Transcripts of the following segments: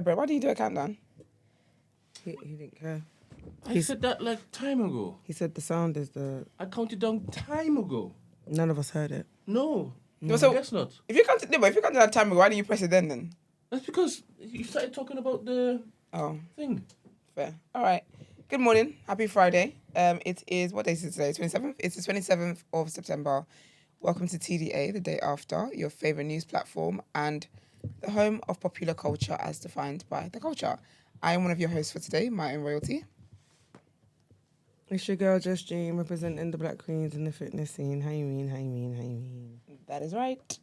Brent, why didn't you do a countdown? He didn't care. I said that like time ago. He said the sound is the... I counted down time ago. None of us heard it. No, So- I guess not. If you counted that time ago, why didn't you press it then? That's because you started talking about the thing. Fair. All right. Good morning. Happy Friday. It is, what day is it today? 27th? It's the 27th of September. Welcome to TDA, the day after, your favourite news platform and the home of popular culture as defined by the culture. I am one of your hosts for today, my own royalty. It's your girl, Just Dream, representing the black queens in the fitness scene. How you mean? That is right.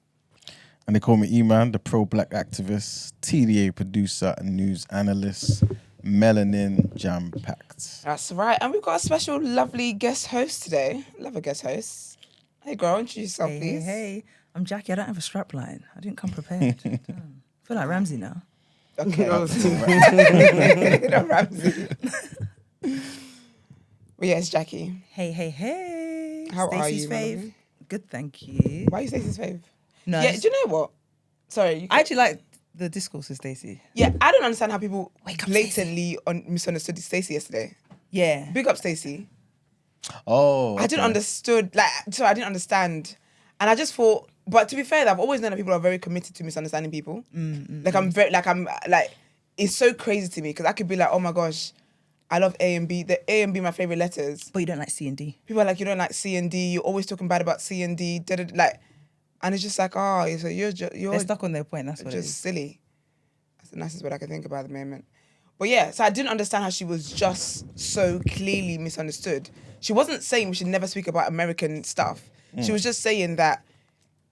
And they call me E-Man, the pro-black activist, TDA producer and news analyst, melanin jam-packed. That's right. And we've got a special, lovely guest host today. Love a guest host. Hey, girl, introduce yourself, please. Hey. I'm Jackie. I don't have a strap line. I didn't come prepared. Damn. I feel like Ramsey now. Okay. Ramsey. Well, yes, Jackie. Hey. How are Stacey's you, fave. Melanie? Good, thank you. Why are you Stacey's fave? No, Yeah, do you know what? Sorry. I actually like the discourse with Stacey. Yeah, I don't understand how people Wake up, blatantly misunderstood Stacey yesterday. Yeah. Big up Stacey. Oh, I didn't understand. And I just thought, but to be fair, I've always known that people are very committed to misunderstanding people. It's so crazy to me because I could be like, oh my gosh, I love A and B. The A and B, my favorite letters. But you don't like C and D. People are like, you don't like C and D. You're always talking bad about C and D. And it's just like, so you're They're stuck on their point. That's what it just is. silly. That's the nicest word I can think about at the moment. But yeah, so I didn't understand how she was just so clearly misunderstood. She wasn't saying we should never speak about American stuff. She was just saying that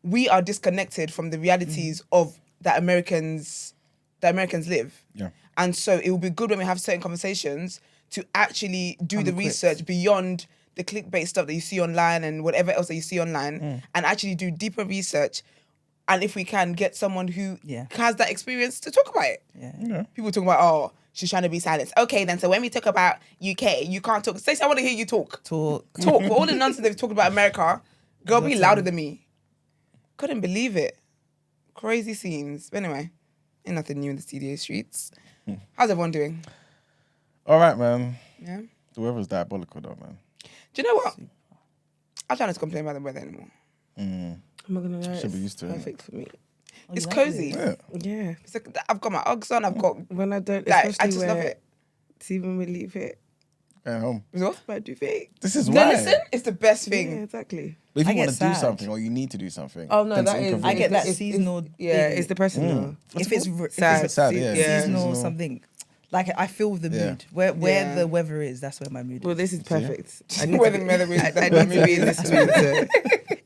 we are disconnected from the realities of that Americans live. Yeah. And so it will be good when we have certain conversations to actually do the quick. research beyond the clickbait stuff that you see online and whatever else that you see online and actually do deeper research. And if we can get someone who has that experience to talk about it. Yeah. People talking about, she's trying to be silenced. Okay, then, so when we talk about UK, you can't talk. Stacey, I want to hear you talk. Talk. For all the nonsense they've talked about America, girl, be louder than me. Couldn't believe it. Crazy scenes. But anyway, ain't nothing new in the TDA streets. How's everyone doing? All right, man. Yeah. The weather's diabolical, though, man. Do you know what? I'm trying not to complain about the weather anymore. I'm not going to lie. Should be used to it. Perfect for me. It's cozy. Yeah. It's like, I've got my Uggs on. I've got... When I don't, Like, especially I just love where it. it's even we leave it. Going home. What? My duvet. This is No, why. listen, it's the best Yeah, thing. exactly. But if I you get want to do sad. something or you need to do something, Oh, no, then that it's is... I get that it's- seasonal. Yeah, thing. it's the personal. If it's Sad. Sad, yeah. seasonal something, like I feel the mood. Where the weather is, that's where my mood is. Well, this is perfect. I Where the weather is, I that's need my to be in mood. this mood. So.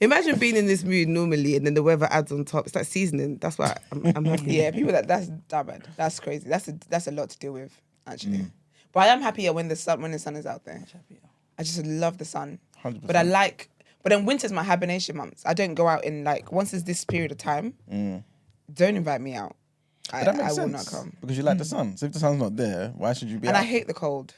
Imagine being in this mood normally and then the weather adds on top. It's like seasoning. That's why I'm happy. Yeah, people that's bad. That's crazy. That's a lot to deal with, actually. But I am happier when the sun is out there. I just love the sun. 100%. But then winter's my hibernation months. I don't go out in once it's this period of time, don't invite me out. But that makes I will sense, not come. because you like the sun. So if the sun's not there, why should you be And out? I hate the cold.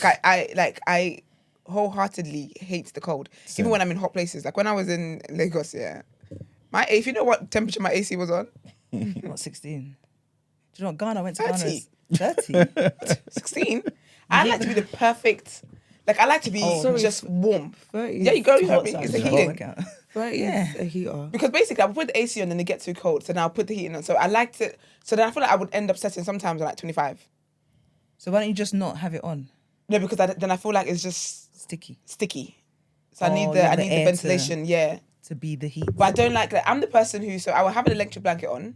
I wholeheartedly hate the cold. Same. Even when I'm in hot places. Like when I was in Lagos, if you know what temperature my AC was on? Not 16. Do you know what Ghana went to 30. Ghana? 30. 16. I like to be the perfect. I like to be just warm. 30. Yeah, you go. You know Hot what I mean? It's side, the hot heating. workout. 30 is a heater. Because basically, I would put the AC on and it gets too cold. So now I'll put the heating on. So I liked it. So then I feel like I would end up setting sometimes at 25. So why don't you just not have it on? No, because then I feel like it's just Sticky. So I need the air ventilation. to be the heat. But I don't like that. I'm the person who, so I would have an electric blanket on,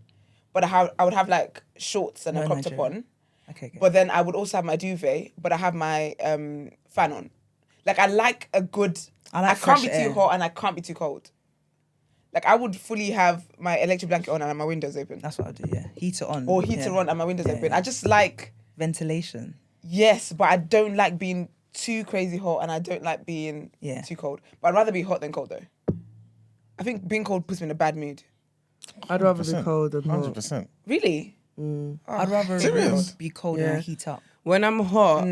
but I would have shorts and a crop top on. Okay. But then I would also have my duvet, but I have my fan on. I like a good, I can't be too hot and I can't be too cold. I would fully have my electric blanket on and my windows open. That's what I do, yeah. Heater on. Or heater on and my windows open. I just like... ventilation. Yes, but I don't like being too crazy hot and I don't like being too cold. But I'd rather be hot than cold though. I think being cold puts me in a bad mood. I'd rather be cold than hot. 100%. Really? I'd rather Serious? be cold and heat up. When I'm hot,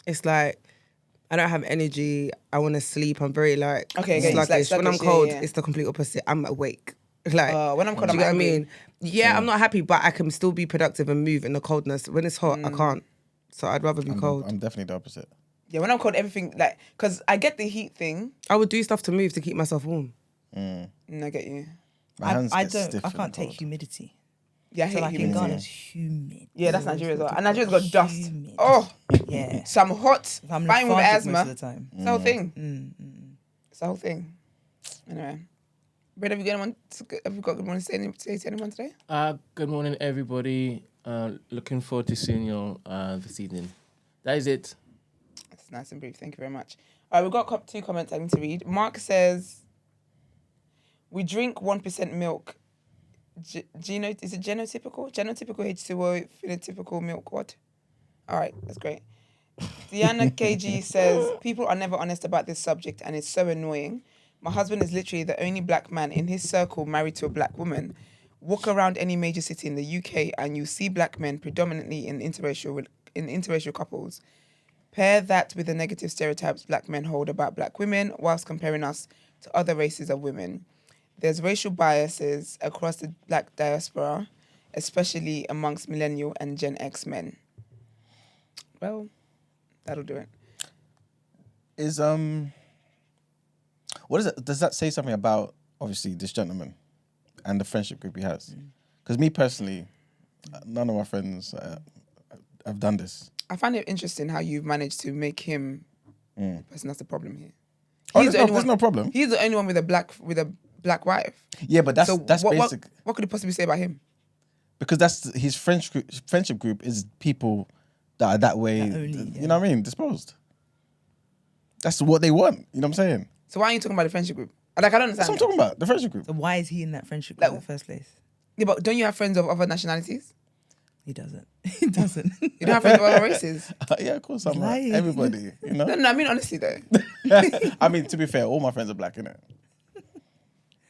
it's like I don't have energy. I want to sleep. I'm very Okay, sluggish. When I'm sluggish, cold, yeah. it's the complete opposite. I'm awake. Like, when I'm cold, do I'm you get what I angry. mean? Yeah, I'm not happy, but I can still be productive and move in the coldness. When it's hot, I can't. So I'd rather be cold. I'm definitely the opposite. Yeah, when I'm cold, everything like because I get the heat thing. I would do stuff to move to keep myself warm. I get you. My hands I get don't. stiff I in the can't take cold. humidity. Yeah, I So hate like in humidity. Ghana, it's humid. Yeah, that's Nigeria as well. And Nigeria's got dust. Humid. Oh, Yeah. so I'm hot, I'm fine with lethargic asthma. most of the time. It's the whole thing. It's the whole thing. Anyway, Brent, have you got good morning to say to anyone today? Good morning, everybody. Looking forward to seeing you this evening. That is it. That's nice and brief. Thank you very much. All right, we've got 2 comments I need to read. Mark says, we drink 1% milk. Is it genotypical? Genotypical H2O, phenotypical milk. What? All right, that's great. Deanna KG says, people are never honest about this subject and it's so annoying. My husband is literally the only black man in his circle married to a black woman. Walk around any major city in the UK and you see black men predominantly in interracial couples. Pair that with the negative stereotypes black men hold about black women whilst comparing us to other races of women. There's racial biases across the black diaspora, especially amongst millennial and Gen X men. Well, that'll do it. What is it? Does that say something about obviously this gentleman and the friendship group he has? Because me personally, none of my friends have done this. I find it interesting how you've managed to make him the person that's the problem here. There's no problem. He's the only one with a black wife. Yeah, but that's what basic. What could you possibly say about him? Because that's his friendship group is people that are that way. You know what I mean? Disposed. That's what they want. You know what I'm saying? So why are you talking about the friendship group? Like, I don't understand. That's what I'm talking about. The friendship group. So why is he in that friendship group in the first place? Yeah, but don't you have friends of other nationalities? He doesn't. He doesn't. You don't have friends of other races? Yeah, of course. I'm lying. everybody. You know. No, I mean honestly though. I mean, to be fair, all my friends are black, innit?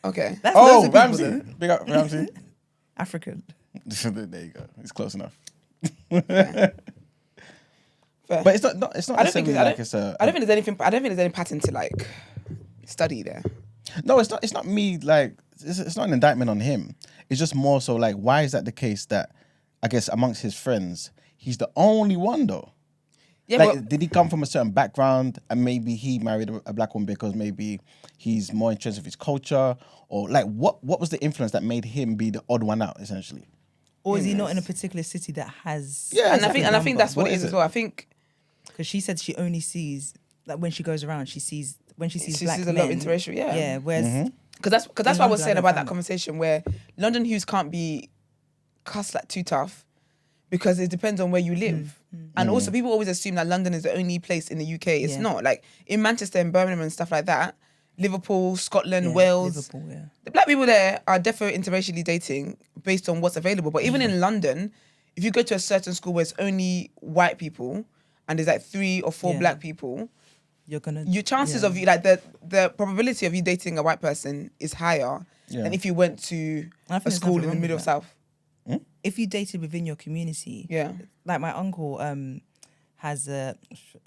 Okay. That's loads of people, Ramsey. though. Big up, Ramsey. African. There you go. It's close enough. Fair. But it's not. It's not necessarily like it's a. I don't think there's any pattern to like study there. No, it's not. It's not me. Like, it's not an indictment on him. It's just more so like, why is that the case? That I guess amongst his friends, he's the only one though. Yeah, like, but did he come from a certain background and maybe he married a black woman because maybe he's more interested in his culture, or like what was the influence that made him be the odd one out essentially? Or is he not in a particular city that has? Yeah, and I think that's what it is as well. I think because she said she only sees that when she goes around, she sees black sees men. a lot of interracial. Yeah. Yeah. Whereas Because that's In what I was London, I saying don't about find that that. conversation where London Hughes can't be cussed like too tough because it depends on where you live. And also people always assume that London is the only place in the UK. It's Yeah. not. Like in Manchester and Birmingham and stuff like that, Liverpool, Scotland, yeah, Wales, Liverpool, yeah. the black people there are definitely interracially dating based on what's available. But even in London, if you go to a certain school where it's only white people and there's like 3 or 4 Yeah. black people, You're gonna your chances of you like the probability of you dating a white person is higher than if you went to I think a there's school in nothing the wrong middle of with that. South. If you dated within your community, Yeah. like my uncle has a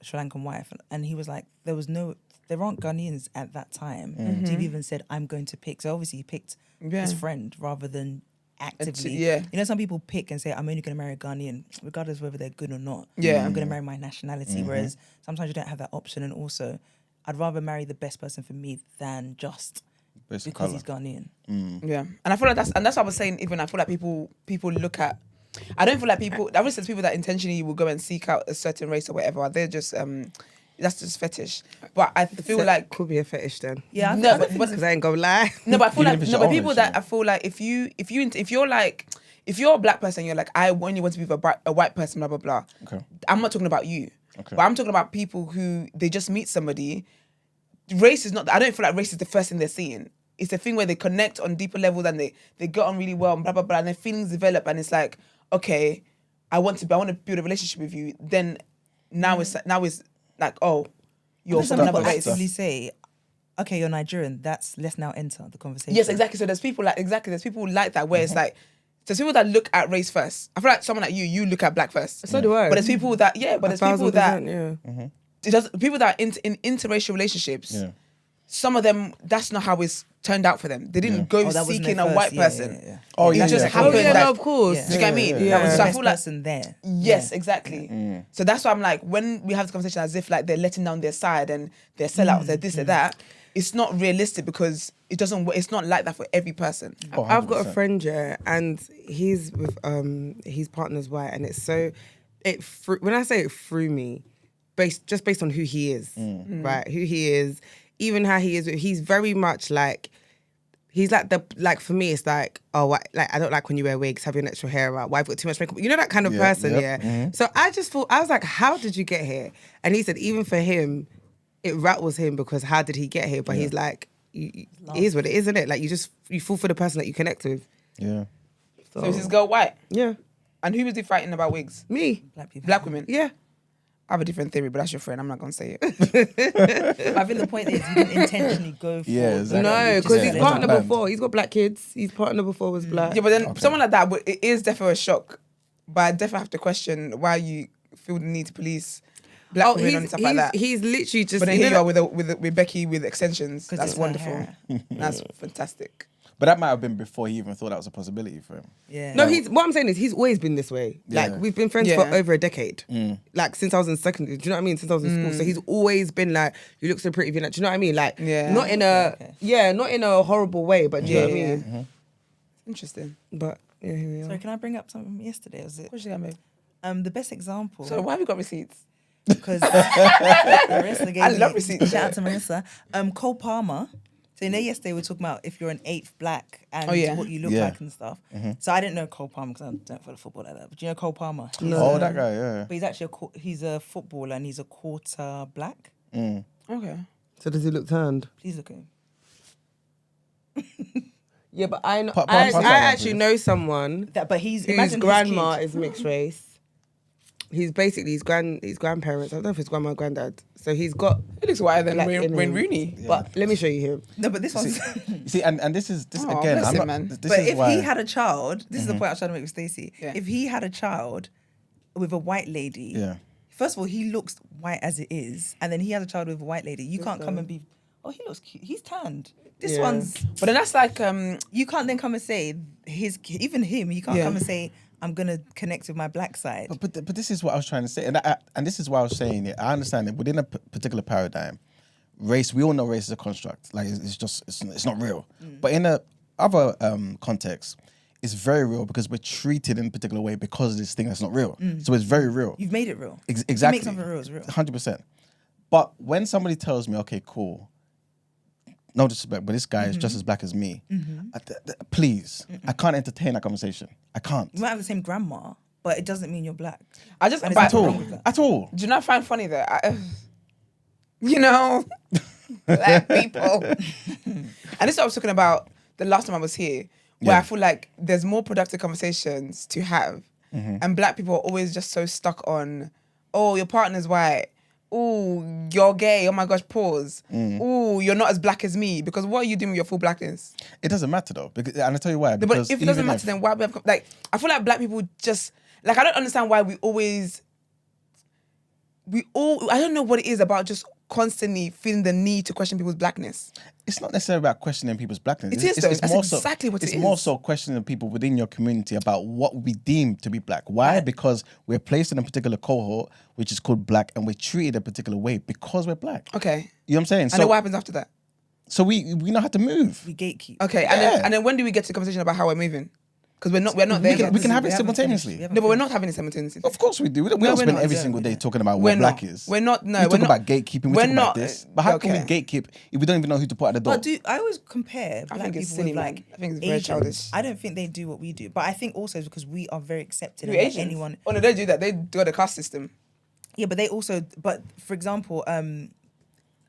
Sri Lankan wife, and he was like, there aren't Ghanaians at that time. So he even said, I'm going to pick. So obviously he picked his friend rather than actively. Yeah. You know, some people pick and say, I'm only going to marry a Ghanaian, regardless of whether they're good or not. Yeah. I'm going to marry my nationality. Whereas sometimes you don't have that option. And also, I'd rather marry the best person for me than just Basic because colour. he's Ghanaian. Yeah. And I feel like that's what I was saying, even I feel like people look at I don't feel like people I would say people that intentionally will go and seek out a certain race or whatever, they're just that's just fetish. But I feel like could be a fetish then. Yeah, No, I but- think Because I ain't gonna lie. no, but I feel Even like if it's no, your but own people race, that yeah. I feel like if you're a black person, you're like I only want to be with a white person, blah blah blah. Okay. I'm not talking about you, Okay. but I'm talking about people who they just meet somebody. Race is not. I don't feel like race is the first thing they're seeing. It's a thing where they connect on deeper levels and they get on really well and blah blah blah, and their feelings develop and it's like, okay, I want to build a relationship with you. Then now it's like, oh, you're some from people another race. actively say, okay, you're Nigerian, let's now enter the conversation. Yes, exactly. So there's people like that where it's like there's people that look at race first. I feel like someone like you look at black first. So do I. But there's people that there's people that 1,000%, yeah. it does people that are in interracial relationships. Yeah. some of them, that's not how it's turned out for them. They didn't go that wasn't seeking their a first, white yeah, person. yeah. Oh, It yeah, just yeah. happened. Oh, yeah, that, no, of course. Yeah. Do you get what I mean? Yeah. That was the So I best feel like person there. yes, exactly. So that's why I'm like, when we have the conversation as if like they're letting down their side and they're sellouts, they're this, they're that. It's not realistic because it doesn't. It's not like that for every person. Oh, I've got a 100%. friend, yeah, and he's with his partner's white, and it's so when I say it threw me, based on who he is, right? Who he is, even how he is. He's very much like. He's like for me, it's like, oh, like I don't like when you wear wigs, have your natural hair out. Why I've got too much makeup? You know that kind of person, yeah. So I just thought, I was like, how did you get here? And he said, even for him, it rattles him because how did he get here? But he's like, it is what it is, isn't it? Like you fall for the person that you connect with. Yeah. So is this girl white? Yeah, And who was he fighting about wigs? me. Black people. Black women. Yeah. I have a different theory, but that's your friend. I'm not gonna say it. I think the point is, he didn't intentionally go for. Yeah, exactly. No, Just because yeah, his it partner wasn't before, he's got black kids. His partner before was black. Yeah, but then someone like that, it is definitely a shock. But I definitely have to question why you feel the need to police black women and stuff like that. He's literally just. But then you here know you are with Becky with extensions. 'Cause That's it's her wonderful. hair. That's fantastic. But that might have been before he even thought that was a possibility for him. Yeah. No, what I'm saying is he's always been this way. Like Yeah. we've been friends for Yeah. over a decade. Like since I was in secondary. Do you know what I mean? Since I was in school. So he's always been like, you look so pretty, Vina. Do you know what I mean? Like Yeah. not in not in a horrible way, but do you know what I Yeah. mean? Interesting. But yeah, here we are. Sorry, can I bring up something from yesterday? Was it What's she gonna the best example? So why have you got receipts? Because Marissa gave I love me- receipts. Shout out to Marissa. Cole Palmer. So yesterday we were talking about if you're an eighth black and Oh, yeah. what you look Yeah. like and stuff. So I didn't know Cole Palmer because I don't follow football like that. But do you know Cole Palmer? Oh, that guy, yeah. But he's actually he's a footballer and he's a quarter black. Okay. So does he look tanned? Please look at him. Yeah, but I know. pass that I one, actually please. know someone But he's whose imagine grandma his kid. is mixed race. He's basically his grandparents. I don't know if it's grandma or granddad. So he's got. He looks whiter than Black Wayne in him. Rooney. But let me show you him. No, but this one's. You see, and this is Oh, again. bless I'm him, not. man. This But is if why. he had a child, this is the point I was trying to make with Stacy. Yeah. If he had a child with a white lady, Yeah. first of all, he looks white as it is, and then he has a child with a white lady. You can't come and be, oh, he looks cute. He's tanned. This Yeah. one's. But then that's like You can't then come and say even him. You can't Yeah. come and say I'm gonna connect with my black side. But this is what I was trying to say, and this is why I was saying it. I understand it within a particular paradigm. Race, we all know race is a construct. Like it's not real. But in a other context, it's very real because we're treated in a particular way because of this thing that's not real. So it's very real. You've made it real. Exactly. You make something real, it's real. 100%. But when somebody tells me, okay, cool, no disrespect, but this guy is just as black as me, please, I can't entertain that conversation. I can't. You might have the same grandma, but it doesn't mean you're black. I just And but- it's nothing wrong with that. At all. Do you not find funny that black people? And this is what I was talking about the last time I was here, where Yeah. I feel like there's more productive conversations to have, and black people are always just so stuck on, oh, your partner's white. Oh, you're gay. Oh my gosh, pause. Oh, you're not as black as me. Because what are you doing with your full blackness? It doesn't matter though, because, and I'll tell you why. But Because if it doesn't even matter, then why we have like? I feel like black people just like I don't understand why I don't know what it is about just constantly feeling the need to question people's blackness. it's not necessarily about questioning people's blackness. It is, though. That's more exactly what it It's more is. so questioning people within your community about what we deem to be black. Why? Because we're placed in a particular cohort, which is called black, and we're treated a particular way because we're black. Okay. You know what I'm saying? And So, then what happens after that? so we know how to move. We gatekeep. Okay, and then when do we get to the conversation about how we're moving? Because we're not there yet. We can have it We haven't simultaneously. finished. No, but we're not having it simultaneously. Of course we do. We No, don't we're spend not. every Yeah, single we day don't. talking about We're what black not. is. We're not. No, we we're talk not. about gatekeeping. We we're talk not. about this. But how can we Okay. gatekeep if we don't even know who to put at the door? But I always compare black think people it's silly, with man. like I think it's very Asians. childish. I don't think they do what we do, but I think also it's because we are very accepted. Who, and let Asians? anyone, Oh no, they do that. They do the caste system. yeah, but they also, but for example,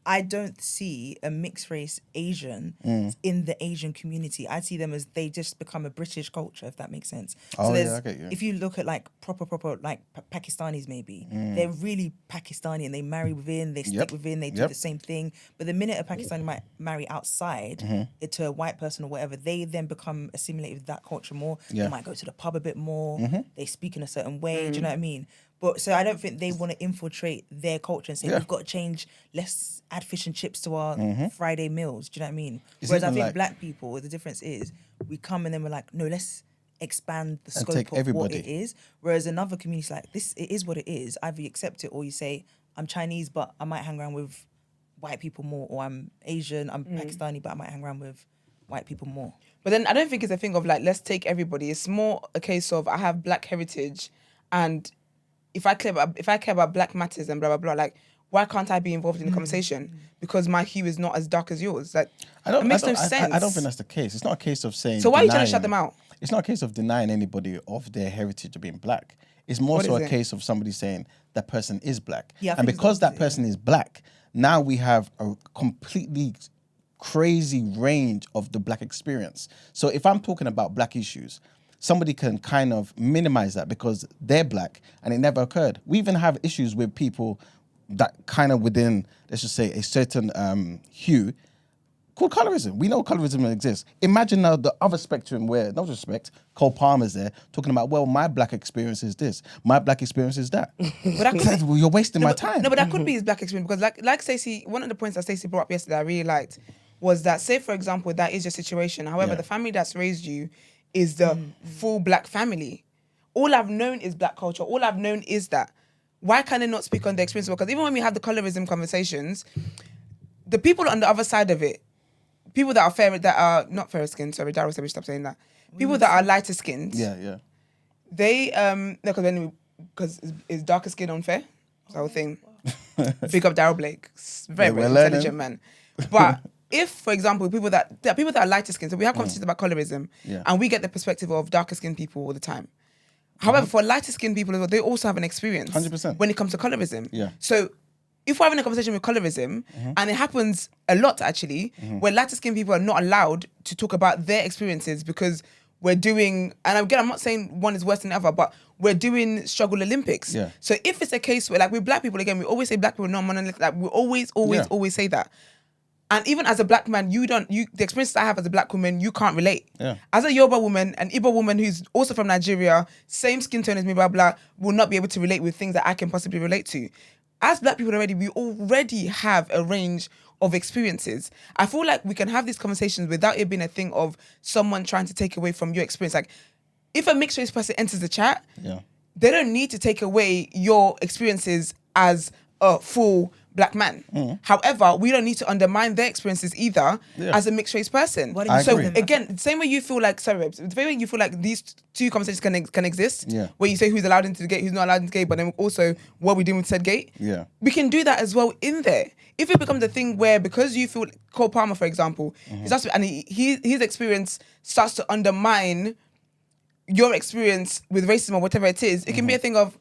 I don't see a mixed race Asian in the Asian community. I see them as they just become a British culture, if that makes sense. Oh, there's- yeah, I get you. if you look at like proper like Pakistanis maybe, they're really Pakistani and they marry within, they stick Yep. within, they do Yep. the same thing. But the minute a Pakistani might marry outside it to a white person or whatever, they then become assimilated with that culture more. Yeah. They might go to the pub a bit more. They speak in a certain way. Do you know what I mean? But so I don't think they want to infiltrate their culture and say Yeah. we've got to change. Let's add fish and chips to our Friday meals. Do you know what I mean? It's Whereas I even think like- black people, the difference is we come and then we're like, no, let's expand the And scope take of what everybody. it is. Whereas another community's like, this, it is what it is. Either you accept it or you say, I'm Chinese, but I might hang around with white people more, or I'm Asian, I'm Pakistani, but I might hang around with white people more. But then I don't think it's a thing of like, let's take everybody. It's more a case of I have black heritage, and if I care about black matters and blah blah blah, like why can't I be involved in the conversation? Because my hue is not as dark as yours. Like it makes no sense. I don't think that's the case. It's not a case of saying. So why are you trying to shut denying- them out? It's not a case of denying anybody of their heritage of being black. It's more What so is a it? case of somebody saying that person is black. Yeah, I and think it's because the that person is black, now we have a completely crazy range of the black experience. So if I'm talking about black issues, somebody can kind of minimize that because they're black and it never occurred. We even have issues with people that kind of within, let's just say, a certain hue called colorism. We know colorism exists. Imagine now the other spectrum where, no disrespect, Cole Palmer's there talking about, well, my black experience is this, my black experience is that. But that could be, Well, you're wasting my but, time. No, but that could be his black experience because like Stacey, one of the points that Stacey brought up yesterday I really liked was that, say for example, that is your situation. However, Yeah. the family that's raised you is the full black family. All I've known is black culture. All I've known is that. Why can I not speak on the experience? Because even when we have the colorism conversations, the people on the other side of it, people that are not fair skinned, sorry, Daryl said we stop saying that. People that are lighter skinned, Yeah. they because is darker skin unfair? It's the whole thing. Big up Daryl Blake. Very, Yeah, very we're intelligent man. But if, for example, people that are lighter skinned, so we have conversations about colorism, Yeah. and we get the perspective of darker skinned people all the time. However, for lighter skinned people as well, they also have an experience 100%. when it comes to colorism. Yeah. So if we're having a conversation with colorism, and it happens a lot actually, where lighter skinned people are not allowed to talk about their experiences because we're doing, and again, I'm not saying one is worse than the other, but we're doing struggle Olympics. Yeah. So if it's a case where, like with black people, again, we always say black people are not monolithic, like we always say that. And even as a black man, the experiences I have as a black woman, you can't relate. Yeah. As a Yoruba woman, an Igbo woman who's also from Nigeria, same skin tone as me, blah, blah, will not be able to relate with things that I can possibly relate to. As black people we already have a range of experiences. I feel like we can have these conversations without it being a thing of someone trying to take away from your experience. Like, if a mixed race person enters the chat, Yeah. they don't need to take away your experiences as a full black man. However, we don't need to undermine their experiences either Yeah. as a mixed race person. Why do I you So agree. put them- again, the same way you feel like, sorry, babes, the same way you feel like these two conversations can exist, Yeah. where you say who's allowed into the gate, who's not allowed into the gate, but then also what we doing with said gate. Yeah. We can do that as well in there. If it becomes a thing where, because you feel, Cole Palmer, for example, his experience starts to undermine your experience with racism or whatever it is, it can be a thing of,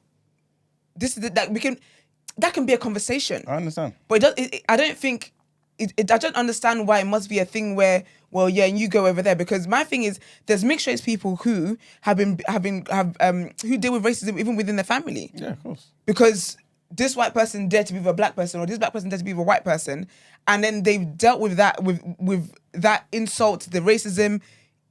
that can be a conversation. I understand. But I don't think, I don't understand why it must be a thing where, well, yeah, and you go over there. Because my thing is, there's mixed race people who who deal with racism even within their family. Yeah, of course. Because this white person dared to be with a black person, or this black person dared to be with a white person, and then they've dealt with that with that insult, the racism,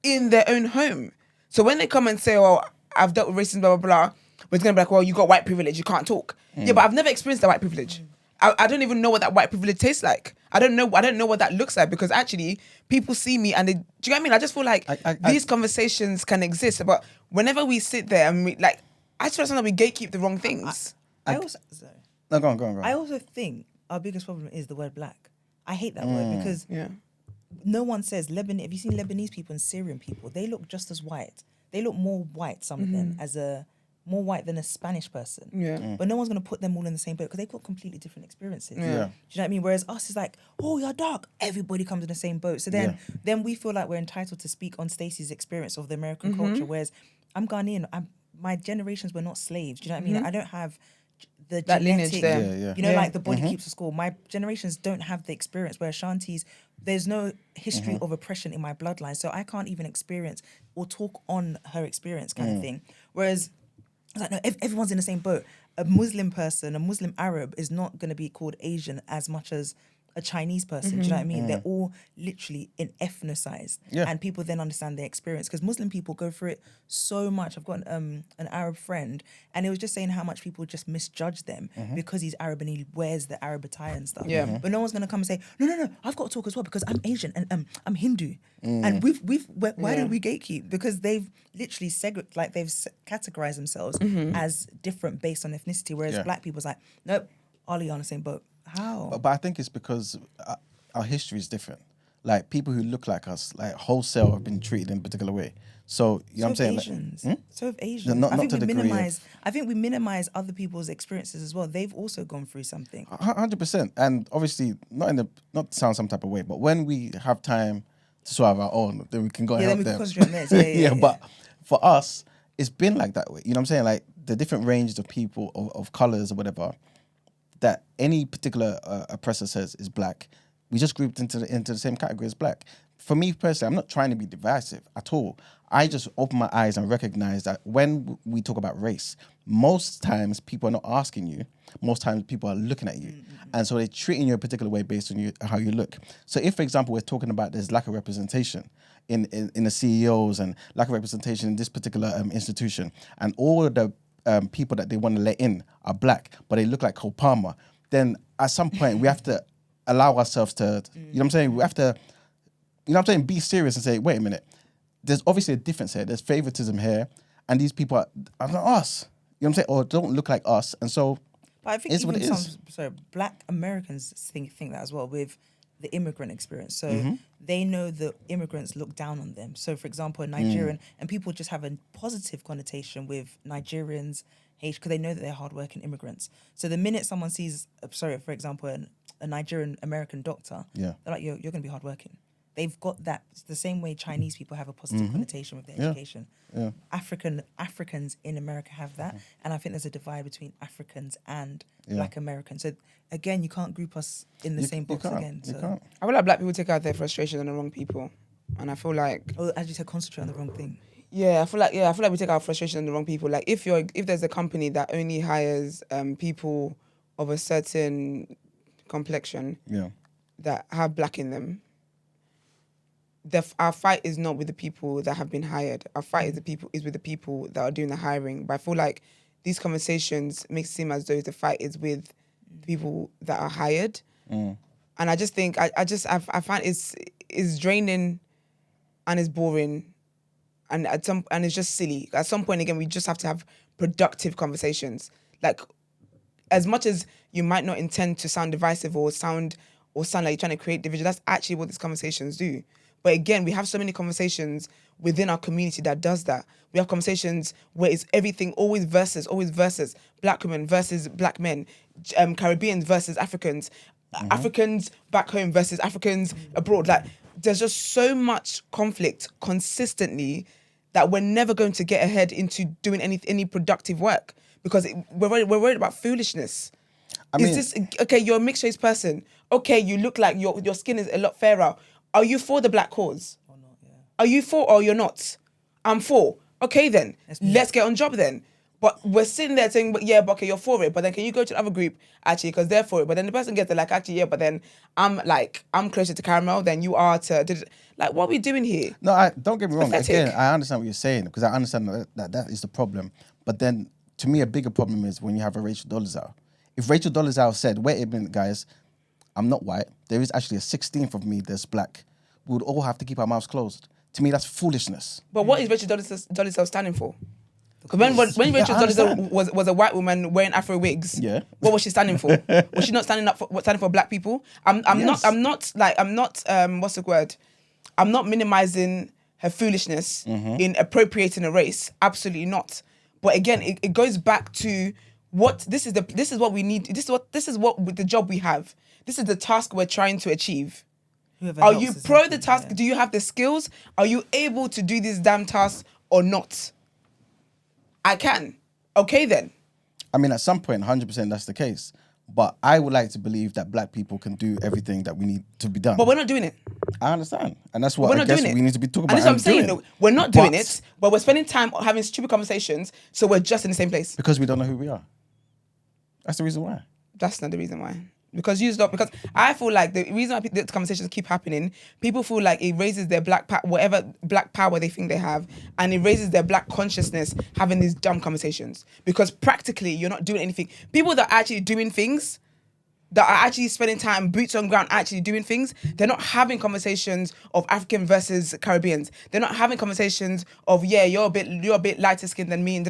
in their own home. So when they come and say, "Oh, I've dealt with racism," blah blah blah, but it's gonna be like, "Well, you got white privilege, you can't talk." Yeah, but I've never experienced that white privilege. I don't even know what that white privilege tastes like. I don't know what that looks like, because actually people see me and do you know what I mean? I just feel like these conversations can exist, but whenever we sit there and I just feel like sometimes we gatekeep the wrong things. I also, sorry. No, go on. I also think our biggest problem is the word black. I hate that word because Yeah. no one says Lebanese. Have you seen Lebanese people and Syrian people? They look just as white. They look more white, some of them, more white than a Spanish person. Yeah. But no one's going to put them all in the same boat because they've got completely different experiences. Yeah. Do you know what I mean? Whereas us is like, oh, you're dark. Everybody comes in the same boat. So then we feel like we're entitled to speak on Stacey's experience of the American culture. Whereas I'm Ghanaian. My generations were not slaves. Do you know what I mean? I don't have the That lineage genetic, there. Yeah. you know, Yeah. like the body keeps the score. My generations don't have the experience, where Ashanti's, there's no history of oppression in my bloodline. So I can't even experience or talk on her experience kind of thing. Whereas, it's like, no, everyone's in the same boat. A Muslim person, a Muslim Arab is not going to be called Asian as much as a Chinese person. Do you know what I mean? They're all literally ethnicized, Yeah. and people then understand their experience because Muslim people go through it so much. I've got an Arab friend, and he was just saying how much people just misjudge them because he's Arab and he wears the Arab attire and stuff. Yeah. But no one's gonna come and say, no, I've got to talk as well because I'm Asian and I'm Hindu. And why do we gatekeep? Because they've literally categorized themselves as different based on ethnicity, whereas black people's like, nope, all on the same boat. How? But I think it's because our history is different. Like people who look like us, like wholesale, have been treated in a particular way. So you know what I'm saying? Asians. Like, So have Asians. Not I think to we the degree minimize. I think we minimize other people's experiences as well. They've also gone through something. 100%. And obviously, not to sound some type of way, but when we have time to sort of our own, then we can go and Yeah, help then we them. can concentrate on theirs. Yeah, But for us, it's been like that way. You know what I'm saying? Like the different ranges of people, of colors or whatever, that any particular oppressor says is black, we just grouped into the same category as black. For me personally, I'm not trying to be divisive at all. I just open my eyes and recognize that when we talk about race, most times people are not asking you. Most times people are looking at you. And so they're treating you a particular way based on how you look. So if, for example, we're talking about there's lack of representation in the CEOs and lack of representation in this particular institution, and all of the people that they want to let in are black, but they look like Cole Palmer, then at some point we have to allow ourselves to, you know what I'm saying? We have to, you know what I'm saying, be serious and say, wait a minute, there's obviously a difference here. There's favoritism here, and these people are not us. You know what I'm saying? Or don't look like us. And so But I think it's what even it is. black Americans think that as well with the immigrant experience. So they know that immigrants look down on them. So for example, a Nigerian, and people just have a positive connotation with Nigerians, because they know that they're hardworking immigrants. So the minute someone sees, for example, a Nigerian American doctor, they're like, you're going to be hardworking. They've got that. It's the same way Chinese people have a positive connotation with their education. Yeah. Africans in America have that, and I think there's a divide between Africans and Black Americans. So again, you can't group us in the same box again. You So, can't. I feel like black people take out their frustration on the wrong people, and I feel like or as you said, concentrate on the wrong thing. I feel like we take our frustration on the wrong people. Like if there's a company that only hires people of a certain complexion that have black in them, our fight is not with the people that have been hired. Our fight is with the people that are doing the hiring. But I feel like these conversations make it seem as though the fight is with the people that are hired. And I just think I find it's draining and it's boring and it's just silly. At some point again, we just have to have productive conversations. Like as much as you might not intend to sound divisive or sound like you're trying to create division, that's actually what these conversations do. But again, we have so many conversations within our community that does that. We have conversations where it's everything always versus black women versus black men, Caribbeans versus Africans, Africans back home versus Africans abroad. Like there's just so much conflict consistently that we're never going to get ahead into doing any productive work because we're worried about foolishness. Is this okay? You're a mixed race person. Okay, you look like your skin is a lot fairer. Are you for the black cause? Or not, yeah. Are you for or you're not? I'm for. Okay then, let's get on job then. But we're sitting there saying, but okay, you're for it. But then can you go to the other group actually because they're for it? But then the person gets there like, actually, but then I'm closer to caramel than you are to like what are we doing here? No, don't get me wrong. pathetic. Again, I understand what you're saying because I understand that is the problem. But then to me, a bigger problem is when you have a Rachel Dolezal. If Rachel Dolezal said, wait a minute, guys, I'm not white. There is actually a 16th of me that's black. We would all have to keep our mouths closed. To me, that's foolishness. But what is Rachel Dolezal standing for? Because when Rachel I understand. Dolezal was a white woman wearing Afro wigs, Yeah. what was she standing for? Was she not standing for black people? I'm Yes. not what's the word? I'm not minimizing her foolishness in appropriating a race. Absolutely not. But again, it goes back to this is what we need. This is what the job we have. This is the task we're trying to achieve. Whoever Are helps you is pro helping, the task? yeah. Do you have the skills? Are you able to do this damn task or not? I can. Okay then. I mean, at some point, 100% that's the case. But I would like to believe that black people can do everything that we need to be done. But we're not doing it. I understand. And that's what We're I not guess doing it. we need to be talking And about. that's what I'm saying. doing. Though. We're not doing But- it, but we're spending time having stupid conversations, so we're just in the same place. Because we don't know who we are. That's the reason why. That's not the reason why. Because I feel like the reason why the conversations keep happening, people feel like it raises their whatever black power they think they have, and it raises their black consciousness having these dumb conversations. Because practically you're not doing anything. People that are actually doing things, that are actually spending time boots on ground actually doing things, they're not having conversations of African versus Caribbeans. They're not having conversations of, yeah, you're a bit lighter skinned than me, and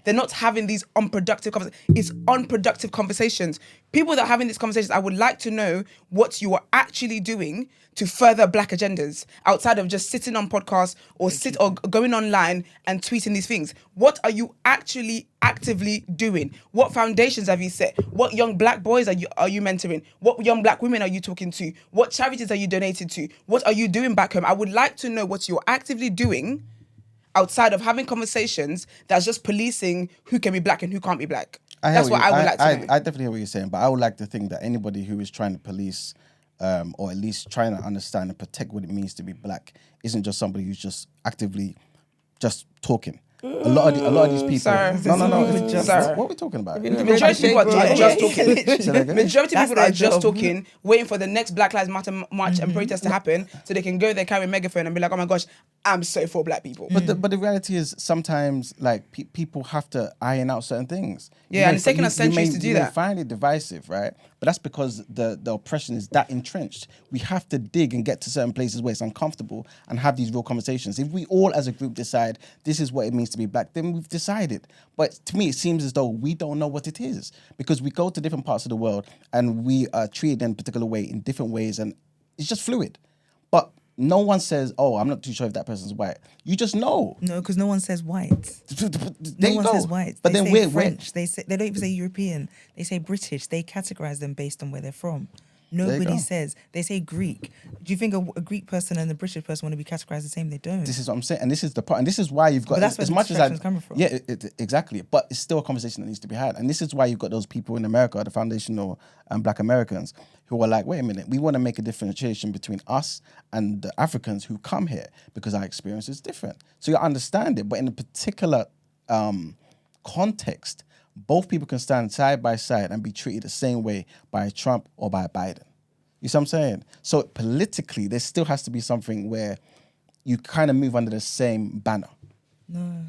They're not having these unproductive conversations. It's unproductive conversations. People that are having these conversations, I would like to know what you are actually doing to further black agendas outside of just sitting on podcasts or going online and tweeting these things. What are you actually actively doing? What foundations have you set? What young black boys are you mentoring? What young black women are you talking to? What charities are you donating to? What are you doing back home? I would like to know what you're actively doing outside of having conversations that's just policing who can be black and who can't be black. That's what I would like to know. I definitely hear what you're saying, but I would like to think that anybody who is trying to police or at least trying to understand and protect what it means to be black isn't just somebody who's just actively just talking. A lot of these people. Sir, no. Sir. What are we talking about? The majority of people are just talking. Say Majority of people their are just job. talking, waiting for the next Black Lives Matter march and protest to happen, so they can go there, carry a megaphone, and be like, "Oh my gosh, I'm so for black people." But the reality is sometimes like people have to iron out certain things. Yeah, and it's taken us centuries to do you that. may find it divisive, right? But that's because the oppression is that entrenched. We have to dig and get to certain places where it's uncomfortable and have these real conversations. If we all as a group decide this is what it means to be black, then we've decided. But to me, it seems as though we don't know what it is because we go to different parts of the world and we are treated in a particular way in different ways, and it's just fluid. But no one says, "Oh, I'm not too sure if that person's white." You just know. No, because no one says white. There No you one go. says white. But They then say we're French. They don't even say European. They say British. They categorize them based on where they're from. Nobody go. says. They say Greek. Do you think a Greek person and a British person want to be categorized the same? They don't. This is what I'm saying, and this is the part, and this is why you've got But that's as where much the as I distraction's coming from. yeah, exactly. But it's still a conversation that needs to be had, and this is why you've got those people in America, the foundational Black Americans, who are like, wait a minute, we want to make a differentiation between us and the Africans who come here because our experience is different. So you understand it, but in a particular context, both people can stand side by side and be treated the same way by Trump or by Biden. You see what I'm saying? So politically, there still has to be something where you kind of move under the same banner. No,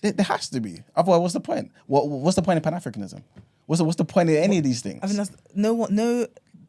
There has to be. Otherwise, what's the point? What's the point of Pan-Africanism? What's the point of any of these things? I mean,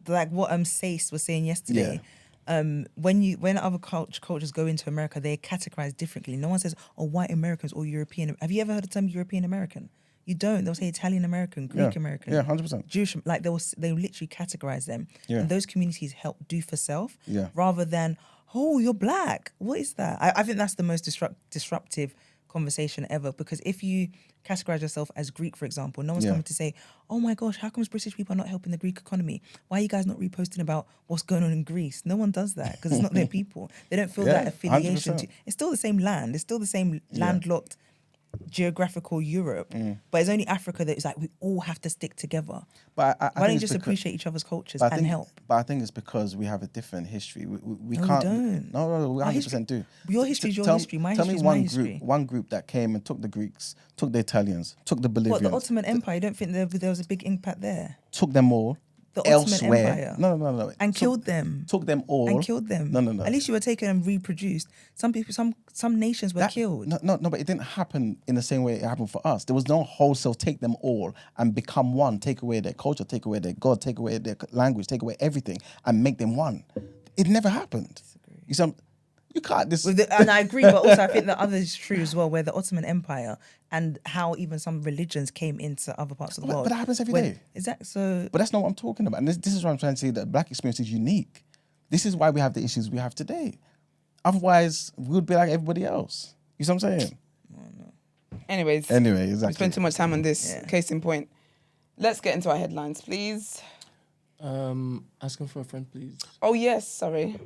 like what Stace was saying yesterday. When other cultures go into America, they're categorized differently. No one says, "Oh, white Americans or European." Have you ever heard the term European American? You don't. They'll say Italian American, Greek American, 100%. Jewish. Like they literally categorize them. Yeah. And those communities help do for self, Yeah. rather than, "Oh, you're black. What is that?" I think that's the most disruptive conversation ever, because if you categorize yourself as Greek, for example, no one's coming to say, "Oh my gosh, how comes British people are not helping the Greek economy? Why are you guys not reposting about what's going on in Greece?" No one does that because it's not their people. They don't feel that affiliation. 100%. It's still the same land. It's still the same landlocked geographical Europe, but it's only Africa that is like, we all have to stick together. But Why don't you just appreciate each other's cultures and help? But I think it's because we have a different history. We No, we can't. don't. No, we Our 100% do. Your history is your Tell- history. My tell history me is one my group, history. one group that came and took the Greeks, took the Italians, took the Bolivians. What, the Ottoman Empire? You don't think there was a big impact there? Took them all. The Ottoman elsewhere. Empire. No. And killed them. Took them all. And killed them. No. At least you were taken and reproduced. Some people, some nations were killed. No, but it didn't happen in the same way it happened for us. There was no wholesale take them all and become one, take away their culture, take away their God, take away their language, take away everything and make them one. It never happened. You can't. And I agree, but also I think the other is true as well, where the Ottoman Empire and how even some religions came into other parts of the world. But that happens every day. Is that so? But that's not what I'm talking about. And this is what I'm trying to say, that black experience is unique. This is why we have the issues we have today. Otherwise, we would be like everybody else. You see what I'm saying? Anyway, exactly. We spent too much time on this. Case in point. Let's get into our headlines, please. Asking for a friend, please. Oh, yes, sorry.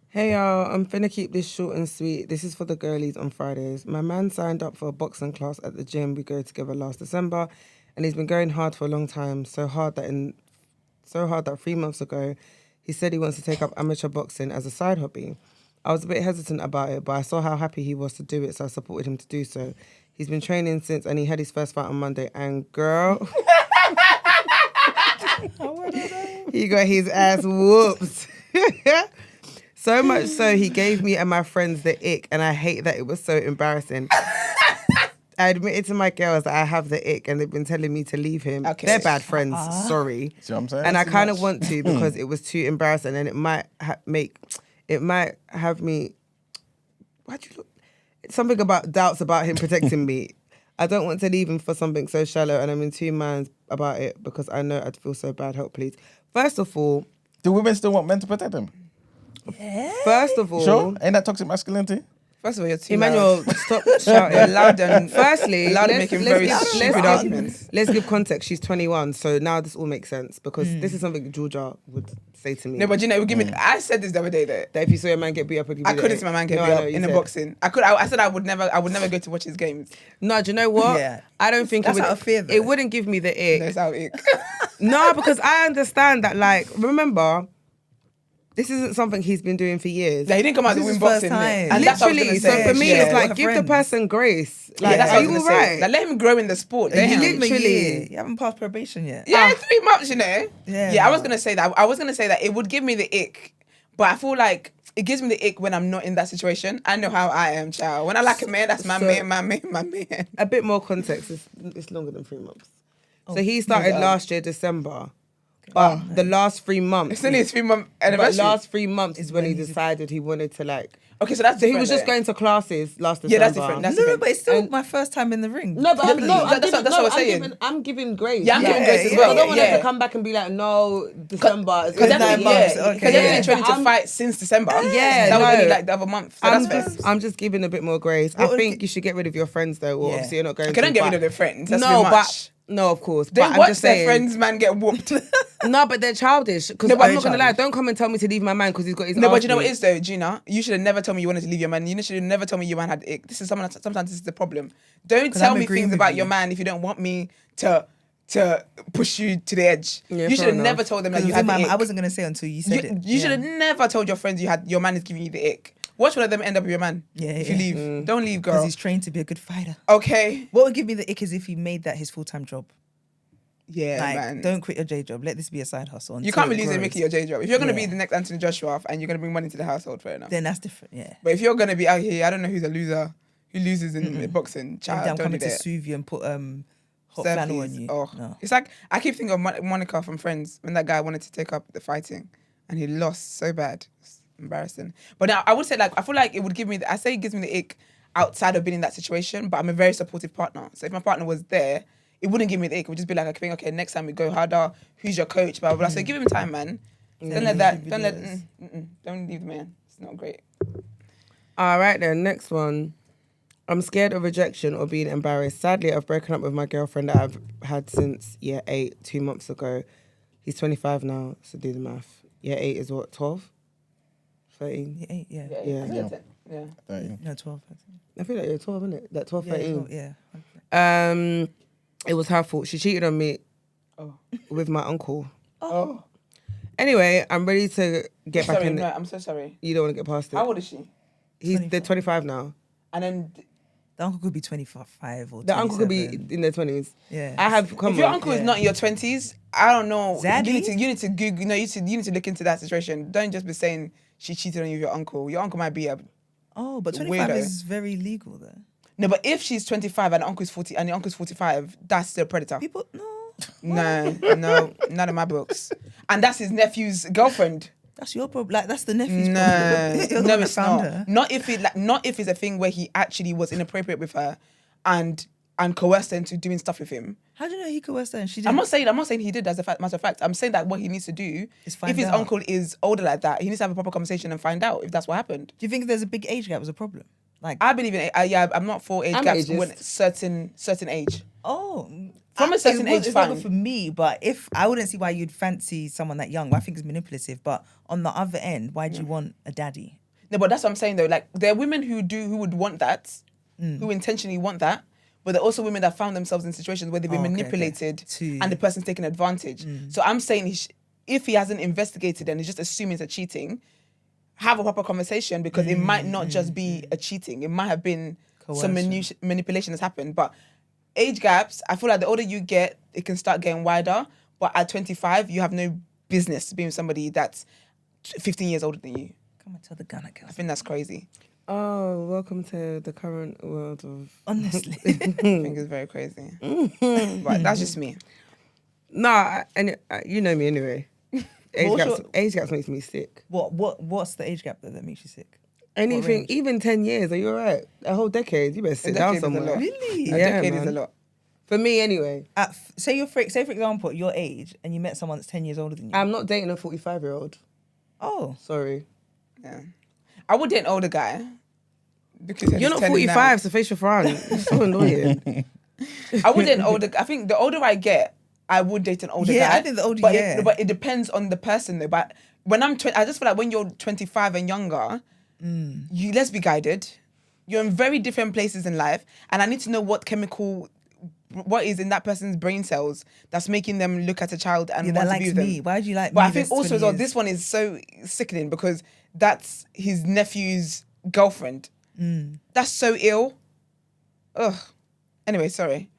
Hey y'all, I'm finna keep this short and sweet. This is for the girlies on Fridays. My man signed up for a boxing class at the gym we go together last December, and he's been going hard for a long time. So hard that 3 months ago, he said he wants to take up amateur boxing as a side hobby. I was a bit hesitant about it, but I saw how happy he was to do it, so I supported him to do so. He's been training since, and he had his first fight on Monday. And girl, he got his ass whooped. So much so, he gave me and my friends the ick, and I hate that it was so embarrassing. I admitted to my girls that I have the ick, and they've been telling me to leave him. Okay. They're bad friends, sorry. See what I'm saying? And I kind of want to because it was too embarrassing, and it might have me. Why'd you look? Something about doubts about him protecting me. I don't want to leave him for something so shallow, and I'm in two minds about it because I know I'd feel so bad. Help, please. First of all, Do women still want men to protect them? First of all, Sure? Ain't that toxic masculinity? First of all, you're too Emmanuel, loud. stop You're shouting. loud and Firstly, loud and making very stupid arguments. let's give context. She's 21, so now this all makes sense because this is something Georgia would say to me. No, but you know, give me. I said this the other day that that if you saw a man get beat up, I couldn't see my man get beat up in a boxing. I said I would never go to watch his games. No, do you know what? Yeah. I don't think That's it would. out of fear, though. It wouldn't give me the ick. That's how it. No, because I understand that. Like, remember, this isn't something he's been doing for years. Like, he didn't come out to This win is first boxing. time. And that's what I was Literally, gonna so say. for me, Yeah. it's like We're give the friends. person grace. Like, Yeah, that's what are I was you gonna say. alright? Like, let him grow in the sport. You Let him. give him a Literally. year. You haven't passed probation yet. Yeah, 3 months, you know. Yeah, I was no. gonna say that. I was gonna say that it would give me the ick, but I feel like it gives me the ick when I'm not in that situation. I know how I am, child. When I like a man, that's my So- man, my man, my man. A bit more context. It's longer than 3 months. So he started last year, December. But the last 3 months. It's only a 3-month But anniversary. last 3 months is when he decided he wanted to like. Okay, so that's So he was just different going to classes last December. Yeah, that's different. That's No, different. but it's still And- my first time in the ring. No, but That's what I was saying. I'm giving grace. Yeah, I'm giving grace as well. I don't want Yeah. her to come back and be like, no, December. Because definitely, definitely, months, because okay. they've been training to I'm- fight since December. Yeah, that was no. only like the other month. So that's fair. I'm just giving a bit more grace. What I would think it- you should get rid of your friends though. Or Yeah. obviously you're not going Okay, to. don't get but- rid of their friends. That's no, too much. but no, of course. They But I'm watch just their saying. friends, man, get whooped. No, but they're childish. Because No, but I'm very not gonna lie. childish. Don't come and tell me to leave my man because he's got his. No, but ass you know what beat. it is though, Gina? You should have never told me you wanted to leave your man. You should have never told me your man had ick. This is sometimes this is the problem. Don't 'Cause tell I'm me agreeing things with about you. your man if you don't want me to push you to the edge. Yeah, You fair should have enough. never told them that Because you had the I ick. wasn't going to say until you said it. You should have never told your friends your man is giving you the ick. Watch one of them end up with your man. Yeah, if yeah. you leave, don't leave, Because girl. he's trained to be a good fighter. Okay. What would give me the ick is if he made that his full-time job. Yeah, Like, man. don't quit your day job. Let this be a side hustle. You until can't be it losing grows. Mickey your J job. If you're gonna be Yeah. the next Anthony Joshua and you're gonna bring money to the household, fair enough. Then that's different, yeah. But if you're gonna be out here, I don't know who's a loser, who loses in boxing. Maybe Child, I'm don't do coming to that. soothe you and put hot Sir, flannel on please. you. Oh, No. it's like I keep thinking of Monica from Friends when that guy wanted to take up the fighting and he lost so bad. It's embarrassing. But now I would say I feel like it would give me. I say it gives me the ick outside of being in that situation. But I'm a very supportive partner. So if my partner was there, it wouldn't give me the ick. It would just be like, okay, next time we go harder. Who's your coach? Blah blah blah. So give him time, man. Don't let that. Don't let. Don't leave the man. It's not great. All right then, next one. I'm scared of rejection or being embarrassed. Sadly, I've broken up with my girlfriend that I've had since year 8, 2 months ago. He's 25 now, so do the math. Year 8 is what, 12? 13? Yeah, 8, yeah. Yeah. Yeah. No, 12. I feel like you're 12, isn't it? Like 12, Yeah, 13. 12, yeah. It was her fault. She cheated on me Oh. with my uncle. Oh. Anyway, I'm ready to get back Sorry, in. no, I'm so sorry. You don't want to get past it. How old is she? They're 25 now. And then The uncle could be 25 or The uncle could be 27. in their 20s. Yeah. I have come if your on. uncle is Yeah. not in your 20s, I don't know. Zaddy? You need to Google. No, you need to look into that situation. Don't just be saying she cheated on you with your uncle. Your uncle might be a Oh, but 25 Weirdo. is very legal though. no. But if she's 25 and the uncle's 40 and the uncle's 45, that's still a predator. People, no. No, none of my books. And that's his nephew's girlfriend. That's your problem. Like, that's the nephew's No, problem. You're the no, one that it's found not. her. Not if it's a thing where he actually was inappropriate with her, and coerced her into doing stuff with him. How do you know he coerced her and she didn't? I'm not saying he did as a matter of fact. I'm saying that what he needs to do, Is find if his out. uncle is older like that, he needs to have a proper conversation and find out if that's what happened. Do you think there's a big age gap was a problem? Like, I believe in I'm not for age I'm gaps ageist. when certain age. oh. From a certain age, it's not fine. good for me, but if I wouldn't see why you'd fancy someone that young. I think it's manipulative. But on the other end, why do you want a daddy? No, but that's what I'm saying though. Like there are women who would want that, who intentionally want that. But there are also women that found themselves in situations where they've been Oh, okay, manipulated To- and the person's taking advantage. So I'm saying if he hasn't investigated and he's just assuming it's a cheating, have a proper conversation, because it might not just be a cheating. It might have been some manipulation has happened. But age gaps, I feel like the older you get, it can start getting wider. But at 25, you have no business being with somebody that's 15 years older than you. Come and tell the Ghana girls. I think that's crazy. Oh, welcome to the current world of... Honestly. I think it's very crazy. But that's just me. Nah, and you know me anyway. Age gaps makes me sick. What's the age gap that makes you sick? Anything, even 10 years, are you all right? A whole decade, you better sit down somewhere. Really? A decade is a lot. For me, anyway. Say for example, your age, and you met someone that's 10 years older than you. I'm not dating a 45-year-old. Oh. Sorry. Yeah. I would date an older guy. Because You're not 45, so face your frown. It's so annoying. I would date an older. I think the older I get, I would date an older guy. Yeah, I think the older, but it depends on the person though. But when I'm 20, I just feel like when you're 25 and younger, let's be guided. You're in very different places in life, and I need to know what is in that person's brain cells that's making them look at a child and want to be with them. Why do you like me? But I think also as well, this one is so sickening because that's his nephew's girlfriend. That's so ill. Ugh. Anyway, sorry.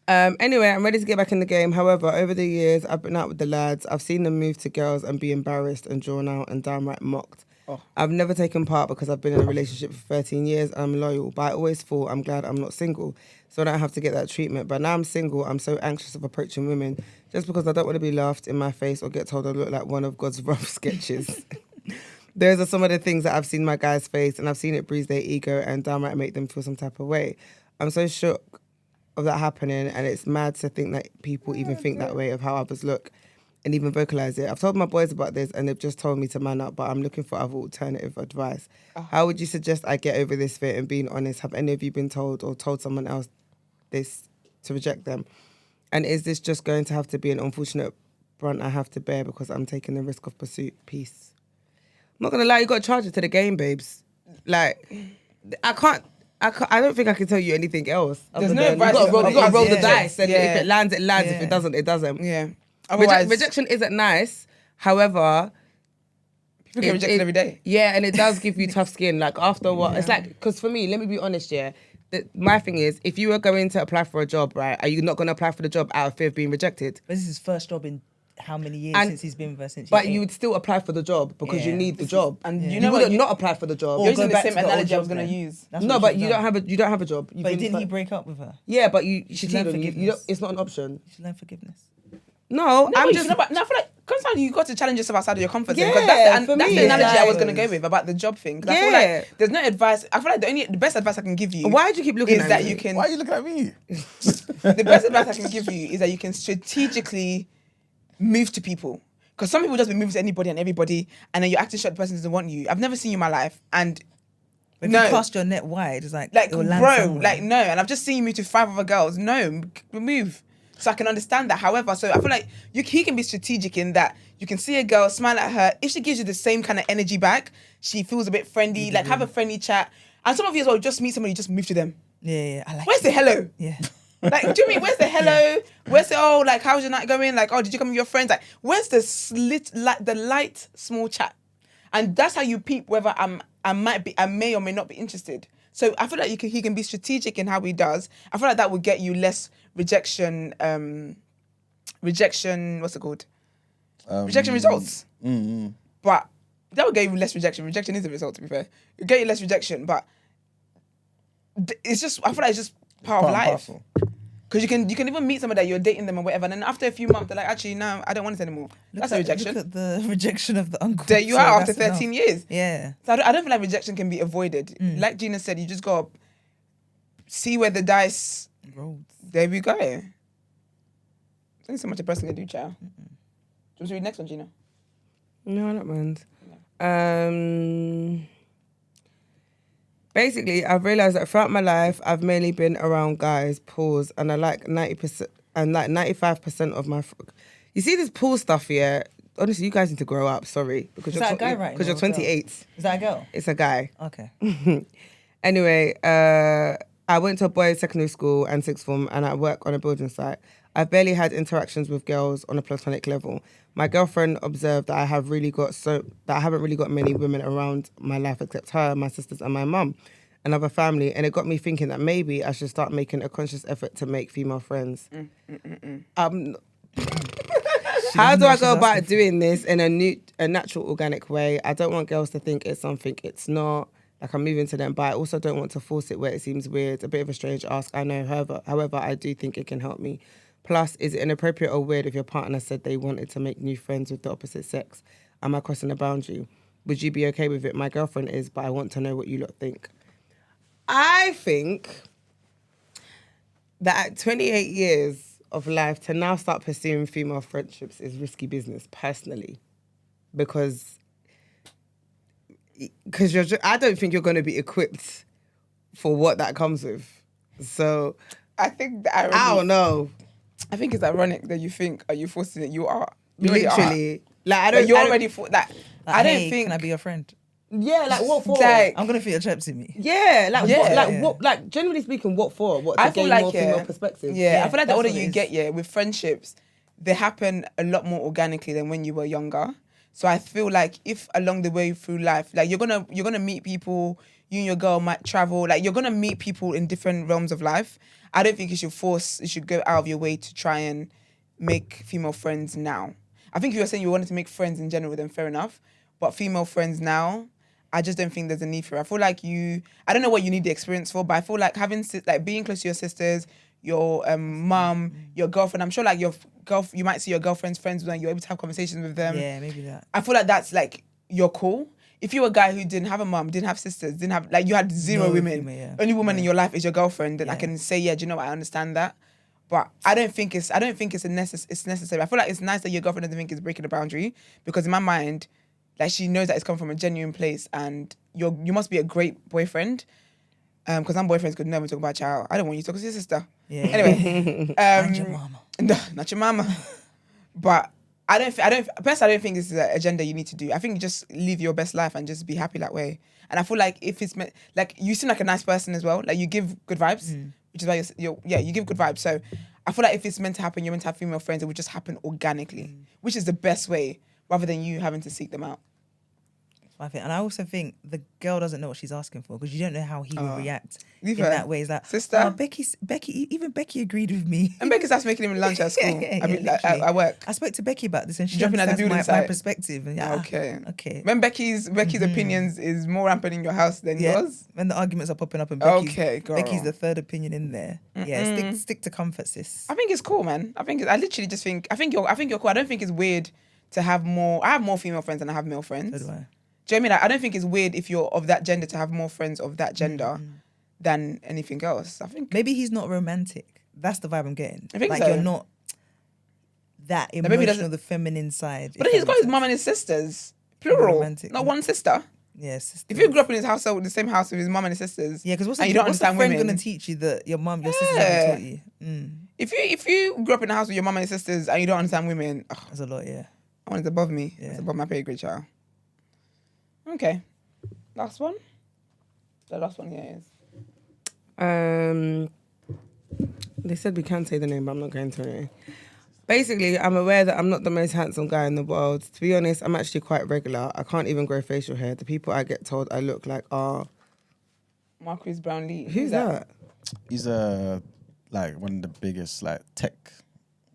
Anyway, I'm ready to get back in the game. However, over the years, I've been out with the lads. I've seen them move to girls and be embarrassed and drawn out and downright mocked. Oh. I've never taken part because I've been in a relationship for 13 years and I'm loyal, but I always thought I'm glad I'm not single, so I don't have to get that treatment. But now I'm single, I'm so anxious of approaching women just because I don't want to be laughed in my face or get told I look like one of God's rough sketches. Those are some of the things that I've seen my guys face, and I've seen it bruise their ego and downright make them feel some type of way. I'm so shook of that happening, and it's mad to think that people even think that way of how others look and even vocalize it. I've told my boys about this and they've just told me to man up, but I'm looking for other alternative advice. How would you suggest I get over this fear and being honest? Have any of you been told or told someone else this to reject them? And is this just going to have to be an unfortunate brunt I have to bear because I'm taking the risk of pursuit? Peace. I'm not going to lie, you got to charge it to the game, babes. Like, I don't think I can tell you anything else. There's no advice. You got to roll the dice, and Yeah. if it lands, it lands. If it doesn't, it doesn't. Yeah. Otherwise, Rejection isn't nice. However, people get rejected every day. Yeah, and it does give you tough skin. Like after a while, it's like, because for me, let me be honest, yeah. My thing is, if you were going to apply for a job, right, are you not going to apply for the job out of fear of being rejected? But this is his first job in how many years since he's been with her? But you would still apply for the job because you need the job. And you wouldn't not apply for the job. You're using go the back same to the old analogy I was job going to then. use. That's No, what but she's you done. don't have a job. But didn't he break up with her? Yeah, but you She's cheated learned on you. forgiveness. It's not an option. She learned forgiveness. No, I'm just. But I feel like sometimes you got to challenge yourself outside of your comfort zone. Yeah, Because that's for the me, analogy I was like- going to go with about the job thing. 'Cause I feel Yeah. like there's no advice. I feel like the best advice I can give you Why do you keep looking is at that me? you can. Why are you looking at me? The best advice I can give you is that you can strategically move to people. Because some people just be moving to anybody and everybody, and then you're acting sure the person doesn't want you. I've never seen you in my life, and If no, you cast your net wide, it's like like it will land bro, somewhere. like no. And I've just seen you move to 5 other girls. No, move. So I can understand that. However, so I feel like he can be strategic in that you can see a girl, smile at her. If she gives you the same kind of energy back, she feels a bit friendly. Like have a friendly chat. And some of you as well, just meet somebody, just move to them. Yeah, I like Where's the hello? Yeah. Like, do you mean where's the hello? Where's the like how's your night going? Like, did you come with your friends? Like, where's the light small chat? And that's how you peep whether I may or may not be interested. So I feel like he can be strategic in how he does. I feel like that would get you less rejection. What's it called? Rejection results. But that would get you less rejection. Rejection is a result, to be fair. It get you less rejection, but it's just I feel like it's just part of life. Because you can even meet somebody that you're dating them or whatever, and then after a few months they're like, actually, no, I don't want it anymore. That's a rejection. Look at the rejection of the uncle. There you So are after that's 13 enough. years. Yeah. So I don't feel like rejection can be avoided. Like Gina said, you just got to see where the dice. Roads. There we go. There's only so much a person can do, child. Do you want to read next one, Gina? No, I don't mind. Basically, I've realised that throughout my life, I've mainly been around guys, pause, and I like 90%, and like 95% of my... You see this pause stuff, yeah? Honestly, you guys need to grow up, sorry. Because Is that a guy writing Because you're or a girl? 28. Is that a girl? It's a guy. Okay. Anyway, I went to a boys' secondary school and sixth form, and I work on a building site. I've barely had interactions with girls on a platonic level. My girlfriend observed that I haven't really got many women around my life except her, my sisters, and my mum, another family, and it got me thinking that maybe I should start making a conscious effort to make female friends. How do I go about doing this in a natural, organic way? I don't want girls to think it's something it's not, like I'm moving to them, but I also don't want to force it where it seems weird. A bit of a strange ask, I know. However, I do think it can help me. Plus, is it inappropriate or weird if your partner said they wanted to make new friends with the opposite sex? Am I crossing a boundary? Would you be okay with it? My girlfriend is, but I want to know what you lot think. I think that at 28 years of life, to now start pursuing female friendships is risky business, personally. Because I don't think you're going to be equipped for what that comes with. So I think that I don't know. I think it's ironic that you think, are you forcing it? You are. You already Literally. are. Like, I But don't. you're I don't- already for that. Like, I don't hey, think. Can I be your friend? Yeah, like what for? Like, I'm gonna feel your traps in me. Yeah, like Yeah. what? Like Yeah. what? Like generally speaking, what for? What to I feel gain like more female perspective? Yeah, I feel like the that's older what it you is. get, with friendships, they happen a lot more organically than when you were younger. So I feel like if along the way through life, like you're gonna meet people, you and your girl might travel, like you're gonna meet people in different realms of life. I don't think you should go out of your way to try and make female friends now. I think if you were saying you wanted to make friends in general, then fair enough. But female friends now, I just don't think there's a need for it. I feel like I don't know what you need the experience for, but I feel like being close to your sisters, your mum, your girlfriend. I'm sure like you might see your girlfriend's friends when you're able to have conversations with them. Yeah, maybe that. I feel like that's like, you're cool. If you're a guy who didn't have a mum, didn't have sisters, didn't have, like, you had zero No women, female, yeah. only woman in your life is your girlfriend, then I Yeah. can say, yeah, do you know what, I understand that. But I don't think it's necessary. I feel like it's nice that your girlfriend doesn't think it's breaking a boundary, because in my mind, like, she knows that it's come from a genuine place, and you must be a great boyfriend. Because some boyfriends could never talk about child. I don't want you to talk to your sister. Yeah. Anyway, And your mama. no, not your mama. But I don't think this is an agenda you need to do. I think you just live your best life and just be happy that way. And I feel like if it's meant, like, you seem like a nice person as well. Like, you give good vibes, which is why you give good vibes. So I feel like if it's meant to happen, you're meant to have female friends, it would just happen organically, which is the best way, rather than you having to seek them out. I think, and I also think the girl doesn't know what she's asking for, because you don't know how he would react Leave in her. that way. Is that Sister? Oh, even Becky agreed with me. And Becky starts making him lunch at school. Yeah, I mean, literally. at work. I spoke to Becky about this, and she Jumping at the understands building my site. perspective. And yeah, Okay. When Becky's opinions is more rampant in your house than yeah. yours. When the arguments are popping up, and Okay, girl. Becky's the third opinion in there. Yeah, stick to comfort, sis. I think it's cool, man. I literally just think, I think you're cool. I don't think it's weird to have more. I have more female friends than I have male friends. So do I. Do you know what I mean? Like, I don't think it's weird if you're of that gender to have more friends of that gender than anything else. I think Maybe he's not romantic. That's the vibe I'm getting. I think like so. you're not that maybe he emotional, doesn't- the feminine side. But then he's got his mum and his sisters. Plural. Romantic. Not one sister. Yes. If you grew up in his household, the same house with his mum and his sisters, Yeah, because what's and the you don't what's the understand friend women. gonna teach you that your mum, your sisters Yeah. haven't taught you? If you grew up in a house with your mum and your sisters and you don't understand women, That's a lot, yeah. that one is above me. Yeah. It's above my pay grade, child. Okay. Last one? The last one here is. They said we can say the name, but I'm not going to anyway. Basically, I'm aware that I'm not the most handsome guy in the world. To be honest, I'm actually quite regular. I can't even grow facial hair. The people I get told I look like are... Marcus Brownlee. Who's that? He's like one of the biggest like tech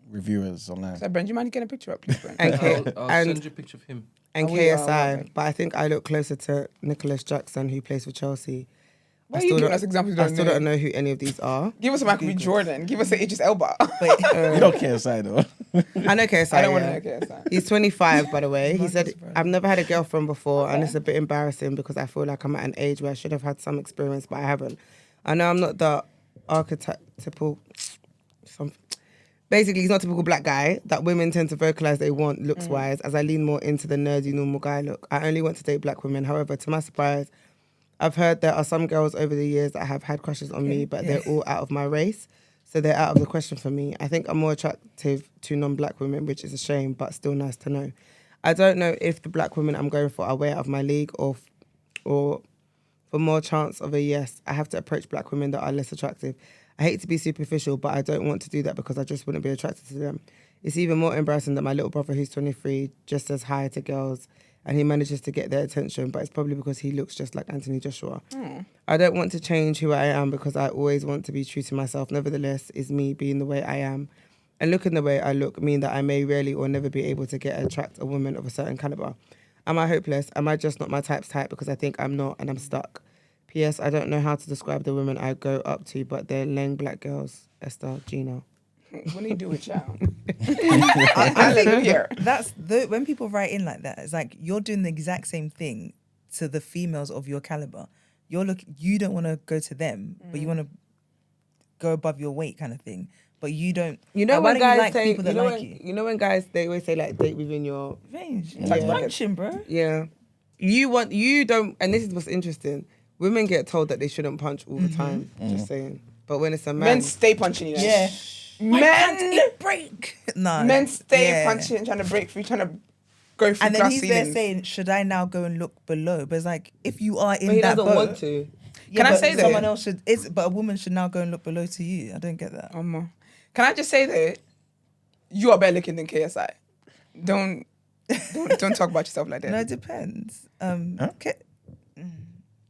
reviewers online. So, Brent, do you mind getting a picture up, please, Brent? And, I'll and, send you a picture of him. and Oh, we are, KSI. okay. But I think I look closer to Nicholas Jackson, who plays for Chelsea. Why are you giving us examples you I don't still know? don't know who any of these are. Give us a Michael B. Jordan. Give us an Idris Elba. Wait, You don't care aside though. I know KSI. I don't want yeah. to know. Okay, sorry. He's 25, by the way. He said, Marcus Brown. I've never had a girlfriend before, and it's a bit embarrassing because I feel like I'm at an age where I should have had some experience, but I haven't. I know I'm not the archetypical... Basically, he's not a typical black guy that women tend to vocalize they want looks-wise, as I lean more into the nerdy, normal guy look. I only want to date black women. However, to my surprise, I've heard there are some girls over the years that have had crushes on me, but they're all out of my race. So they're out of the question for me. I think I'm more attractive to non-black women, which is a shame, but still nice to know. I don't know if the black women I'm going for are way out of my league or for more chance of a yes, I have to approach black women that are less attractive. I hate to be superficial, but I don't want to do that because I just wouldn't be attracted to them. It's even more embarrassing that my little brother, who's 23, just says hi to girls and he manages to get their attention, but it's probably because he looks just like Anthony Joshua. I don't want to change who I am because I always want to be true to myself. Nevertheless, is me being the way I am and looking the way I look mean that I may rarely or never be able to attract a woman of a certain caliber. Am I hopeless? Am I just not my type's type because I think I'm not and I'm stuck? P.S. I don't know how to describe the women I go up to, but they're lame black girls. Esther, Gina. What do you do with child? I think that's when people write in like that, it's like you're doing the exact same thing to the females of your caliber. You don't want to go to them, but you want to go above your weight, kind of thing. But you don't. You know why when don't guys you like say, people that like you? You know when guys they always say like date within your Range. Yeah. Like punching, bro. yeah. You don't, and this is what's interesting. Women get told that they shouldn't punch all the time. Just saying. But when it's a man, Men stay punching you. Yeah. Men break. No. Men stay Yeah. punching, trying to break free, trying to go through And then glass he's ceilings. there saying, "Should I now go and look below?" But it's like, if you are in but he that doesn't boat, want to. yeah, Can I but say that? someone else should? But a woman should now go and look below to you. I don't get that. Can I just say that you are better looking than KSI? Don't talk about yourself like that. No, it depends.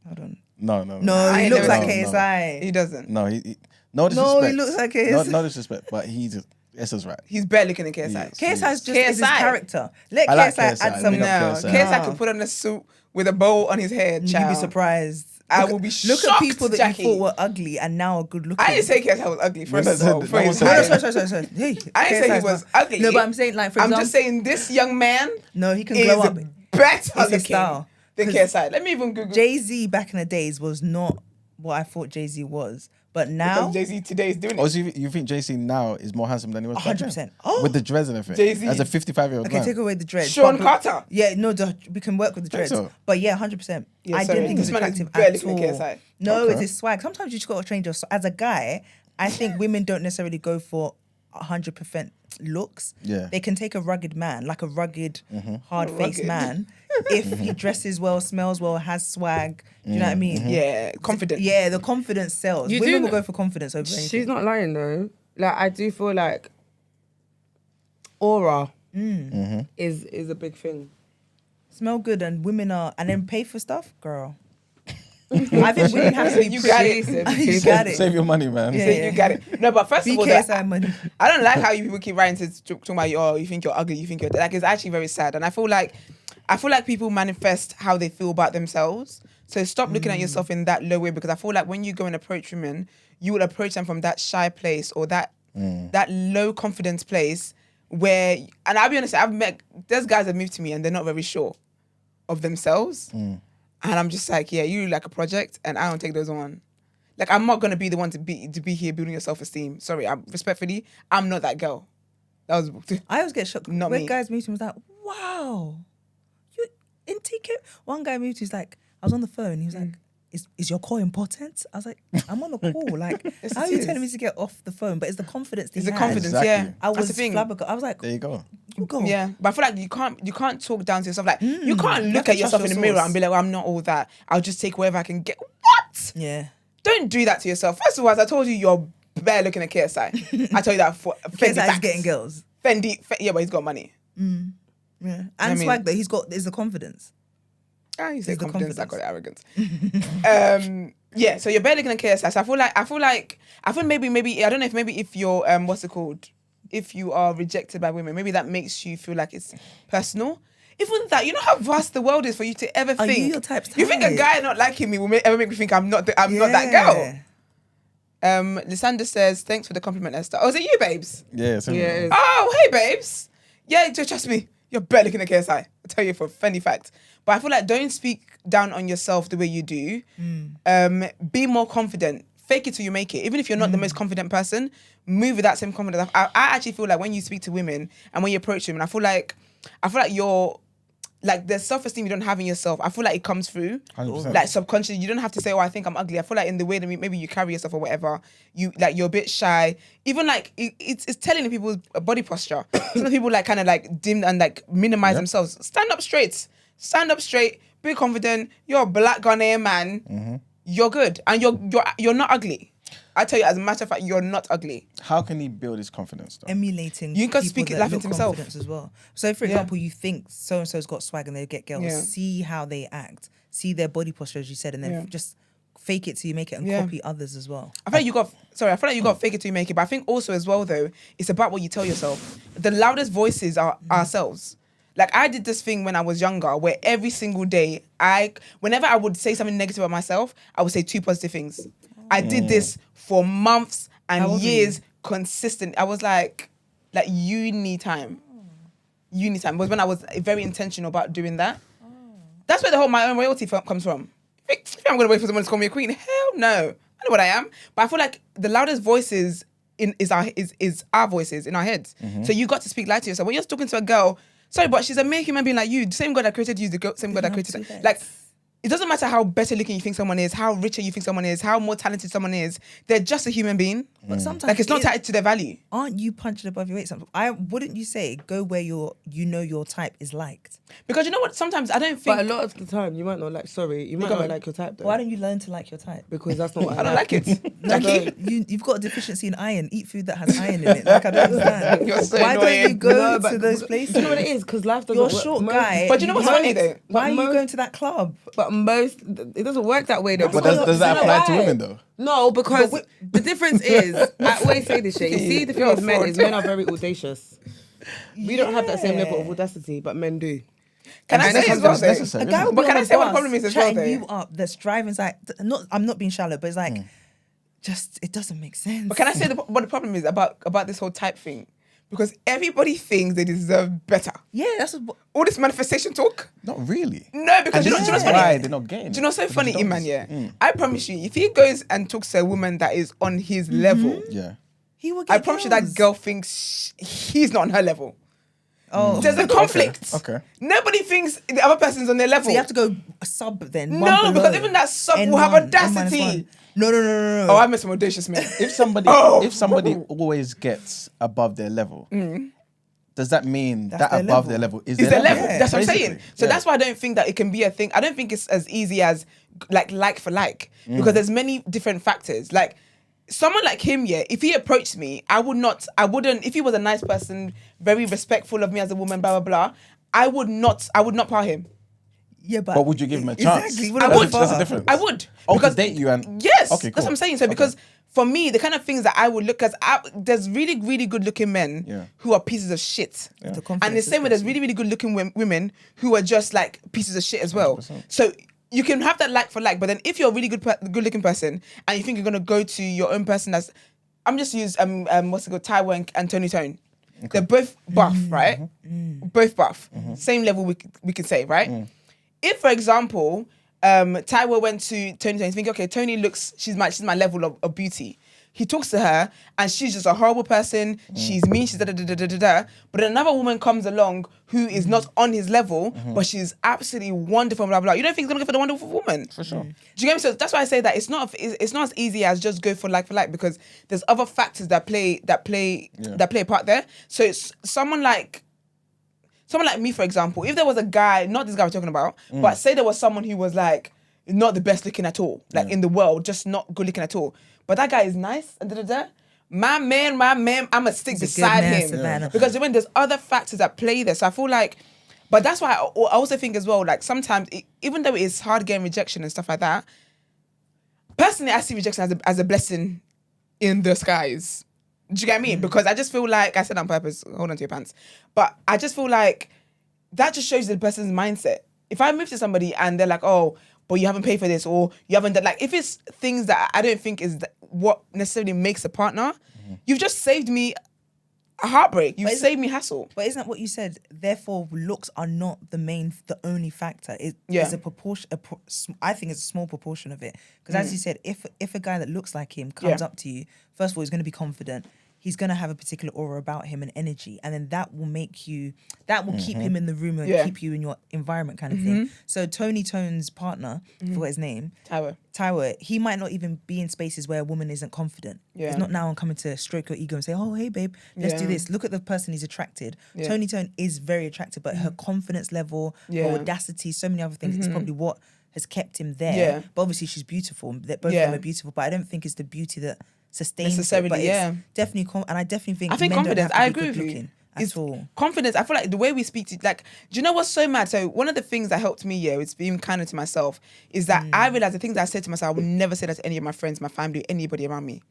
Hold on. No. No, I he ain't looks never like seen KSI. He doesn't. No, no disrespect. No, he looks like KSI. No disrespect, but Esther's right. He's better looking than KSI. Yeah. KSI's just KSI. is his character. Let I like KSI KSI. add some. Big up No, KSI. KSI could put on a suit with a bow on his head. You'd Child. be surprised. I Look will be at- Look shocked, at people that Jackie. you thought were ugly and now are good looking. I didn't say KSI was ugly. First No, of all, no, for no his one said height. that. Sorry. Hey, I didn't say he KSI 's was not- ugly. No, but I'm saying like for I'm example, just saying this young man no, he can is glow up. better It's looking his style. than 'Cause KSI. Let me even Google. Jay-Z back in the days was not what I thought Jay-Z was, but now because Jay-Z today is doing Oh, it. so you think JC now is more handsome than he was back then? 100%. Oh. With the dreads and everything. Jay-Z. As a 55-year-old okay, man. take away the dreads. Sean But- Carter. Yeah, no, we can work with the Think dreads. so? But yeah, 100%. Yeah, I sorry, didn't think he this was man is attractive barely at all. looking KSI. No, Okay. it's his swag. Sometimes you just got to change your. As a guy, I think women don't necessarily go for 100% looks. Yeah. They can take a rugged man, like a rugged, hard-faced Rugged. man, if he dresses well, smells well, has swag. Do you know what I mean? Yeah, confident. Yeah, the confidence sells. You Women do will know- go for confidence over anything. She's not lying though. Like I do feel like aura is a big thing. Smell good and women are, and then pay for stuff, girl. I think women have to be You got it. You got it. Save your money, man. Yeah. So you got it. No, but first of all, BKSI money. I don't like how you people keep writing talking about you think you're ugly, you think you're like it's actually very sad. And I feel like people manifest how they feel about themselves. So stop looking at yourself in that low way, because I feel like when you go and approach women, you will approach them from that shy place or that low confidence place where, and I'll be honest, there's guys that move to me and they're not very sure of themselves. And I'm just like, yeah, you look like a project and I don't take those on. Like, I'm not going to be the one to be here building your self-esteem. Sorry, respectfully, I'm not that girl. That was... I always get shocked. Not when me. guys meet him, was like, wow, you in TK? One guy moved, he's like, I was on the phone, he was like, is your call important? I was like, I'm on a call. Like, Yes, how are it you is. telling me to get off the phone? But it's the confidence that It's he the has. confidence, Exactly. yeah. I That's was the thing. flabbergasted. I was like, There you go. you go. Yeah, but I feel like you can't talk down to yourself. Like, you can't you look have at to yourself in trust the your mirror source. and be like, well, I'm not all that. I'll just take whatever I can get. What? Yeah. Don't do that to yourself. First of all, as I told you, you're bare looking at KSI. I tell you that for Fendi KSI is facts. getting girls. Yeah, but he's got money. Yeah. And I mean- swag that he's got is the confidence. You say It's the confidence, I confidence. got arrogance. Yeah, so you're bare looking at KSI. So I feel maybe I don't know if you're what's it called? If you are rejected by women, maybe that makes you feel like it's personal. Even that, you know how vast the world is for you to ever Are think. you your type's You think a type? guy not liking me will ever make me think I'm not that girl? Lysander says, thanks for the compliment, Esther. Oh, is it you, babes? Yeah, same Yeah, here. it is. Oh, hey, babes. Yeah, just trust me. You're bare looking at KSI. I'll tell you for a Fendi fact. But I feel like don't speak down on yourself the way you do. Be more confident. Fake it till you make it. Even if you're not the most confident person, move with that same confidence. I actually feel like when you speak to women and when you approach women, I feel like you're like the self-esteem you don't have in yourself. I feel like it comes through 100%. like subconsciously. You don't have to say, oh, I think I'm ugly. I feel like in the way that maybe you carry yourself or whatever, you're a bit shy. Even like it's telling people's body posture. Some people like kind of like dim and like minimize themselves. Stand up straight, be confident. You're a black Ghanaian man. You're good and you're not ugly. I tell you, as a matter of fact, you're not ugly. How can he build his confidence though? Emulating. You can people speak it that life look into himself. confidence as well. So, for Yeah. example, you think so and so's got swag and they get girls. Yeah. See how they act. See their body posture, as you said, and then Yeah. just fake it till you make it and Yeah. copy others as well. I feel like you got fake it till you make it. But I think also as well though, it's about what you tell yourself. The loudest voices are ourselves. Like I did this thing when I was younger, where every single day, whenever I would say something negative about myself, I would say 2 positive things. I did this for months How and old were years, you? consistent. I was like you need time. You need time. Was when I was very intentional about doing that. That's where the whole my own royalty comes from. If I'm gonna wait for someone to call me a queen, hell no. I know what I am, but I feel like the loudest voices is our voices in our heads. So you got to speak light to yourself. When you're talking to a girl, sorry, but she's a mere human being like you. The same God that created you, is the same God that have created two her. heads. Like, it doesn't matter how better looking you think someone is, how richer you think someone is, how more talented someone is. They're just a human being. But sometimes Like it's not tied to their value. Aren't you punching above your weight? Wouldn't you say go where your type is liked? Because you know what? Sometimes I don't think. But a lot of the time, you might not like. Sorry, you might Go not on. like your type though. Why don't you learn to like your type? Because that's not what I don't like it. No, Jackie. you've got a deficiency in iron. Eat food that has iron in it. Like I don't understand. You're so Why don't you annoying. go No, to those places? Do you know what it is? Because life doesn't You're a work. short Most- guy. But you know what's funny though? Why are you most- going to that club? But most, it doesn't work that way though. But because- does that you know apply to why? women though? No, because the difference is, I always say this shit. You see, the thing You're with men fraud. is men are very audacious. We don't have that same level of audacity, but men do. Can I And say that's as well? That's though? necessary. A guy will But be can on I a say what the bus problem is as well, chatting though? you up that's driving like I'm not being shallow, but it's like just it doesn't make sense. But can I say what the problem is about this whole type thing? Because everybody thinks they deserve better. Yeah, that's what, All this manifestation talk. Not really. No, because And you know this what's is funny? why they're not getting Do you know it, what's so because funny, you don't. Iman? Yeah, I promise you, if he goes and talks to a woman that is on his level, Yeah. he will get I promise you that girls. girl thinks he's not on her level. Oh, There's a conflict. Okay. Nobody thinks the other person's on their level. so you have to go sub then. No, one below. because even that sub will have N1, audacity. N-1. No. Oh, I met some audacious men. If somebody Oh. if somebody always gets above their level, does that mean That's that their above level. their level is It's their their level. Yeah. That's what I'm Basically. saying. So Yeah. that's why I don't think that it can be a thing. I don't think it's as easy as like for like, because there's many different factors. Like someone like him, yeah, if he approached me, I wouldn't, if he was a nice person, very respectful of me as a woman, blah, blah, blah, I would not par him. Yeah, But would you give him a chance? Exactly. I would. That's the difference. I would. Oh, because to date you and yes, Okay, that's cool. what I'm saying. So because for me, the kind of things that I would look, because there's really, really good looking men Yeah. who are pieces of shit. The And the confidence same way, there's is really, really good looking women who are just like pieces of shit as well. 100%. So you can have that like for like, but then if you're a really good looking person and you think you're gonna go to your own person that's, I'm just use what's it called, Taiwo and Tony Tone. They're both buff, right? Both buff, same level we could say, right? If, for example, Taiwo went to Tony Tone, think, okay, Tony looks, she's my level of beauty. He talks to her and she's just a horrible person. She's mean. She's da-da-da-da-da-da. But then another woman comes along who is not on his level, but she's absolutely wonderful, blah, blah. You don't think he's going to go for the wonderful woman? For sure. Do you get me? So that's why I say that it's not as easy as just go for like, because there's other factors that play a part there. So it's someone like me, for example, if there was a guy, not this guy we're talking about, but say there was someone who was like not the best looking at all, like in the world, just not good looking at all. But that guy is nice and da-da-da. My man, I'ma stick He's a good beside man, him. Savannah. Because when there's other factors that play there. So I feel like, but that's why I also think as well, like sometimes, even though it's hard getting rejection and stuff like that, personally, I see rejection as a blessing in the skies. Do you get what I mean? Because I just feel like, I said on purpose, hold on to your pants, but I just feel like that just shows the person's mindset. If I move to somebody and they're like, oh, but you haven't paid for this, or you haven't done, like, if it's things that I don't think is what necessarily makes a partner, you've just saved me a heartbreak. You've saved me hassle. But isn't that what you said? Therefore, looks are not the only factor. It's a proportion. I think it's a small proportion of it. Because as you said, if a guy that looks like him comes up to you, first of all, he's going to be confident. He's going to have a particular aura about him and energy. And then that will keep him in the room and keep you in your environment kind of thing. So Tony Tone's partner, I forgot his name, Taiwo, he might not even be in spaces where a woman isn't confident. Yeah. It's not now coming to stroke your ego and say, oh, hey, babe, let's do this. Look at the person he's attracted. Yeah. Tony Tone is very attractive, but her confidence level, her Yeah. audacity, so many other things, is probably what has kept him there. Yeah. But obviously she's beautiful. That both of Yeah. them are beautiful. But I don't think it's the beauty that sustains Necessarily, it. But yeah. it's definitely, and I definitely think I think men confidence. don't have I to be agree with good you. looking It's at all. confidence. I feel like the way we speak to, like, do you know what's so mad? So one of the things that helped me, it's being kinder to myself, is that I realized the things that I said to myself, I would never say that to any of my friends, my family, anybody around me.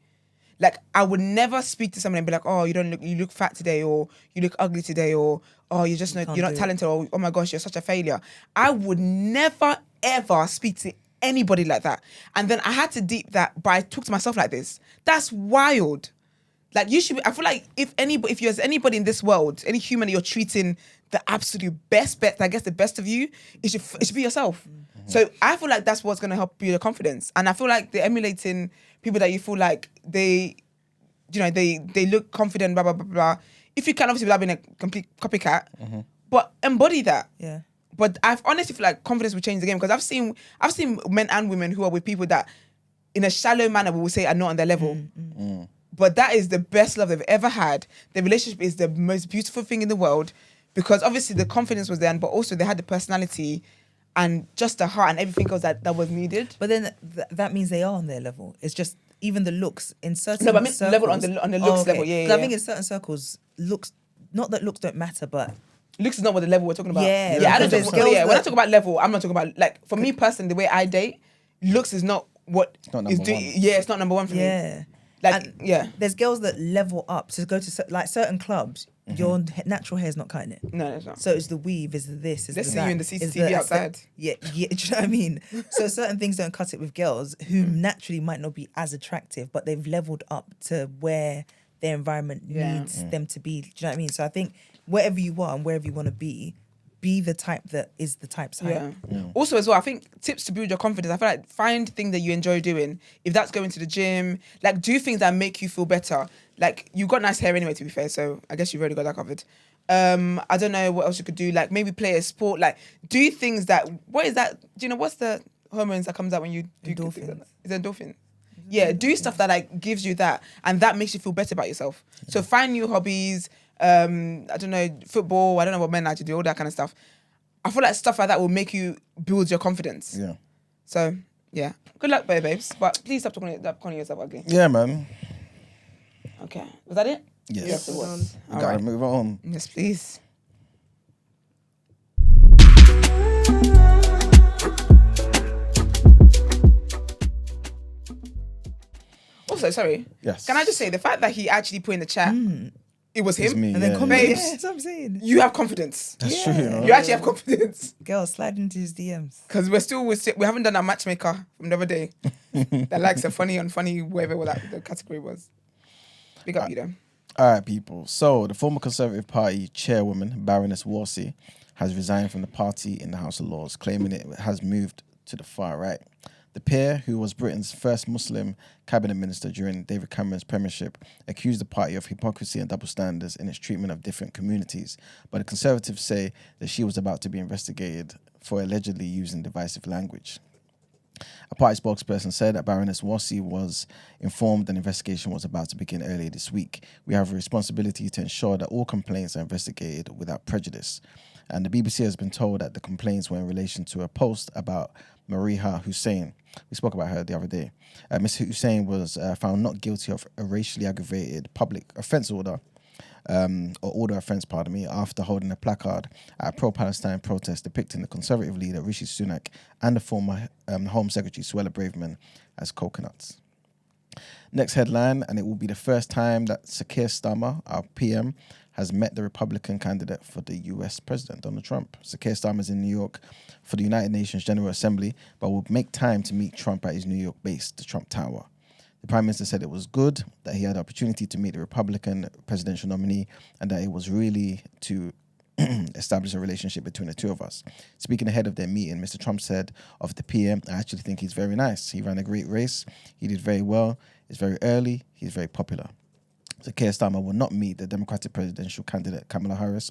Like, I would never speak to someone and be like, oh, you look fat today, or you look ugly today, or oh, you're not can't you're not do it. talented, or oh my gosh, you're such a failure. I would never ever speak to anybody like that. And then I had to deep that, but I talk to myself like this. That's wild. Like, you should. I feel like if there's anybody in this world, any human you're treating the absolute best, I guess the best of you, it should be yourself. So I feel like that's what's gonna help build your confidence. And I feel like they're emulating people that you feel like they look confident, blah blah blah blah. If you can, obviously, without being a complete copycat, but embody that. Yeah. But I honestly feel like confidence will change the game, because I've seen men and women who are with people that, in a shallow manner, we will say are not on their level. But that is the best love they've ever had. The relationship is the most beautiful thing in the world, because obviously the confidence was there, but also they had the personality and just the heart and everything else that was needed. But then that means they are on their level. It's just even the looks in certain No, but I mean circles. level on the looks level, yeah. 'Cause I think in certain circles, looks, not that looks don't matter, but Looks is not what the level we're talking about. Yeah, I don't because talk, there's girls when I that- talk about level, I'm not talking about, like, for me personally, the way I date, looks is not what not is number one. Yeah, it's not number one for me. yeah. Like, And yeah. there's girls that level up to go to like certain clubs. Your natural hair is not cutting it. No, it's not. So it's the weave, is the this, is Let's the see you that, in the is CCTV outside. Yeah, do you know what I mean? So certain things don't cut it with girls who naturally might not be as attractive, but they've leveled up to where their environment needs them to be. Do you know what I mean? So I think wherever you are and wherever you want to be the type that is the type's height. Yeah. Also, as well, I think tips to build your confidence. I feel like find things that you enjoy doing. If that's going to the gym, like, do things that make you feel better. Like, you've got nice hair anyway, to be fair, so I guess you've already got that covered. I don't know what else you could do. Like, maybe play a sport. Like, do things that. What is that? Do you know what's the hormones that comes out when you do good things? Endorphins. Is it endorphin? Yeah, do stuff that, like, gives you that, and that makes you feel better about yourself. So find new hobbies. I don't know, football. I don't know what men like to do, all that kind of stuff. I feel like stuff like that will make you build your confidence. Yeah. So yeah, good luck, babes. But please stop calling yourself ugly. Yeah, man. Okay, was that it? Yes. it was. We All gotta right. move on. Yes, please. Also, sorry. Yes. Can I just say the fact that he actually put in the chat, it was It's him. me. And then yeah, comment, Babes. yeah, that's what I'm saying. You have confidence. That's true. You know? You actually have confidence. Girl, slide into his DMs. Because we haven't done that matchmaker from the other day that likes a funny, unfunny, whatever that the category was. Big up you though. All right, people. So the former Conservative Party chairwoman, Baroness Wolsey, has resigned from the party in the House of Lords, claiming it has moved to the far right. The peer, who was Britain's first Muslim cabinet minister during David Cameron's premiership, accused the party of hypocrisy and double standards in its treatment of different communities. But the Conservatives say that she was about to be investigated for allegedly using divisive language. A party spokesperson said that Baroness Wolsey was informed an investigation was about to begin earlier this week. We have a responsibility to ensure that all complaints are investigated without prejudice. And the BBC has been told that the complaints were in relation to a post about Mariha Hussein. We spoke about her the other day. Ms. Hussein was found not guilty of a racially aggravated public offence order, or order offence, pardon me, after holding a placard at a pro-Palestine protest depicting the Conservative leader Rishi Sunak and the former Home Secretary Suella Braverman as coconuts. Next headline, and it will be the first time that Sir Keir Starmer, our PM, has met the Republican candidate for the US President, Donald Trump. Sir Keir Starmer is in New York for the United Nations General Assembly, but will make time to meet Trump at his New York base, the Trump Tower. The Prime Minister said it was good that he had the opportunity to meet the Republican presidential nominee and that it was really to establish a relationship between the two of us. Speaking ahead of their meeting, Mr. Trump said of the PM, I actually think he's very nice. He ran a great race. He did very well. It's very early. He's very popular. So Keir Starmer will not meet the Democratic presidential candidate Kamala Harris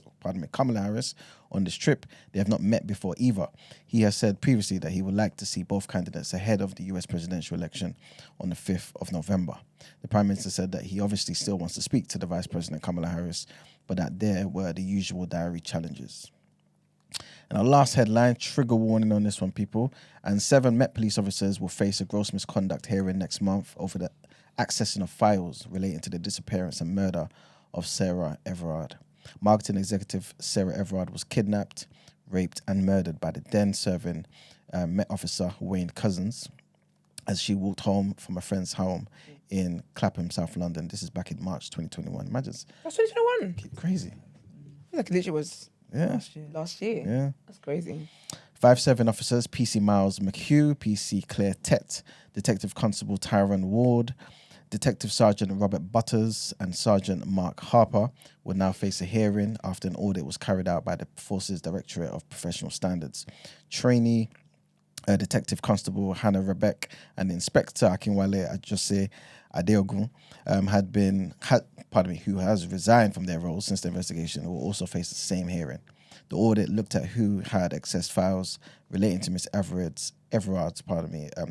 on this trip. They have not met before either. He has said previously that he would like to see both candidates ahead of the US presidential election on the 5th of November. The Prime Minister said that he obviously still wants to speak to the Vice President Kamala Harris, but that there were the usual diary challenges. And our last headline, trigger warning on this one, people. And 7 Met police officers will face a gross misconduct hearing next month over the accessing of files relating to the disappearance and murder of Sarah Everard. Marketing executive Sarah Everard was kidnapped, raped and murdered by the then-serving Met officer Wayne Cousins as she walked home from a friend's home in Clapham, South London. This is back in March 2021. Imagine. That's 2021. Crazy. I feel like it literally was Yeah. last year. Yeah. That's crazy. 5-7 officers, PC Miles McHugh, PC Claire Tett, Detective Constable Tyrone Ward, Detective Sergeant Robert Butters and Sergeant Mark Harper will now face a hearing after an audit was carried out by the Forces Directorate of Professional Standards. Trainee Detective Constable Hannah Rebek and Inspector Akinwale Ajose Adeogun who has resigned from their roles since the investigation, will also face the same hearing. The audit looked at who had accessed files relating to Miss Everard's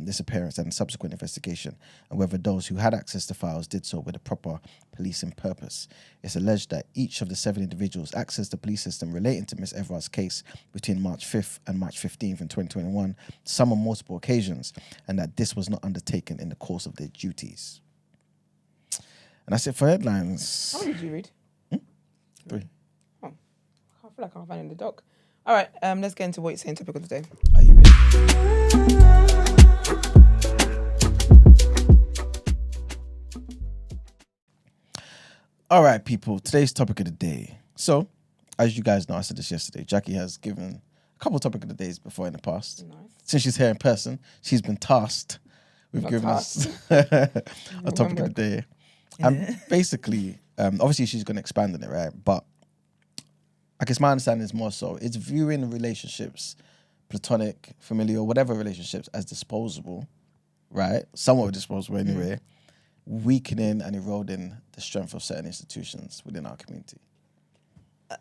disappearance and subsequent investigation, and whether those who had access to files did so with a proper policing purpose. It's alleged that each of the 7 individuals accessed the police system relating to Miss Everard's case between March 5th and March 15th in 2021, some on multiple occasions, and that this was not undertaken in the course of their duties. And that's it for headlines. How many did you read? 3. I feel like I can't find it in the doc. All right, let's get into what you're saying. Topic of the day. Are you ready? All right, people. Today's topic of the day. So, as you guys know, I said this yesterday. Jackie has given a couple of topic of the days before in the past. Nice. Since she's here in person, she's been tasked with Not giving tasked. us a topic of the day. And basically, obviously, she's going to expand on it, right? But I guess my understanding is more so it's viewing relationships, platonic, familial, whatever relationships, as disposable, right? Somewhat disposable anyway, weakening and eroding the strength of certain institutions within our community.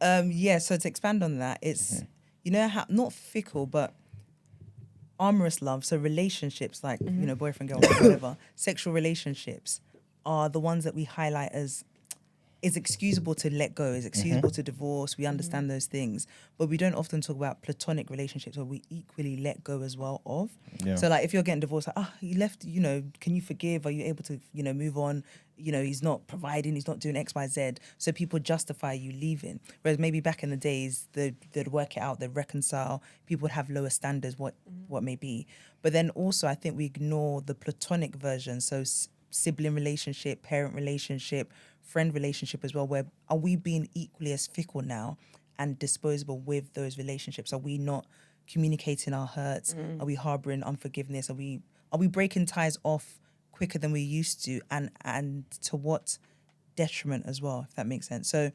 So to expand on that, it's you know how not fickle but amorous love. So relationships like boyfriend, girlfriend, whatever, sexual relationships are the ones that we highlight as is excusable to let go, is excusable to divorce. We understand those things, but we don't often talk about platonic relationships where we equally let go as well of. Yeah. So like if you're getting divorced, like, he left, can you forgive? Are you able to, move on? He's not providing, he's not doing X, Y, Z. So people justify you leaving. Whereas maybe back in the days, they'd work it out, they'd reconcile. People would have lower standards, what may be. But then also I think we ignore the platonic version. So sibling relationship, parent relationship, friend relationship as well, where are we being equally as fickle now and disposable with those relationships? Are we not communicating our hurts? Are we harboring unforgiveness? Are we breaking ties off quicker than we used to, and to what detriment as well, if that makes sense? So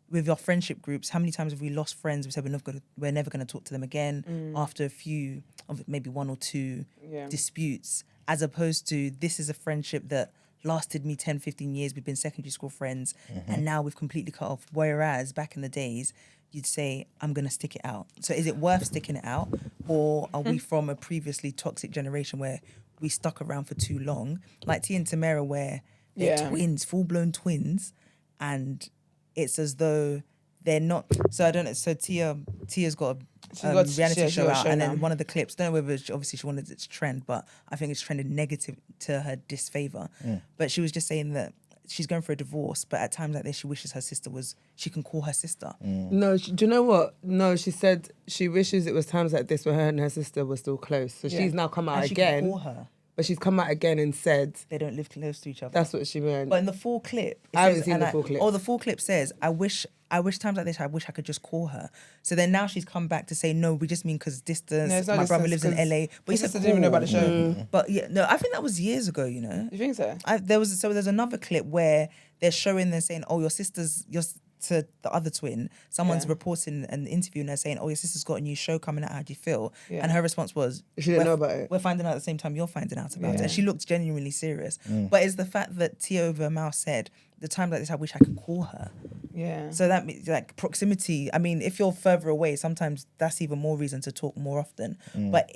with your friendship groups, how many times have we lost friends? We said we're never going to talk to them again after a few, maybe 1 or 2 disputes, as opposed to this is a friendship that lasted me 10, 15 years. We've been secondary school friends and now we've completely cut off. Whereas back in the days, you'd say, I'm going to stick it out. So is it worth sticking it out? Or are we from a previously toxic generation where we stuck around for too long? Like Tia and Tamara, where they're twins, full-blown twins, and it's as though they're not. So I don't know. So Tia's got a reality show out, and then one of the clips, don't know whether obviously she wanted it to trend, but I think it's trended negative to her disfavor. But she was just saying that she's going for a divorce, but at times like this, she wishes her sister she can call her sister. No, do you know what? No, she said she wishes it was times like this where her and her sister were still close. So she's now come out And she again. can call her. But she's come out again and said They don't live close to each other. that's what she meant. But in the full clip, I haven't seen the full clip. Oh, the full clip says, I wish times like this, I wish I could just call her. So then now she's come back to say, no, we just mean because distance. No, it's not my brother distance, lives in 'cause LA. But he said didn't even know about the show. But yeah, no, I think that was years ago, You think so? there's another clip where they're saying, oh, your to the other twin, someone's reporting and interviewing her saying, oh, your sister's got a new show coming out, how do you feel? Yeah. And her response was, She didn't know about it. We're finding out at the same time you're finding out about it. And she looked genuinely serious. But it's the fact that Tia over mouth said, the time like this, I wish I could call her. Yeah. So that means like proximity. I mean, if you're further away, sometimes that's even more reason to talk more often. But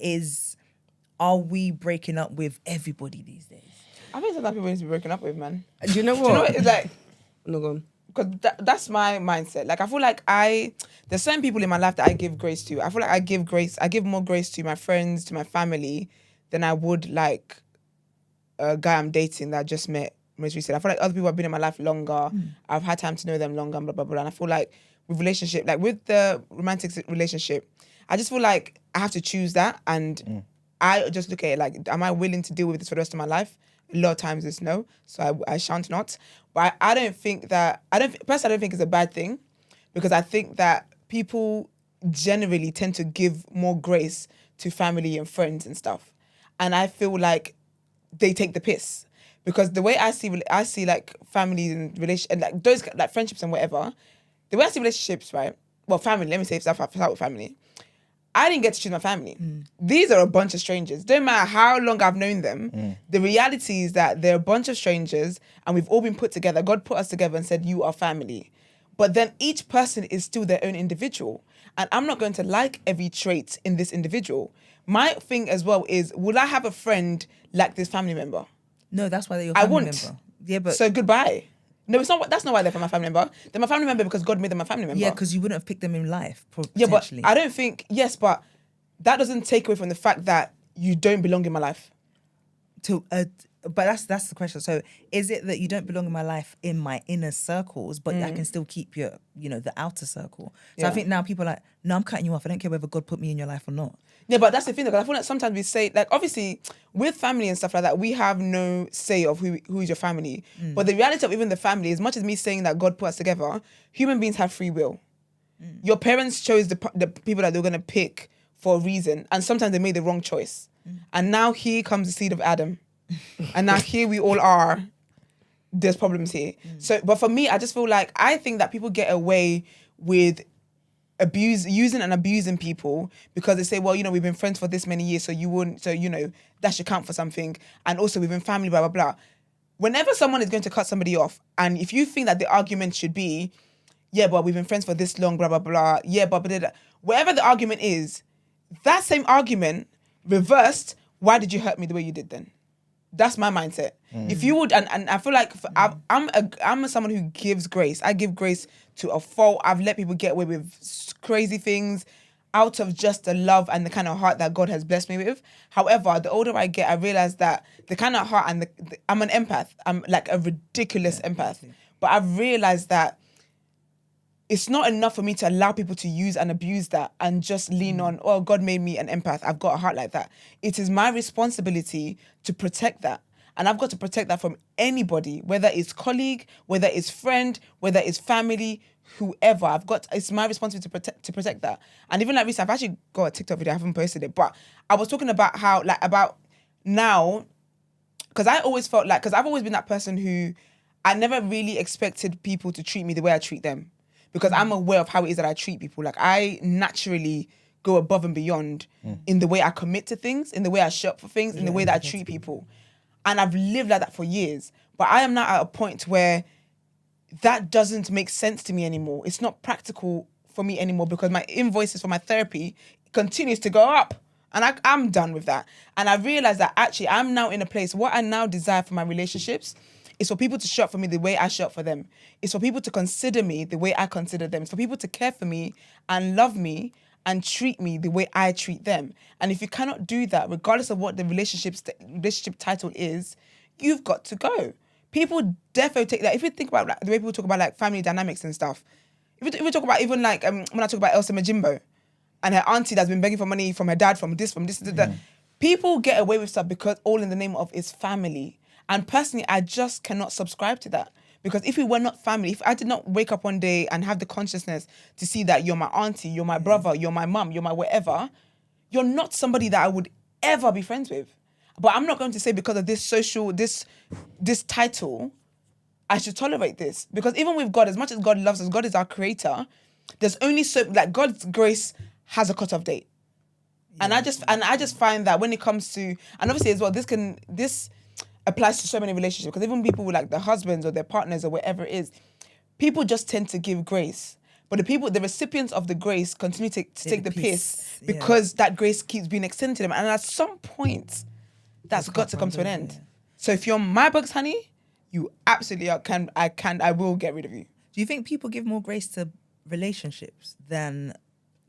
are we breaking up with everybody these days? I think sometimes people need to be broken up with, man. Do you know what? Do you know what? It's like, No, go on. because that's my mindset. Like I feel like there's certain people in my life that I give grace to. I feel like I give more grace to my friends, to my family, than I would like a guy I'm dating that I just met most recently. I feel like other people have been in my life longer. I've had time to know them longer, blah blah blah. And I feel like with relationship, like with the romantic relationship, I just feel like I have to choose that, and I just look at it like, am I willing to deal with this for the rest of my life? A lot of times it's no, so I shan't not. But I don't think that, personally I don't think it's a bad thing, because I think that people generally tend to give more grace to family and friends and stuff. And I feel like they take the piss. Because the way I see like families and and like those like friendships and whatever, the way I see relationships, right? Well, family, let me say start with family. I didn't get to choose my family. These are a bunch of strangers. Don't matter how long I've known them. The reality is that they're a bunch of strangers and we've all been put together. God put us together and said, you are family. But then each person is still their own individual. And I'm not going to like every trait in this individual. My thing as well is, will I have a friend like this family member? No, that's why they're your I family won't. member. Yeah, but So goodbye. No, it's not. That's not why they're my family member. They're my family member because God made them my family member. yeah, because you wouldn't have picked them in life. Yeah, but Potentially. I don't think, yes, but that doesn't take away from the fact that you don't belong in my life. But that's the question. So is it that you don't belong in my life in my inner circles, but I can still keep your, the outer circle? So I Yeah. think now people are like, no, I'm cutting you off. I don't care whether God put me in your life or not. Yeah, but that's the thing, because I feel like sometimes we say, like, obviously, with family and stuff like that, we have no say of who is your family. But the reality of even the family, as much as me saying that God put us together, human beings have free will. Your parents chose the people that they were going to pick for a reason, and sometimes they made the wrong choice. And now here comes the seed of Adam. And now here we all are. There's problems here. So, but for me, I just feel like, I think that people get away with using and abusing people because they say, well, we've been friends for this many years, so you wouldn't, so that should count for something. And also we've been family, blah blah blah. Whenever someone is going to cut somebody off, and if you think that the argument should be, yeah, but we've been friends for this long, blah blah blah, yeah, but whatever the argument is, that same argument reversed, why did you hurt me the way you did then? That's my mindset. If you would, and I feel like I'm someone who gives grace. I give grace to a fault. I've let people get away with crazy things out of just the love and the kind of heart that God has blessed me with. However, the older I get, I realize that the kind of heart and I'm an empath. I'm like a ridiculous empath. But I've realized that it's not enough for me to allow people to use and abuse that and just lean on, oh, God made me an empath. I've got a heart like that. It is my responsibility to protect that. And I've got to protect that from anybody, whether it's colleague, whether it's friend, whether it's family, whoever. It's my responsibility to protect that. And even like recently, I've actually got a TikTok video, I haven't posted it, but I was talking about how, like, about now, because I always felt like, because I've always been that person who, I never really expected people to treat me the way I treat them. Because I'm aware of how it is that I treat people. Like, I naturally go above and beyond in the way I commit to things, in the way I show up for things, in the way that I treat people. And I've lived like that for years. But I am now at a point where that doesn't make sense to me anymore. It's not practical for me anymore because my invoices for my therapy continues to go up. And I'm done with that. And I realized that actually I'm now in a place, what I now desire for my relationships is for people to show up for me the way I show up for them. It's for people to consider me the way I consider them. It's for people to care for me and love me and treat me the way I treat them. And if you cannot do that, regardless of what the relationship title is, you've got to go. People definitely take that. If you think about like, the way people talk about like family dynamics and stuff, if we talk about even like when I talk about Elsa Majimbo and her auntie that's been begging for money from her dad, from this, that. People get away with stuff because all in the name of it's family. And personally, I just cannot subscribe to that. Because if we were not family, if I did not wake up one day and have the consciousness to see that you're my auntie, you're my brother, you're my mum, you're my whatever, you're not somebody that I would ever be friends with. But I'm not going to say because of this title, I should tolerate this. Because even with God, as much as God loves us, God is our creator, there's only like God's grace has a cutoff date. And I just find that when it comes to, and obviously as well, this applies to so many relationships, because even people with like their husbands or their partners or whatever it is, people just tend to give grace. But the recipients of the grace continue to take the piss because that grace keeps being extended to them. And at some point, that's got to come to an end. So if you're my bugs, honey, you absolutely I will get rid of you. Do you think people give more grace to relationships than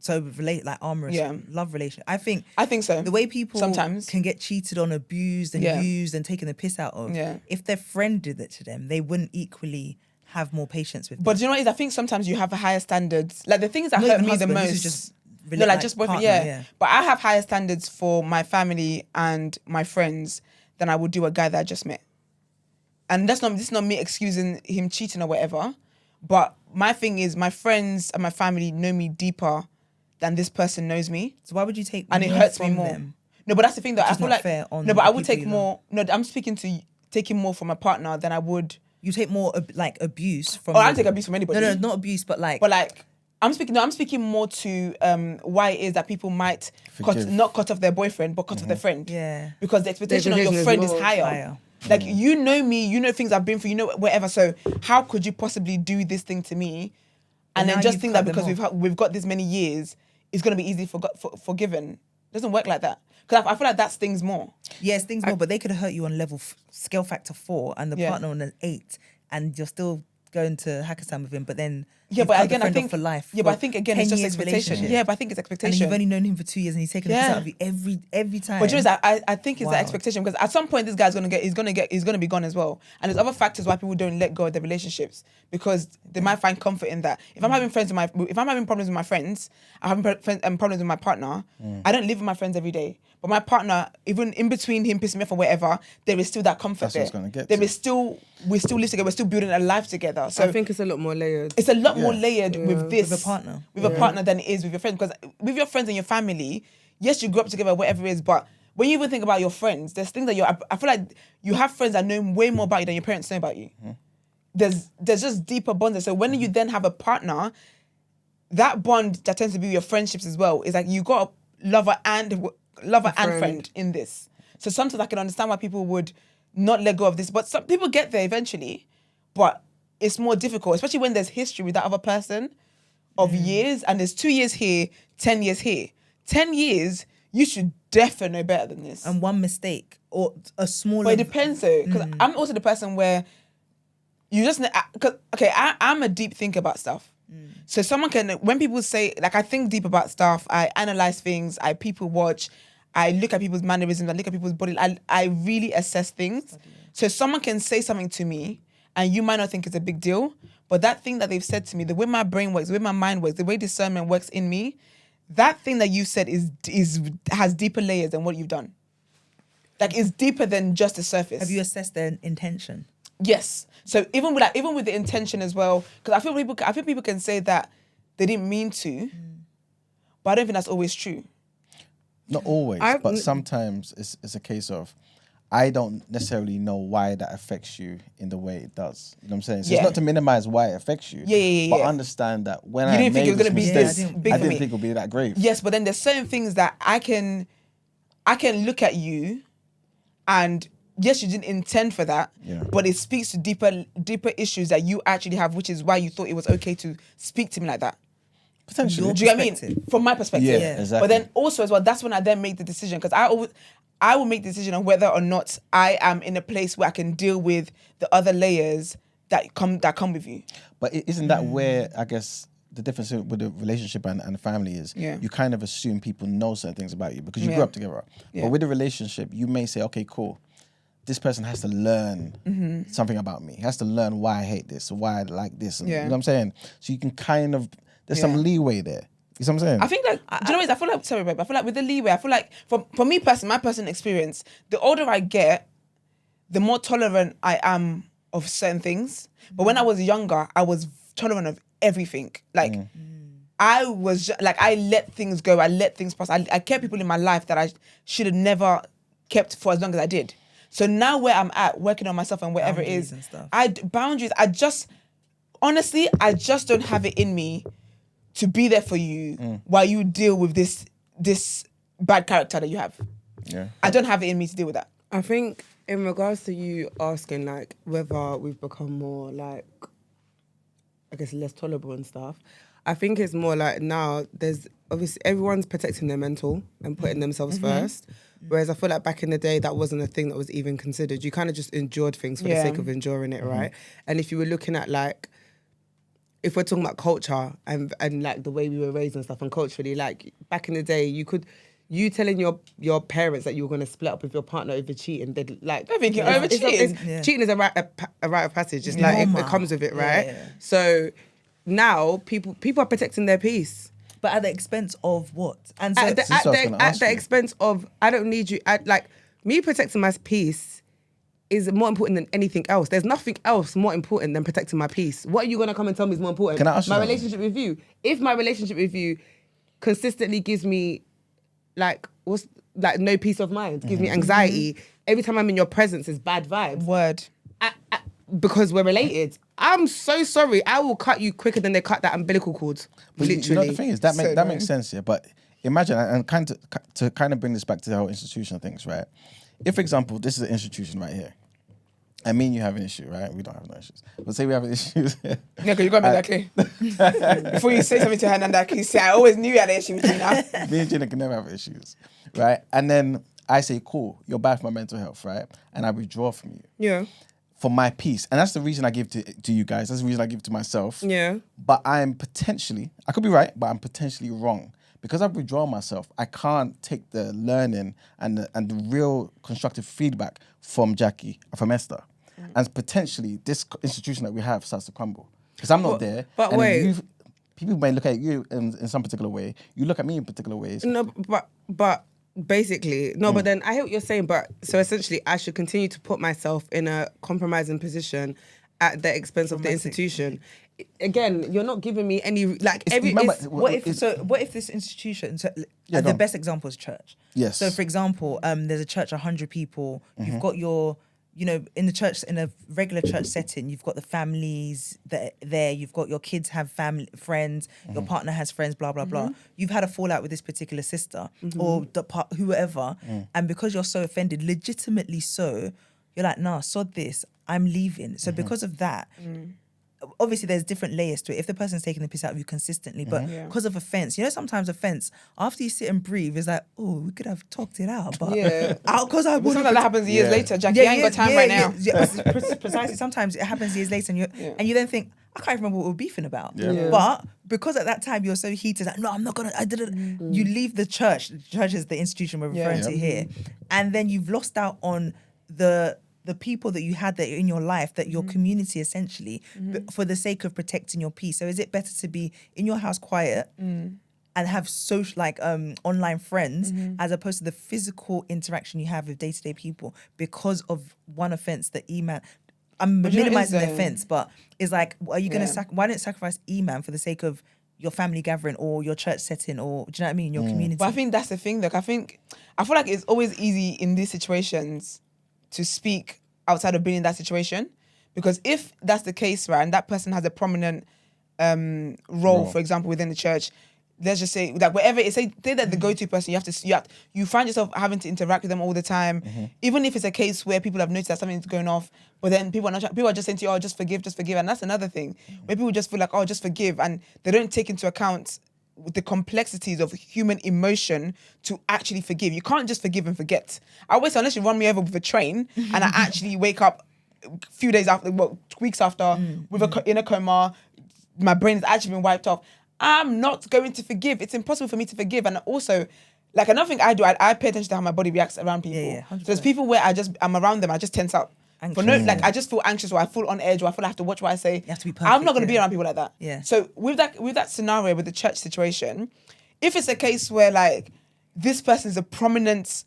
amorous love relationship? I think so. the way people sometimes can get cheated on, abused and used and taken the piss out of. Yeah. If their friend did that to them, they wouldn't equally have more patience with them. But do you know what it is? I think sometimes you have a higher standards. Like the things that Not hurt even me husband, the this is most. just No, like just boyfriend, partner, yeah. But I have higher standards for my family and my friends than I would do a guy that I just met. And this is not me excusing him cheating or whatever. But my thing is, my friends and my family know me deeper than this person knows me. So why would you take and more it hurts from me more? them? No, but that's the thing that I Which is feel not like. fair on No, but I the would people take you more. No, I'm speaking to taking more from a partner than I would. You take more abuse from. Oh, I don't take abuse from anybody. No, not abuse, but like. But like, I'm speaking more to why it is that people might not cut off their boyfriend, but cut off their friend. Yeah. Because the expectation on your friend is higher. Like, you know me, you know things I've been through, you know whatever. So how could you possibly do this thing to me? And then just think that because we've got this many years, it's going to be easy forgiven. It doesn't work like that. Because I feel like that stings more. Yeah, it stings more, but they could hurt you on level scale factor 4 and the partner on an 8, and you're still going to Hakkasan with him, but then but again, I think for life. Yeah, but I think again, it's just expectation. Yeah, but I think it's expectation. And you've only known him for 2 years, and he's taken the piss out of you every time. But I think it's the expectation, because at some point this guy's he's gonna be gone as well. And there's other factors why people don't let go of their relationships, because they might find comfort in that. If I'm having problems with my friends, I'm having problems with my partner. I don't live with my friends every day. But my partner, even in between him pissing me off or whatever, there is still that comfort there. We still live together. We're still building a life together. So I think it's a lot more layered. It's a lot more layered with this. With a partner. With a partner than it is with your friends. Because with your friends and your family, yes, you grew up together, whatever it is, but when you even think about your friends, there's things that I feel like you have friends that know way more about you than your parents know about you. There's just deeper bonds. So when you then have a partner, that bond that tends to be your friendships as well is like you got a lover and friend in this. So sometimes I can understand why people would not let go of this, but some people get there eventually, but it's more difficult, especially when there's history with that other person of years, and there's 2 years here, 10 years here. 10 years, you should definitely know better than this. And one mistake or a smaller... But it depends though, because I'm also the person where you just... I'm a deep thinker about stuff. So someone can, when people say, like, I think deep about stuff, I analyze things, I people watch, I look at people's mannerisms, I look at people's body, I really assess things. So someone can say something to me and you might not think it's a big deal, but that thing that they've said to me, the way my brain works, the way my mind works, the way discernment works in me, that thing that you said has deeper layers than what you've done. Like, it's deeper than just the surface. Have you assessed their intention? Yes. So even with the intention as well, because I feel people can say that they didn't mean to, but I don't think that's always true. Not always, but sometimes it's a case of I don't necessarily know why that affects you in the way it does. You know what I'm saying? So it's not to minimize why it affects you. But understand that when I made this mistake, I didn't think it would be that grave. Yes, but then there's certain things that I can look at you and yes, you didn't intend for that, but it speaks to deeper issues that you actually have, which is why you thought it was okay to speak to me like that. Potentially. Do you get what I mean? From my perspective. Yeah, exactly. But then also as well, that's when I then make the decision, because I will make the decision on whether or not I am in a place where I can deal with the other layers that come with you. But isn't that where, I guess, the difference with the relationship and the family is you kind of assume people know certain things about you because you grew up together. But with the relationship, you may say, okay, cool. This person has to learn something about me. He has to learn why I hate this, or why I like this. And, you know what I'm saying? So you can kind of, there's some leeway there. You know what I'm saying? I think like, do you know what it is? I feel like, sorry, babe, I feel like with the leeway, I feel like for me personally, my personal experience, the older I get, the more tolerant I am of certain things. But when I was younger, I was tolerant of everything. Like, I was like, I let things go. I let things pass. I kept people in my life that I should have never kept for as long as I did. So now where I'm at, working on myself and whatever Boundaries it is, and stuff. Honestly, I just don't have it in me to be there for you while you deal with this bad character that you have. Yeah. I don't have it in me to deal with that. I think in regards to you asking like whether we've become more like, I guess, less tolerable and stuff, I think it's more like now there's obviously everyone's protecting their mental and putting themselves first. Whereas I feel like back in the day, that wasn't a thing that was even considered. You kind of just endured things for the sake of enduring it, right? And if you were looking at like if we're talking about culture and like the way we were raised and stuff, and culturally, like back in the day, you telling your parents that you were going to split up with your partner over cheating, they'd like I think over cheating. Cheating is a rite of passage. It's like it comes with it, right? Yeah. So now people are protecting their peace. But at the expense of what? And so At the expense of, I don't need you. Like me protecting my peace is more important than anything else. There's nothing else more important than protecting my peace. What are you gonna come and tell me is more important? Can I ask you my something? relationship with you? If my relationship with you consistently gives me like no peace of mind, gives me anxiety. Every time I'm in your presence is bad vibes. Word. Because we're related. I'm so sorry. I will cut you quicker than they cut that umbilical cord. But Literally. you know the thing is that So makes sense, yeah. But imagine, and to kind of bring this back to the whole institutional things, right? If, for example, this is an institution right here, and me and you have an issue, right? We don't have no issues. But say we have an issue. Yeah, because you got to make that clear. Before you say something to her, Nanda, can you say, I always knew you had an issue with you now. Me and Gina can never have issues, right? And then I say, cool, you're bad for my mental health, right? And I withdraw from you. Yeah. For my peace. And that's the reason I give to you guys. That's the reason I give to myself. Yeah. But I'm potentially, I could be right, but I'm potentially wrong. Because I've withdrawn myself, I can't take the learning and the real constructive feedback from Jackie, from Esther. And potentially this institution that we have starts to crumble. Because I'm not there. But and wait. People may look at you in some particular way. You look at me in particular ways. No, but basically, no, but then I hear what you're saying, but so essentially I should continue to put myself in a compromising position at the expense of the institution. Again, you're not giving me any, like, what if this institution, the best example is church. Yes. So for example, there's a church, 100 people, you've got your, in the church, in a regular church setting, you've got the families that are there, you've got your kids have family, friends, your partner has friends, blah, blah, blah. You've had a fallout with this particular sister or whoever, and because you're so offended, legitimately so, you're like, nah, sod this, I'm leaving. So because of that, obviously there's different layers to it. If the person's taking the piss out of you consistently, but because of offense, sometimes offense, after you sit and breathe, it's like, oh, we could have talked it out, but because I Something like that happens years later. Jackie, I ain't got time right now. Precisely. Sometimes it happens years later, and you then think, I can't remember what we were beefing about. Yeah. But because at that time you're so heated, like, no, I'm not gonna. I didn't. You leave the church. The church is the institution we're referring to here, and then you've lost out on the people that you had that in your life, that your community essentially, for the sake of protecting your peace. So is it better to be in your house quiet and have social, online friends, as opposed to the physical interaction you have with day-to-day people because of one offense that E-Man, I'm minimizing the offense, but it's like, are you going to, why don't sacrifice E-Man for the sake of your family gathering or your church setting, or do you know what I mean, your community? But I think that's the thing, though. I feel like it's always easy in these situations to speak outside of being in that situation, because if that's the case, right, and that person has a prominent role, for example, within the church, let's just say, like, wherever it's, say that the go-to person, you find yourself having to interact with them all the time, even if it's a case where people have noticed that something's going off, but then people are just saying to you, oh, just forgive, and that's another thing, where people just feel like, oh, just forgive, and they don't take into account the complexities of human emotion to actually forgive. You can't just forgive and forget. I always say, unless you run me over with a train and I actually wake up a few days after, weeks after, in a coma, my brain has actually been wiped off, I'm not going to forgive. It's impossible for me to forgive. And also, like, another thing I do, I pay attention to how my body reacts around people. Yeah, so there's people where I'm around them, I just tense up. I just feel anxious, or I feel on edge, or I feel I have to watch what I say. You have to be perfect. I'm not going to be around people like that. Yeah. So with that scenario, with the church situation, if it's a case where, like, this person is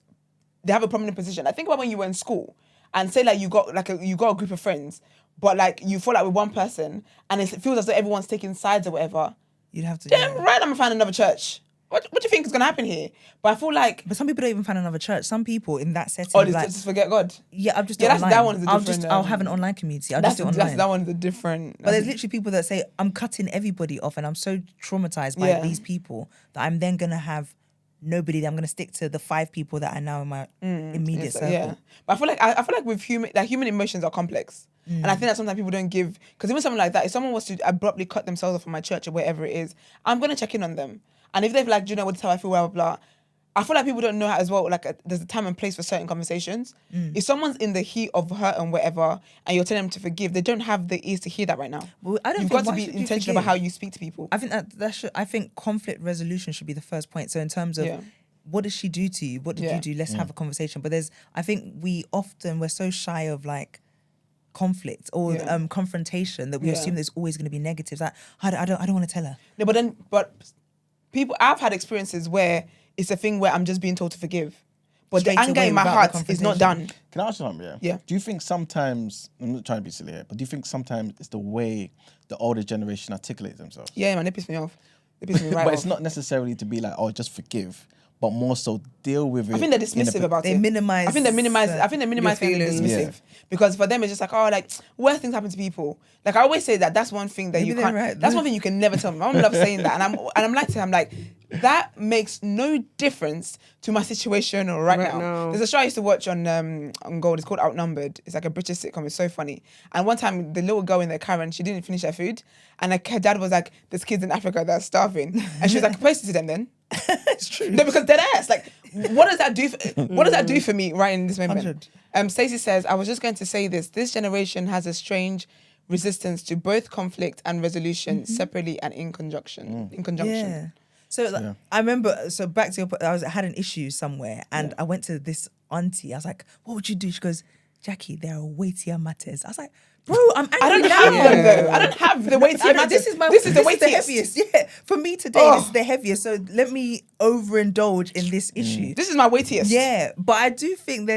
they have a prominent position. I think about when you were in school, and say, like, you got a group of friends, but, like, you fall out with one person, and it feels as though everyone's taking sides or whatever. You'd have to. Damn right, I'm gonna find another church. What do you think is gonna happen here? But I feel like, but some people don't even find another church. Some people in that setting, just forget God. Yeah, I'll just Yeah, online. that one's a different. I'll have an online community. I'll just do it online. That one's a different. But there's literally people that say, I'm cutting everybody off, and I'm so traumatized by these people that I'm then gonna have nobody. That I'm gonna stick to the 5 people that I know in my immediate circle. Yeah, but I feel like with human emotions are complex. And I think that sometimes people don't give, because even something like that, if someone was to abruptly cut themselves off from my church or wherever it is, I'm going to check in on them. And if they're like, do you know what, this is how I feel, blah, blah, blah, I feel like people don't know as well, like there's a time and place for certain conversations. If someone's in the heat of hurt and whatever, and you're telling them to forgive, they don't have the ears to hear that right now. Well, I don't You've think got to why be should you intentional about forgive? how you speak to people. I think I think conflict resolution should be the first point. So in terms of Yeah. what does she do to you? What did Yeah. you do? Let's have a conversation. But I think we're so shy of like conflict or Yeah. confrontation that we Yeah. assume there's always going to be negatives. Like I don't want to tell her. No, but people, I've had experiences where it's a thing where I'm just being told to forgive, but Straight the anger away in my without the heart is not done. Can I ask you something? Yeah. Do you think sometimes, I'm not trying to be silly here, but do you think sometimes it's the way the older generation articulates themselves? Yeah, man, it pissed me off. It pissed me right But off. it's not necessarily to be like, oh, just forgive, but more so deal with it. I think they're dismissive about They it. minimize. I think they minimize things and feelings. dismissive because for them it's just like, oh, like worse things happen to people. Like I always say that's one thing that Maybe you they're can't. right. That's one thing you can never tell me. I don't love saying that, and I'm like to him, like that makes no difference to my situation or right now. There's a show I used to watch on Gold. It's called Outnumbered. It's like a British sitcom. It's so funny. And one time the little girl in there, Karen, she didn't finish her food, and like, her dad was like, "There's kids in Africa that are starving," and she was like, "Post it to them then." It's true. No, because dead ass. Like, what does that do? What does that do for me right in this moment? 100. Stacy says, I was just going to say this. This generation has a strange resistance to both conflict and resolution separately and in conjunction. Yeah. So like, I remember. So back to your point, I had an issue somewhere, and I went to this auntie. I was like, "What would you do?" She goes, "Jackie, there are weightier matters." I was like, "Bro, I'm angry I don't now." have them though. I don't have the weightier matters. This is the weightiest. heaviest. Yeah, for me today, this is the heaviest. So let me overindulge in this issue. This is my weightiest. Yeah, but I do think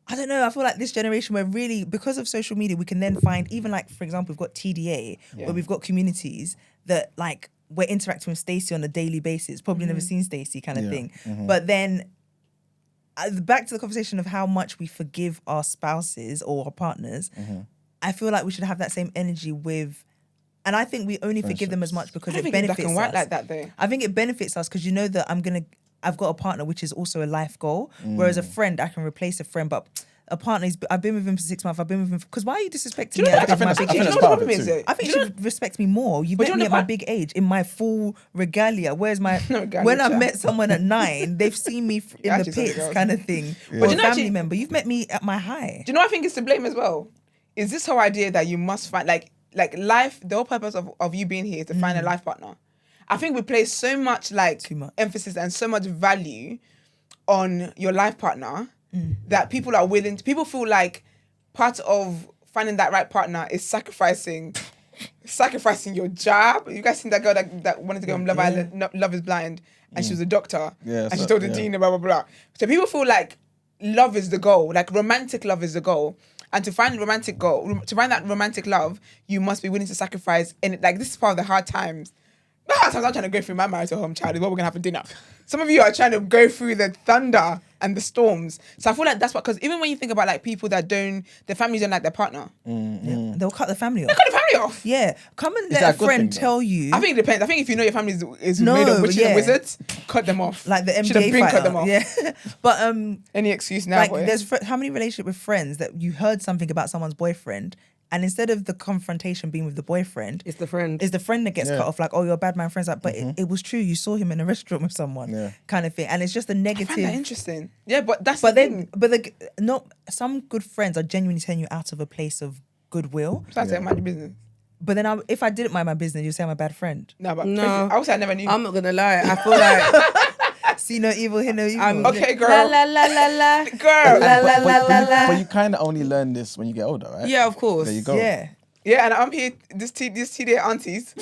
I don't know, I feel like this generation where really, because of social media, we can then find, even like, for example, we've got TDA, where we've got communities that like, we're interacting with Stacy on a daily basis, probably never seen Stacy kind of thing. But then back to the conversation of how much we forgive our spouses or our partners, I feel like we should have that same energy with, and I think we only forgive them as much because I don't it think it's benefits black and white us. like that though. I think it benefits us because you know that I've got a partner which is also a life goal, whereas a friend, I can replace a friend, but a partner I've been with him for 6 months. I've been with him because why are you disrespecting me? Do you know at what my I big think? age? Do you know that's what the part of problem it is too. though? I think you should respect me more. You But met you me know at my what? big age, in my full regalia. Where's my Regalia, when I child. met someone at 9, they've seen me in the actually said it, pits girls. kind of thing. But Or you a know, family actually- member. You've met me at my high. Do you know what I think is to blame as well? Is this whole idea that you must find like life, the whole purpose of you being here is to find a life partner. I think we place so much Too much. emphasis and so much value on your life partner that people feel like part of finding that right partner is sacrificing your job. You guys seen that girl that wanted to go on Love Island, Love is Blind, and she was a doctor, Yeah, and she so- told the yeah. dean, blah, blah, blah. So people feel like love is the goal, like romantic love is the goal. And to find that romantic love, you must be willing to sacrifice. And like, this is part of the hard times. The hard times I'm trying to go through my marital home, child, is what we're gonna have for dinner. Some of you are trying to go through the thunder and the storms. So I feel like that's what, because even when you think about like people that their families don't like their partner, They'll cut the family off. cut the family off. Yeah, come and that let a a good friend thing, though? tell you. I think it depends. I think if you know your family is No, made of witches yeah. and wizards, cut them off. like the Should have NBA been fighter. cut them off. Yeah, but Any excuse now, like boy. there's how many relationship with friends that you heard something about someone's boyfriend, and instead of the confrontation being with the boyfriend, It's the friend. is the friend that gets cut off, like, oh, you're a bad man, friends. Like, but it was true. You saw him in a restaurant with someone, kind of thing, and it's just a I find negative. that interesting. Yeah, but that's But the then, thing. not some good friends are genuinely telling you out of a place of goodwill. So I say mind your business. But then, if I didn't mind my business, you'd say I'm a bad friend. No, but No. I would say I never knew. I'm not gonna lie. I feel like See no evil, hear no evil. I'm Okay, girl. La la la la la. Girl. But you kind of only learn this when you get older, right? Yeah, of course. There you go. Yeah, Yeah, and I'm here, this TDA aunties,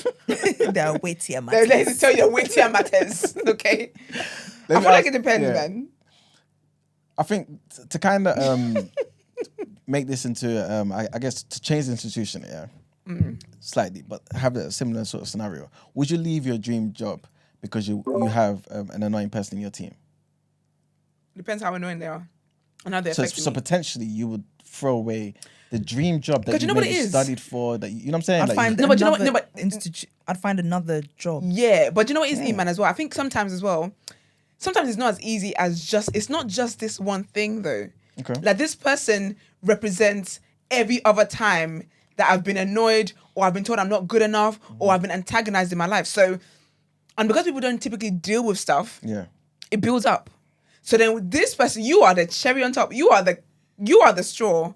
there are weightier they're matters. here to tell you the weightier matters, okay? I Let me feel like ask- it depends, yeah. man. I think to kind of make this into, I guess, to change the institution, slightly, but have a similar sort of scenario. Would you leave your dream job because you have an annoying person in your team? Depends how annoying they are and how they So, affect so me. potentially you would throw away the dream job that 'Cause you you know what maybe it is? studied for, that you know what I'm saying? I'd Like, find No, but you know what- another no, but- I'd find another job. Yeah, but you know what is E-Man as well? I think sometimes as well, sometimes it's not as easy as it's not just this one thing though. Okay. Like this person represents every other time that I've been annoyed or I've been told I'm not good enough or I've been antagonized in my life. So, and because people don't typically deal with stuff, yeah. it builds up. So then with this person, you are the cherry on top. You are the straw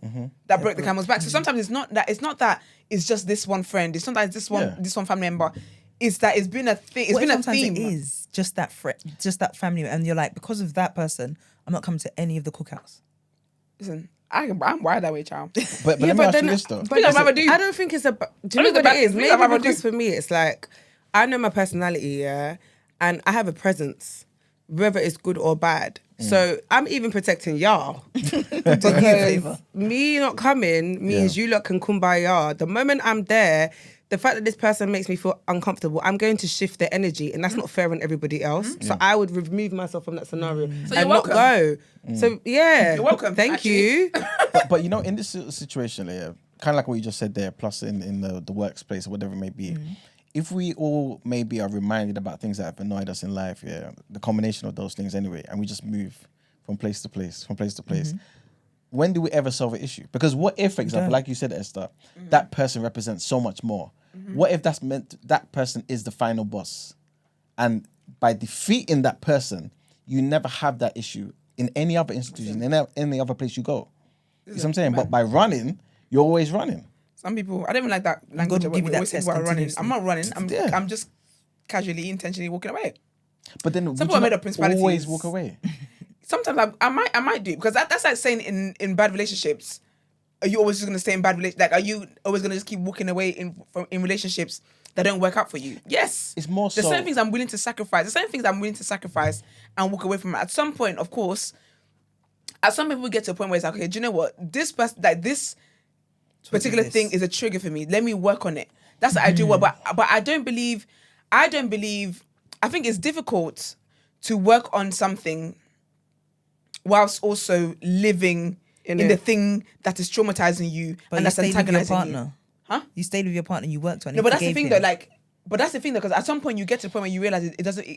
that broke the camel's back. So sometimes it's not that it's just this one friend. It's not that it's this one family member. It's that it's been a thing. It's been a theme. It is just that just that family, and you're like, because of that person, I'm not coming to any of the cookouts. Listen, I'm wired that way, child. But let me ask you this though. But I don't think it's a. Do you know what it is? Maybe because for me, it's like I know my personality, yeah, and I have a presence, whether it's good or bad. So I'm even protecting y'all because me not coming means you lot can kumbaya. The moment I'm there, the fact that this person makes me feel uncomfortable, I'm going to shift their energy, and that's not fair on everybody else. So I would remove myself from that scenario and not go. So you're welcome. Thank you. But you know, in this situation, kind of like what you just said there, plus in the workplace or whatever it may be, if we all maybe are reminded about things that have annoyed us in life, the combination of those things anyway, and we just move from place to place, when do we ever solve an issue? Because what if, for example, like you said, Esther, that person represents so much more? What if that's meant that person is the final boss? And by defeating that person, you never have that issue in any other institution, in any other place you go. You know what I'm saying? But by running, you're always running. Some people, I don't even like that language. God will give you that test running. I'm not running. I'm just casually, intentionally walking away. But then some people made up principalities. Always walk away. Sometimes I might do, because that's like saying in bad relationships, are you always just gonna stay in bad relationships? Like, are you always gonna just keep walking away in relationships that don't work out for you? Yes. It's more so. There's certain things I'm willing to sacrifice. There's certain things I'm willing to sacrifice and walk away from. At some point, of course, at some people get to a point where it's like, okay, do you know what? This person, like this particular thing is a trigger for me. Let me work on it. That's what I do. But I don't believe. I think it's difficult to work on something whilst also living in the thing that is traumatizing you and that's antagonizing you. Huh? You stayed with your partner, you worked on it. No, but that's the thing though, because at some point you get to the point where you realize it doesn't.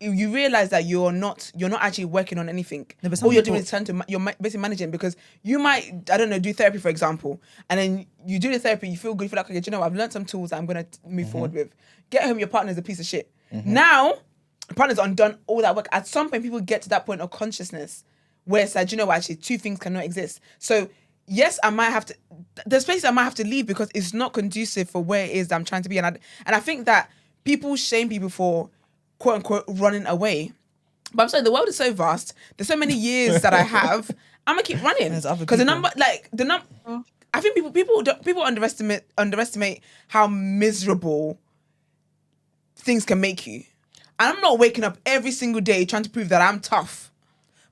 You realize that you're not actually working on anything. No, but all you're doing is you're basically managing, because you might, I don't know, do therapy, for example, and then you do the therapy, you feel good, you feel like, okay, do you know, I've learned some tools that I'm gonna move forward with. Get home, your partner's a piece of shit. Now, your partner's undone all that work. At some point, people get to that point of consciousness where it's like, do you know what, actually, two things cannot exist. So yes, there's places I might have to leave because it's not conducive for where it is that I'm trying to be. And I think that people shame people for, quote unquote, running away. But I'm sorry, the world is so vast. There's so many years that I have. I'm gonna keep running. Because the number, I think people underestimate how miserable things can make you. And I'm not waking up every single day trying to prove that I'm tough.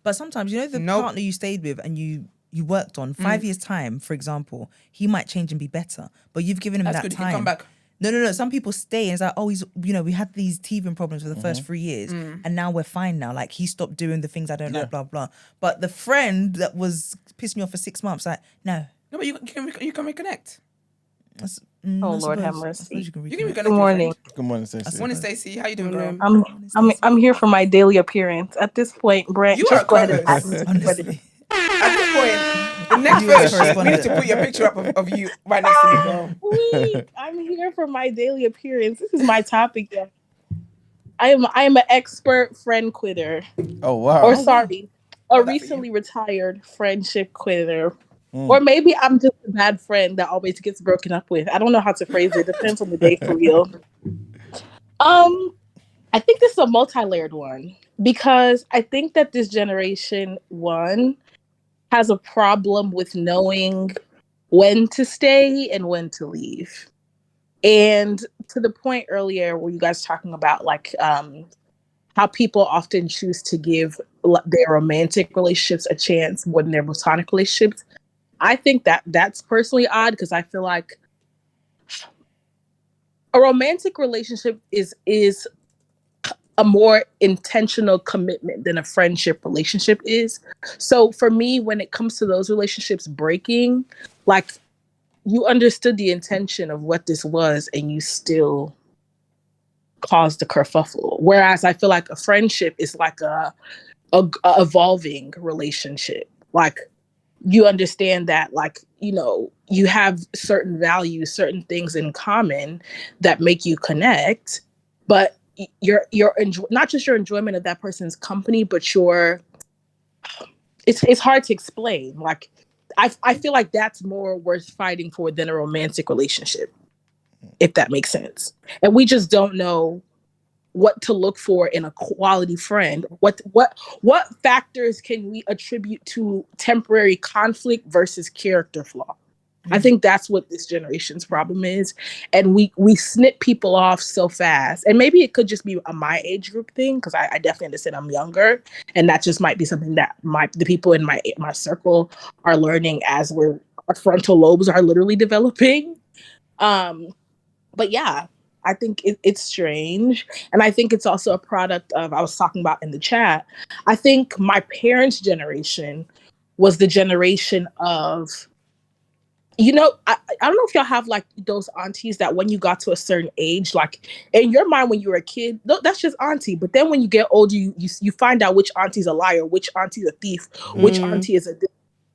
But sometimes, you know, the partner you stayed with and you worked on, 5 years' time, for example, he might change and be better. But you've given him that good. time. He can come back. No. Some people stay and it's like, oh, we had these teething problems for the first 3 years and now we're fine now. Like, he stopped doing the things I don't like, blah, blah. But the friend that was pissing me off for 6 months, like, no. No, but you can reconnect. Lord have mercy. You can reconnect. Good morning. Good morning, Stacy. Good morning, Stacy. How you doing, girl? I'm here for my daily appearance. At this point, Brent, You just are go ahead and co-host. ask me. Honestly. At this point, the next version, we need to put your picture up of you right next to me, girl. Wait, I'm here for my daily appearance. This is my topic. Yeah. I am an expert friend quitter. Oh wow. Or sorry, a recently retired friendship quitter. Or maybe I'm just a bad friend that always gets broken up with. I don't know how to phrase it. Depends on the day for real. I think this is a multi-layered one, because I think that this generation, one, has a problem with knowing when to stay and when to leave. And to the point earlier where you guys talking about like how people often choose to give their romantic relationships a chance more than their platonic relationships. I think that that's personally odd, because I feel like a romantic relationship is a more intentional commitment than a friendship relationship is. So for me, when it comes to those relationships breaking, like, you understood the intention of what this was and you still caused a kerfuffle. Whereas I feel like a friendship is like a evolving relationship. Like, you understand that, like, you know, you have certain values, certain things in common that make you connect, but not just your enjoyment of that person's company, but your it's hard to explain. Like I feel like that's more worth fighting for than a romantic relationship, if that makes sense. And we just don't know what to look for in a quality friend. What factors can we attribute to temporary conflict versus character flaw? I think that's what this generation's problem is. And we snip people off so fast. And maybe it could just be a my age group thing, because I definitely understand I'm younger. And that just might be something that the people in my circle are learning as our frontal lobes are literally developing. But yeah, I think it's strange. And I think it's also a product of, I was talking about in the chat, I think my parents' generation was the generation of, I don't know if y'all have like those aunties that when you got to a certain age, like in your mind when you were a kid, that's just auntie. But then when you get older, you find out which auntie's a liar, which auntie's a thief, which auntie is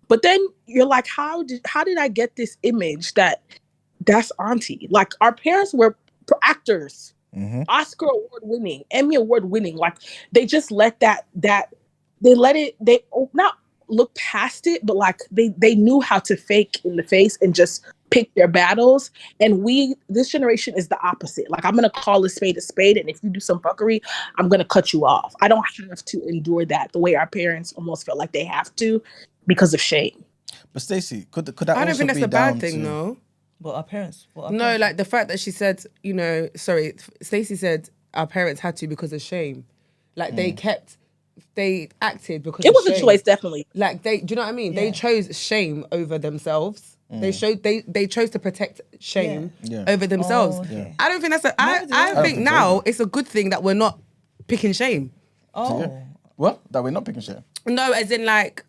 but then you're like, how did I get this image that's auntie? Like our parents were actors, Oscar award winning, Emmy award winning. Like they just let they not look past it, but like they knew how to fake in the face and just pick their battles. And this generation is the opposite. Like I'm gonna call a spade, and if you do some fuckery, I'm gonna cut you off. I don't have to endure that the way our parents almost felt like they have to because of shame. But Stacy, could that I don't also think that's be a bad down thing, to... though. Well, our parents. No, like the fact that she said, Stacey said our parents had to because of shame. Like they acted because it of was shame. a choice, definitely. Like do you know what I mean? Yeah. They chose shame over themselves. They chose to protect shame over themselves. Oh, okay. I don't think that's I think think now so. it's a good thing that we're not picking shame. Oh. What? That we're not picking shit? No, as in like,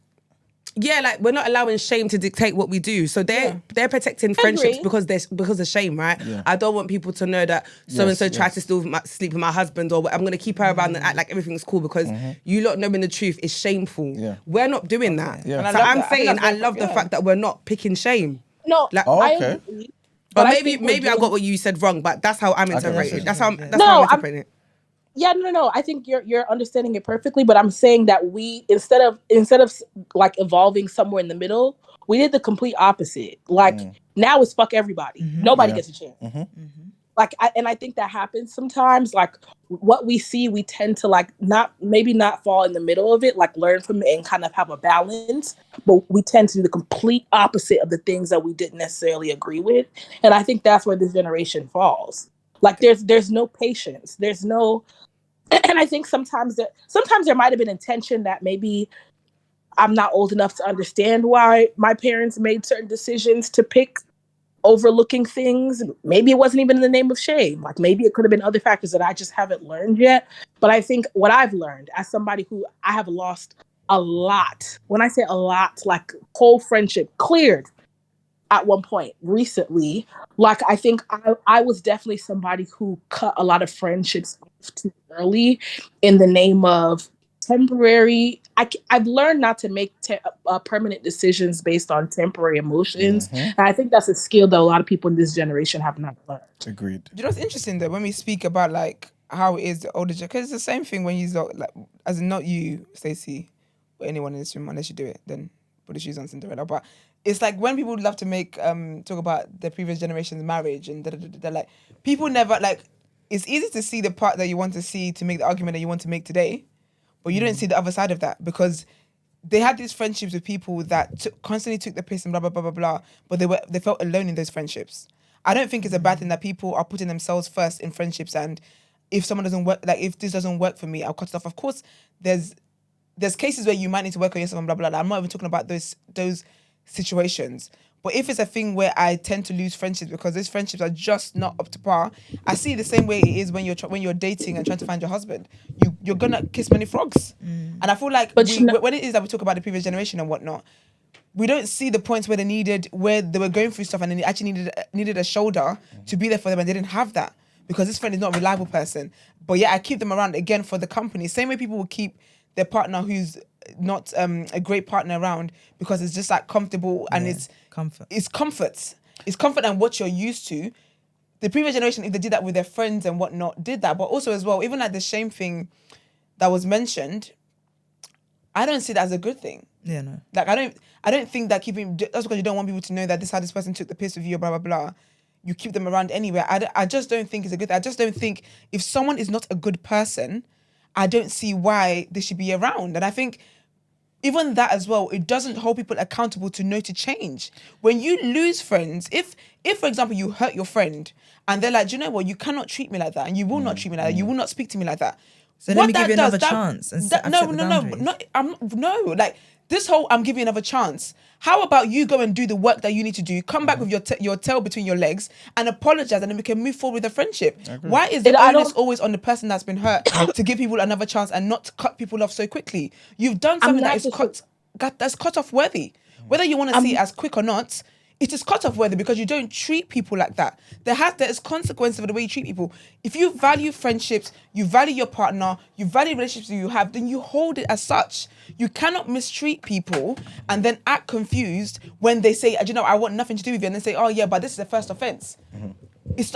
yeah, like we're not allowing shame to dictate what we do. So they're protecting friendships agree. because of shame, right? Yeah. I don't want people to know that so and so tried to sleep with my husband, or I'm gonna keep her around and act like everything's cool because you lot knowing the truth is shameful. Yeah. We're not doing that. Yeah. So And I love I'm that. I think saying that's I very- love the fact that we're not picking shame. No, Like, Oh, I okay. agree. Or But I maybe think we're maybe I got doing- what you said wrong, but that's how I'm what you're interpreting it. saying. That's how I'm I'm- interpreting it. Yeah, no. I think you're understanding it perfectly, but I'm saying that we instead of like evolving somewhere in the middle, we did the complete opposite. Like now it's fuck everybody. Nobody Yeah. gets a chance. Like, I think that happens sometimes. Like what we see, we tend to like not fall in the middle of it, like learn from it and kind of have a balance. But we tend to do the complete opposite of the things that we didn't necessarily agree with. And I think that's where this generation falls. Like there's no patience. There's no. And I think sometimes there might have been intention that maybe I'm not old enough to understand why my parents made certain decisions to pick overlooking things. Maybe it wasn't even in the name of shame. Like maybe it could have been other factors that I just haven't learned yet. But I think what I've learned as somebody who I have lost a lot, when I say a lot, like whole friendship cleared at one point recently, like I think I was definitely somebody who cut a lot of friendships off too early in the name of temporary. I've learned not to make permanent decisions based on temporary emotions, and I think that's a skill that a lot of people in this generation have not learned. Agreed. You know what's interesting though, when we speak about like how it is the older generation, because it's the same thing when you like, as in not you, Stacey, or anyone in this room, unless you do it, then put the shoes on Cinderella. But it's like when people love to make talk about the previous generation's marriage and they're like, people never like. It's easy to see the part that you want to see to make the argument that you want to make today, but you don't see the other side of that because they had these friendships with people that constantly took the piss and blah blah blah blah blah, but they felt alone in those friendships. I don't think it's a bad thing that people are putting themselves first in friendships, and if someone doesn't work, like if this doesn't work for me, I'll cut it off. Of course, there's cases where you might need to work on yourself and blah blah blah. I'm not even talking about those situations. But if it's a thing where I tend to lose friendships because those friendships are just not up to par, I see it the same way it is when you're dating and trying to find your husband. You're gonna kiss many frogs, and I feel like when it is that we talk about the previous generation and whatnot, we don't see the points where where they were going through stuff and they actually needed a shoulder to be there for them, and they didn't have that because this friend is not a reliable person. But yeah, I keep them around again for the company. Same way people will keep their partner who's not a great partner around because it's just like comfortable and it's comfort. It's comfort and what you're used to. the previous generation, if they did that with their friends and whatnot, did that. But also as well, even like the shame thing that was mentioned, I don't see that as a good thing. Yeah, no. Like I don't think that keeping, that's because you don't want people to know that this how this person took the piss with you, blah blah blah. You keep them around anyway. I just don't think it's a good thing. I just don't think if someone is not a good person, I don't see why they should be around. And I think even that as well, it doesn't hold people accountable to know to change. When you lose friends, if for example you hurt your friend and they're like, do you know what, you cannot treat me like that, and you will not treat me like that, you will not speak to me like that. So let me give you another chance and set the boundaries. No, like this whole I'm giving you another chance. How about you go and do the work that you need to do, come back with your tail between your legs and apologize, and then we can move forward with a friendship. Why is the onus always on the person that's been hurt to give people another chance and not to cut people off so quickly? You've done something that's cut off worthy. Whether you want to see it as quick or not, it is cut off worthy because you don't treat people like that. There is consequences for the way you treat people. If you value friendships, you value your partner, you value relationships you have, then you hold it as such. You cannot mistreat people and then act confused when they say, you know, I want nothing to do with you, and then say, oh yeah, but this is the first offense.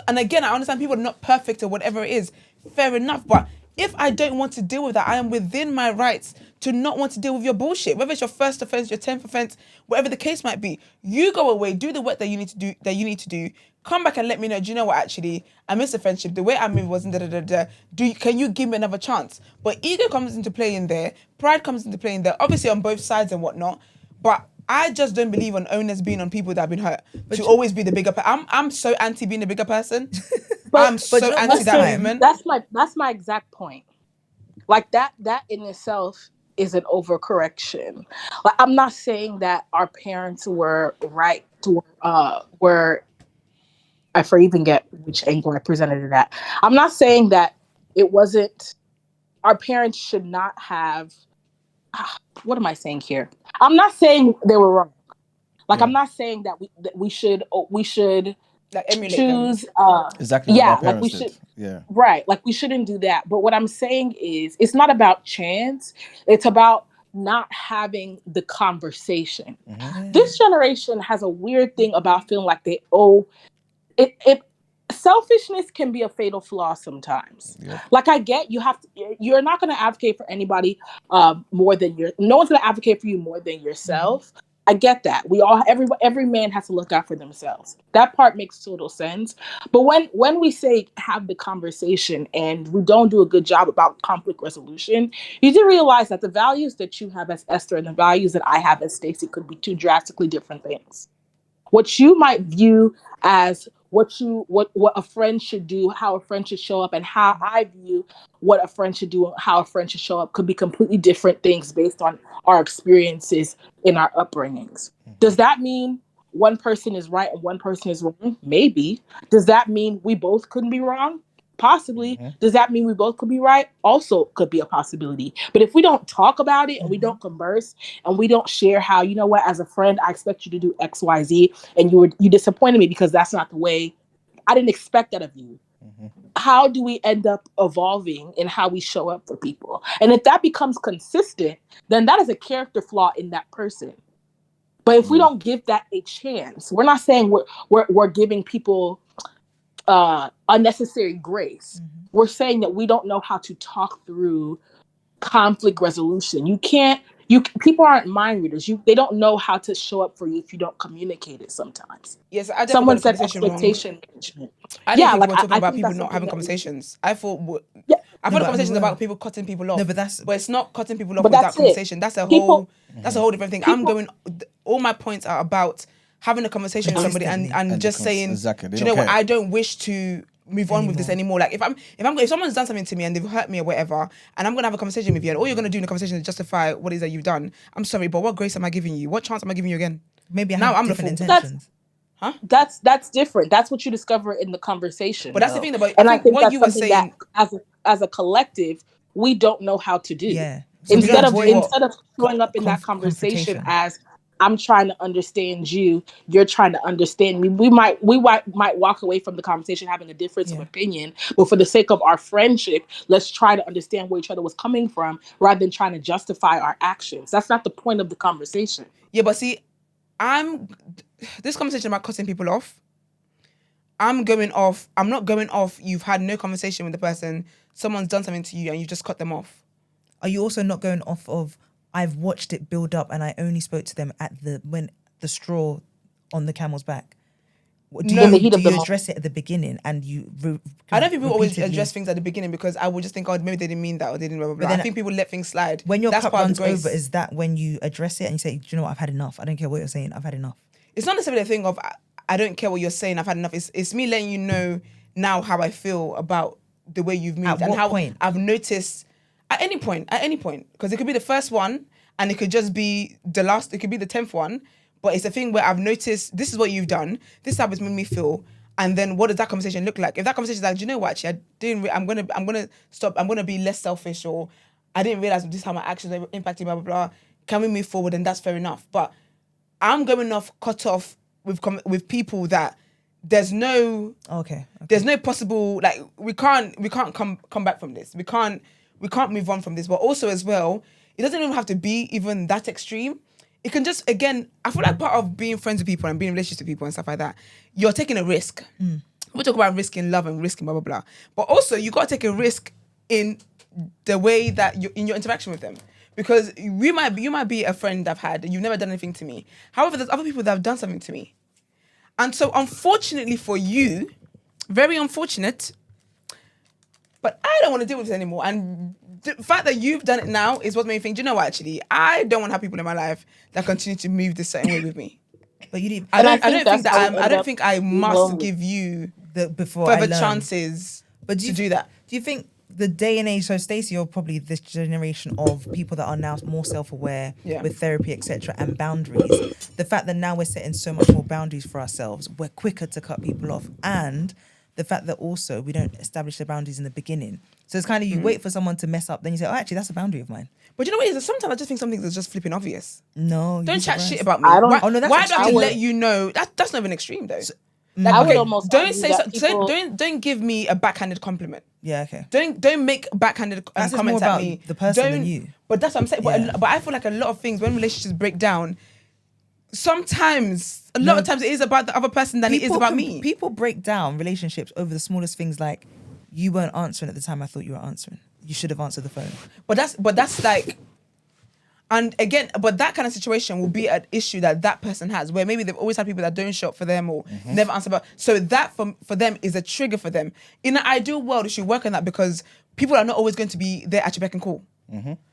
And again, I understand people are not perfect or whatever it is. Fair enough, but if I don't want to deal with that, I am within my rights to not want to deal with your bullshit. Whether it's your first offense, your 10th offense, whatever the case might be, you go away, do the work that you need to do, come back and let me know, do you know what, actually, I miss the friendship. The way I moved wasn't can you give me another chance? But ego comes into play in there, pride comes into play in there, obviously on both sides and whatnot. But I just don't believe on onus being on people that have been hurt to always be the bigger person. I'm so anti being the bigger person. I'm so anti that movement. That's my exact point. Like that in itself is an overcorrection. Like, I'm not saying that our parents were right to were I forget which angle I presented it at. I'm not saying that it wasn't, our parents should not have, what am I saying here? I'm not saying they were wrong. Like, I'm not saying that we should like choose exactly what our parents did. Yeah. Right. Like, we shouldn't do that. But what I'm saying is, it's not about chance. It's about not having the conversation. This generation has a weird thing about feeling like they owe it. Selfishness can be a fatal flaw sometimes. Like, I get you're not going to advocate for anybody more than no one's going to advocate for you more than yourself. I get that. Every man has to look out for themselves. That part makes total sense. But when we say have the conversation and we don't do a good job about conflict resolution, you do realize that the values that you have as Esther and the values that I have as Stacy could be two drastically different things. What you might view as what a friend should do, how a friend should show up, and how I view what a friend should do and how a friend should show up could be completely different things based on our experiences in our upbringings. Does that mean one person is right and one person is wrong? Maybe. Does that mean we both couldn't be wrong? Possibly. Does that mean we both could be right? Also could be a possibility. But if we don't talk about it and we don't converse and we don't share how, you know what, as a friend, I expect you to do X, Y, Z, and you disappointed me because that's not the way, I didn't expect that of you. How do we end up evolving in how we show up for people? And if that becomes consistent, then that is a character flaw in that person. But if we don't give that a chance, we're not saying we're giving people unnecessary grace. We're saying that we don't know how to talk through conflict resolution. People aren't mind readers. They don't know how to show up for you if you don't communicate it sometimes. Yes, I someone said expectation management. I didn't think we were talking about people not having conversations. I thought the conversation is about people cutting people off. No, but it's not cutting people off without conversation. That's a whole different thing. All my points are about having a conversation with somebody and just saying, do you know what, I don't wish to move on with this anymore. Like, if someone's done something to me and they've hurt me or whatever, and I'm gonna have a conversation with you, and all you're gonna do in the conversation is justify what it is that you've done, I'm sorry, but what grace am I giving you? What chance am I giving you again? Maybe I have different intentions. That's different. That's what you discover in the conversation. But that's the thing about, and I think what that's you were something saying that as a collective we don't know how to do. Yeah. So instead of showing up in that conversation as I'm trying to understand you, you're trying to understand me. We might walk away from the conversation having a difference of opinion, but for the sake of our friendship, let's try to understand where each other was coming from rather than trying to justify our actions. That's not the point of the conversation. Yeah, but see, this conversation about cutting people off, I'm not going off. You've had no conversation with the person. Someone's done something to you and you just cut them off. Are you also not going off of, I've watched it build up and I only spoke to them when the straw on the camel's back? Do No. In the heat of the you moment. address it at the beginning and you I don't think people always repeatedly- address things at the beginning because I would just think, oh, maybe they didn't mean that or they didn't blah, blah, blah. then I think people let things slide. when your That's cup part of runs the grace. over, is that when you address it and you say, do you know what, I've had enough. I don't care what you're saying, I've had enough. It's not necessarily a thing of I don't care what you're saying, I've had enough. It's me letting you know now how I feel about the way you've moved At and what how point? I've noticed at any point, because it could be the first one and it could just be the last, it could be the 10th one, but it's a thing where I've noticed this is what you've done, this is how it's made me feel, and then what does that conversation look like? If that conversation is like, do you know what, actually, I'm gonna stop, I'm gonna be less selfish, or I didn't realize this is how my actions are impacting, blah, blah, blah, can we move forward? And that's fair enough. But I'm going off, cut off with people that there's no possible, like, we can't come back from this. We can't move on from this. But also as well, it doesn't even have to be even that extreme. It can just, again, I feel like part of being friends with people and being in relationships with people and stuff like that, you're taking a risk. We talk about risking love and risking blah, blah, blah. But also you got to take a risk in the way that you in your interaction with them. Because you might be a friend I've had and you've never done anything to me. However, there's other people that have done something to me. And so unfortunately for you, very unfortunate, but I don't want to deal with this anymore. And the fact that you've done it now is what made me think, do you know what, actually, I don't want to have people in my life that continue to move this certain way with me. But you didn't. I don't think I must lonely. give you before I further learned. chances to do that. Do you think the day and age, so Stacey, you're probably this generation of people that are now more self-aware with therapy, etc., and boundaries. The fact that now we're setting so much more boundaries for ourselves, we're quicker to cut people off, and the fact that also we don't establish the boundaries in the beginning. So it's kind of you wait for someone to mess up, then you say, oh, actually, that's a boundary of mine. But you know what it is? Sometimes I just think something is just flipping obvious. No, Don't chat shit about. about me. I don't- Why, Oh, no, that's why do I have to extreme. let you know? That's not even extreme though. I would Okay, almost don't argue say that people- don't give me a backhanded compliment. Yeah, okay. Don't make backhanded That's just comments more at about me. the person Don't, than you. But that's what I'm saying. Yeah. But I feel like a lot of things when relationships break down, sometimes a lot of times it is about the other person than it is about me. People break down relationships over the smallest things, like you weren't answering at the time I thought you were answering. You should have answered the phone. But that's like, and again, but that kind of situation will be an issue that person has, where maybe they've always had people that don't show up for them or never answer back. So that for them is a trigger for them. In an ideal world, you should work on that because people are not always going to be there at your beck and call.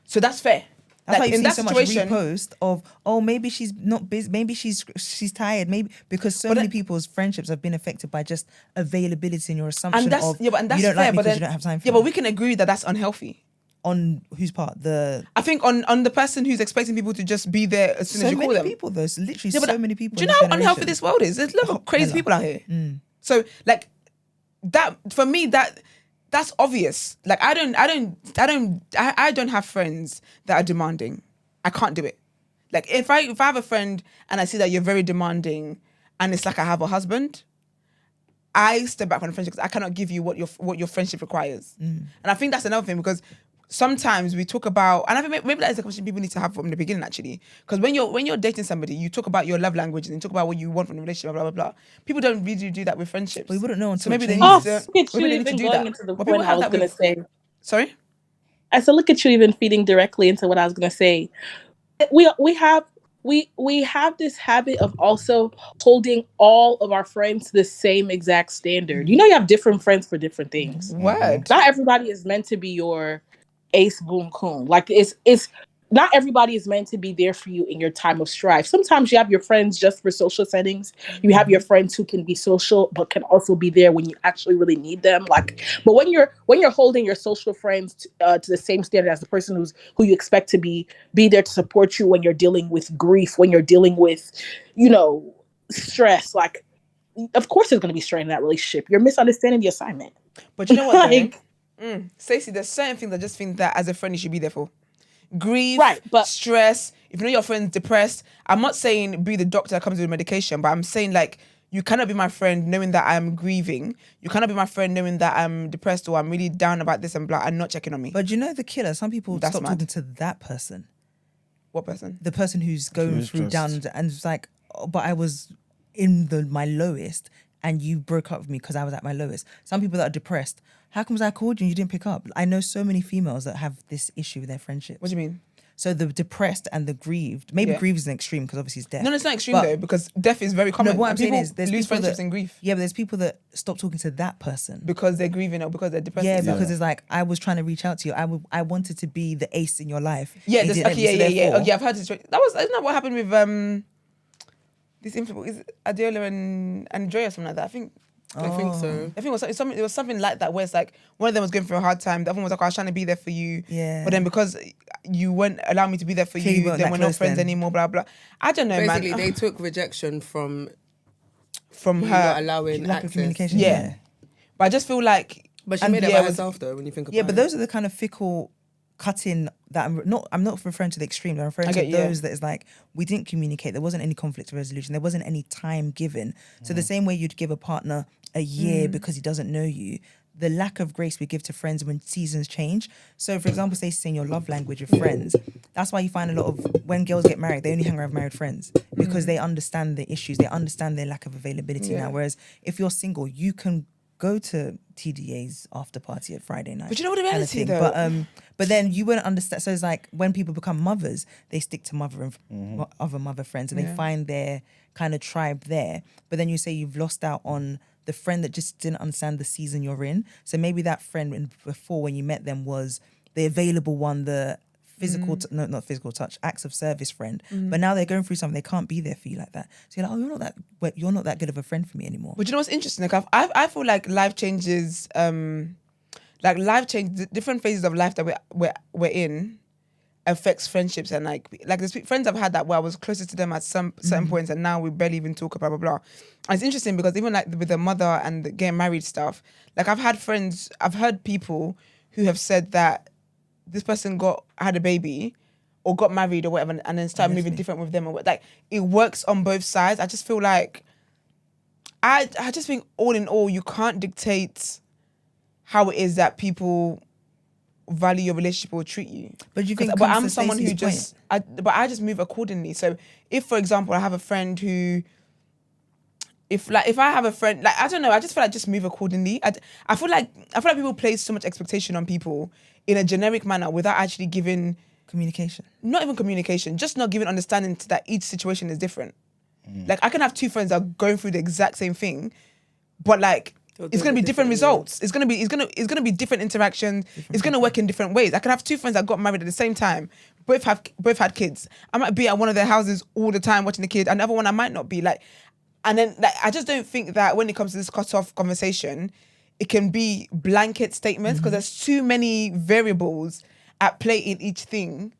So that's fair. That's Like, why you in see that so much situation, repost of, oh, maybe she's not busy, maybe she's tired, maybe because so many people's friendships have been affected by just availability and your assumption and that's of and that's you don't fair, like me but because then, you don't have time for yeah, me. but we can agree that that's unhealthy. On whose part? I think on the person who's expecting people to just be there as soon as So you call many them. people, though. Literally Yeah, but so many people. Do you in know this how unhealthy generation. this world is? There's a lot of crazy hella. people out here. So like that for me that's obvious. Like I don't have friends that are demanding. I can't do it. Like if I have a friend and I see that you're very demanding and it's like I have a husband, I step back from the friendship because I cannot give you what your friendship requires. And I think that's another thing because sometimes we talk about, and I think maybe that is a conversation people need to have from the beginning actually. Because when you're dating somebody, you talk about your love language and you talk about what you want from the relationship, blah, blah, blah. People don't really do that with friendships. We wouldn't know until So maybe it they changes. need Oh, to, look at you maybe they need to even do going that. into the But point people I have was that going to with- say. Sorry? I said, look at you even feeding directly into what I was going to say. We have this habit of also holding all of our friends to the same exact standard. You know, you have different friends for different things. Word. Not everybody is meant to be your ace boom coon. Like it's not everybody is meant to be there for you in your time of strife. Sometimes you have your friends just for social settings. You have your friends who can be social but can also be there when you actually really need them. Like, but when you're holding your social friends to the same standard as the person who you expect to be there to support you when you're dealing with grief, when you're dealing with, stress, like, of course there's going to be strain in that relationship. You're misunderstanding the assignment. But you know what, Like- Stacey, there's certain things I just think that as a friend you should be there for. Grief, Right, but- stress. If you know your friend's depressed, I'm not saying be the doctor that comes with medication, but I'm saying like you cannot be my friend knowing that I'm grieving. You cannot be my friend knowing that I'm depressed or I'm really down about this and blah and not checking on me. But you know the killer. Some people That's stop mad. talking to that person, What person? the person who's going Who's through just- down, and it's like, oh, but I was in my lowest, and you broke up with me because I was at my lowest. Some people that are depressed, how comes I called you and you didn't pick up? I know so many females that have this issue with their friendships. What do you mean? So the depressed and the grieved, maybe grieved is an extreme because obviously it's death. No, it's not extreme though, because death is very common. No, what I'm saying People is there's lose people friendships that, in grief Yeah, but there's people that stop talking to that person. because they're grieving or because they're depressed. Yeah, because it's like, I was trying to reach out to you. I wanted to be the ace in your life. Yeah, You that's, didn't okay, let me, so yeah. therefore- Okay, I've heard this. Isn't that what happened with this influencer, is it Adiola and Dre or something like that? I think so. it was something like that where it's like one of them was going through a hard time. The other one was like, I was trying to be there for you. Yeah. But then because you weren't allowing me to be there for Clearly you, weren't then that we're not close friends then. anymore, blah, blah. I don't know, Basically, man. they took rejection from From you her. not allowing Lack access. of communication. Yeah. But I just feel like... But she and made it yeah, by it was- herself though. When you think about Yeah, it. but those are the kind of fickle cutting that I'm not referring to the extreme. I'm referring I to get you, yeah. those that is like, we didn't communicate. There wasn't any conflict resolution. There wasn't any time given. So the same way you'd give a partner a year because he doesn't know you, the lack of grace we give to friends when seasons change. So for example, say saying your love language with friends. That's why you find a lot of, when girls get married, they only hang around with married friends because they understand the issues. They understand their lack of availability now. Whereas if you're single, you can go to TDA's after party at Friday night. But you know what the kind of reality thing. though? But then you wouldn't understand. So it's like when people become mothers, they stick to mother and other mother friends, and they find their kind of tribe there. But then you say you've lost out on the friend that just didn't understand the season you're in. So maybe that friend before when you met them was the available one, the physical, not physical touch, acts of service friend. But now they're going through something, they can't be there for you like that. So you're like, oh, you're not that good of a friend for me anymore. But you know what's interesting? Like I feel like life changes, different phases of life that we're in affects friendships, and like there's friends I've had that where I was closer to them at some certain points, and now we barely even talk, blah blah blah. And it's interesting because even like with the mother and the getting married stuff, like I've heard people who have said that this person had a baby or got married or whatever, and then started moving different with them, or like it works on both sides. I just feel like I just think all in all, you can't dictate how it is that people value your relationship or treat you. But you think, but I'm someone who I just move accordingly. So if, for example, I have a friend who, if I have a friend, like, I don't know, I just feel like just move accordingly. I feel like people place so much expectation on people in a generic manner without actually giving communication. Not even communication, just not giving understanding to that each situation is different. Like I can have two friends that are going through the exact same thing, but like it's gonna be different results. It's gonna be different interactions. It's gonna work in different ways. I can have two friends that got married at the same time, both had kids. I might be at one of their houses all the time watching the kid, and the other one I might not be. Like, and then like I just don't think that when it comes to this cut-off conversation, it can be blanket statements because there's too many variables at play in each thing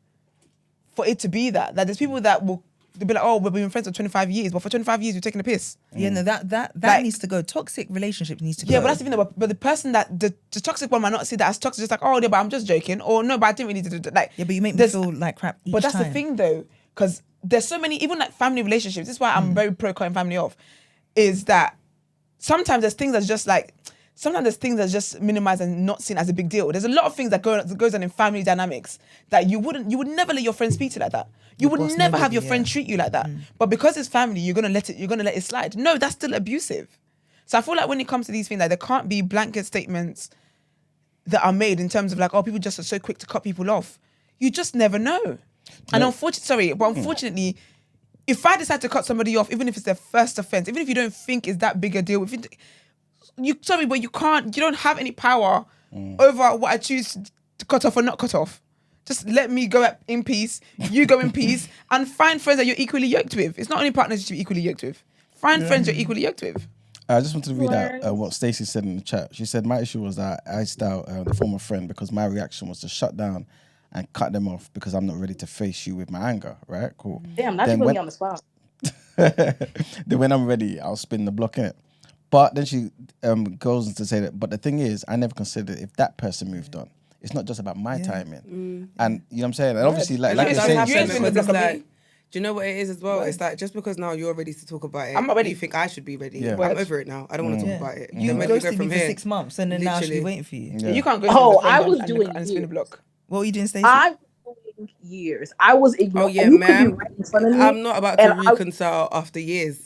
for it to be that. Like there's people that will be like, oh, we've been friends for 25 years, but for 25 years you're taking a piss. Yeah, no, that Like- needs to go. Toxic relationship needs to go. Yeah, but that's the thing. But the person that the toxic one might not see that as toxic, just like, oh, yeah, but I'm just joking, or no, but I didn't really do that. Like, Yeah, but you make me there's- feel like crap each But that's time. the thing, though, because there's so many, even like family relationships. This is why I'm very pro cutting family off. Is that sometimes there's things that's just like. Sometimes there's things that's just minimized and not seen as a big deal. There's a lot of things that goes on in family dynamics that you would never let your friend speak to like that. You would never have your friend treat you like that. But because it's family, you're gonna let it slide. No, that's still abusive. So I feel like when it comes to these things, like there can't be blanket statements that are made in terms of like, oh, people just are so quick to cut people off. You just never know. And unfortunately, if I decide to cut somebody off, even if it's their first offense, even if you don't think it's that big a deal, but you don't have any power over what I choose to cut off or not cut off. Just let me go in peace, you go in peace, and find friends that you're equally yoked with. It's not only partners you should be equally yoked with. Find friends you're equally yoked with. I just wanted to read out what Stacy said in the chat. She said, my issue was that I iced out the former friend because my reaction was to shut down and cut them off because I'm not ready to face you with my anger. Right? Cool. Damn, not you put me on the spot. Then when I'm ready, I'll spin the block in it. But then she goes on to say that, but the thing is, I never considered if that person moved on. It's not just about my timing. And you know what I'm saying? And obviously, like That you're does saying, happen you ain't because finna it's block like, me. do you know what it is as well? It's like just because now you're ready to talk about it, I'm not ready. You think I should be ready. Yeah. I'm over it now. I don't want to talk about it. You Then where do we go ghosted me from for here? 6 months and then now I should be Literally. waiting for you. Yeah. You can't go. Oh, to the I friend was and doing spin the you. block. What were you doing, Stacey? I was doing years. I was ignoring. Oh yeah, you could be ma'am. right in front of me. I'm not about to and I- reconcile after years.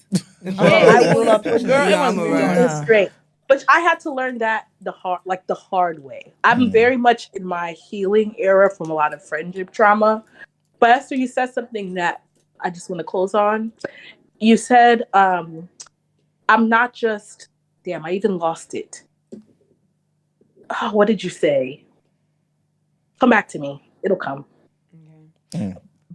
I will not push Girl, you. everyone's moving. It's great. But I had to learn that the hard way. I'm very much in my healing era from a lot of friendship trauma. But Esther, you said something that I just want to close on. You said, I'm not just, damn, I even lost it. Oh, what did you say? Come back to me. It'll come.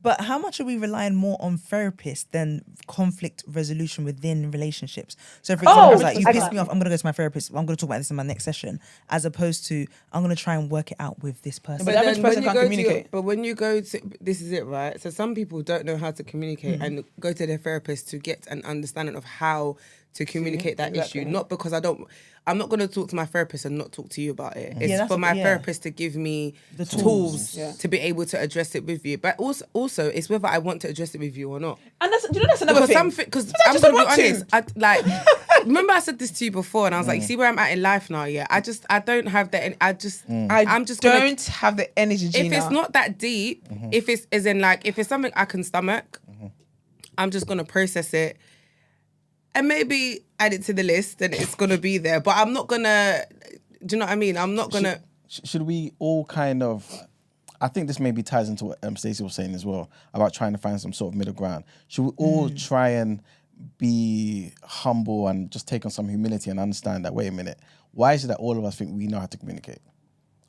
But how much are we relying more on therapists than conflict resolution within relationships? So, for example, it's like, you piss me off, I'm going to go to my therapist. I'm going to talk about this in my next session, as opposed to, I'm going to try and work it out with this person. But the average person can't but communicate. when you go to, this is it, right? So some people don't know how to communicate and go to their therapist to get an understanding of how to communicate that issue. Not because I'm not going to talk to my therapist and not talk to you about it. It's for my therapist to give me the tools to be able to address it with you. But also it's whether I want to address it with you or not. And that's another thing. Because I I'm just going to don't be want honest. Like, remember I said this to you before, and I was like, see where I'm at in life now. Yeah, I don't have that. I'm just don't have the energy, Gina. If it's not that deep, if it's as in like, if it's something I can stomach, I'm just gonna process it and maybe add it to the list, and it's gonna be there. But I'm not gonna. Do you know what I mean? I'm not gonna. Should we all kind of? I think this maybe ties into what Stacey was saying as well about trying to find some sort of middle ground. Should we all try and be humble and just take on some humility and understand that, wait a minute, why is it that all of us think we know how to communicate?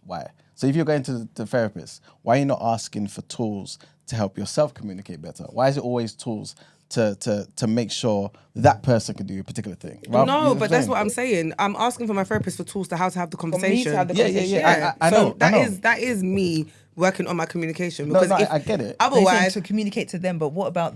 Why? So if you're going to the therapist, why are you not asking for tools to help yourself communicate better? Why is it always tools to make sure that person can do a particular thing? No, but that's what I'm saying. I'm asking for my therapist for tools to how to have the conversation. Yeah. I know. That is me working on my communication. No, Because I get it. Otherwise, to communicate to them, but what about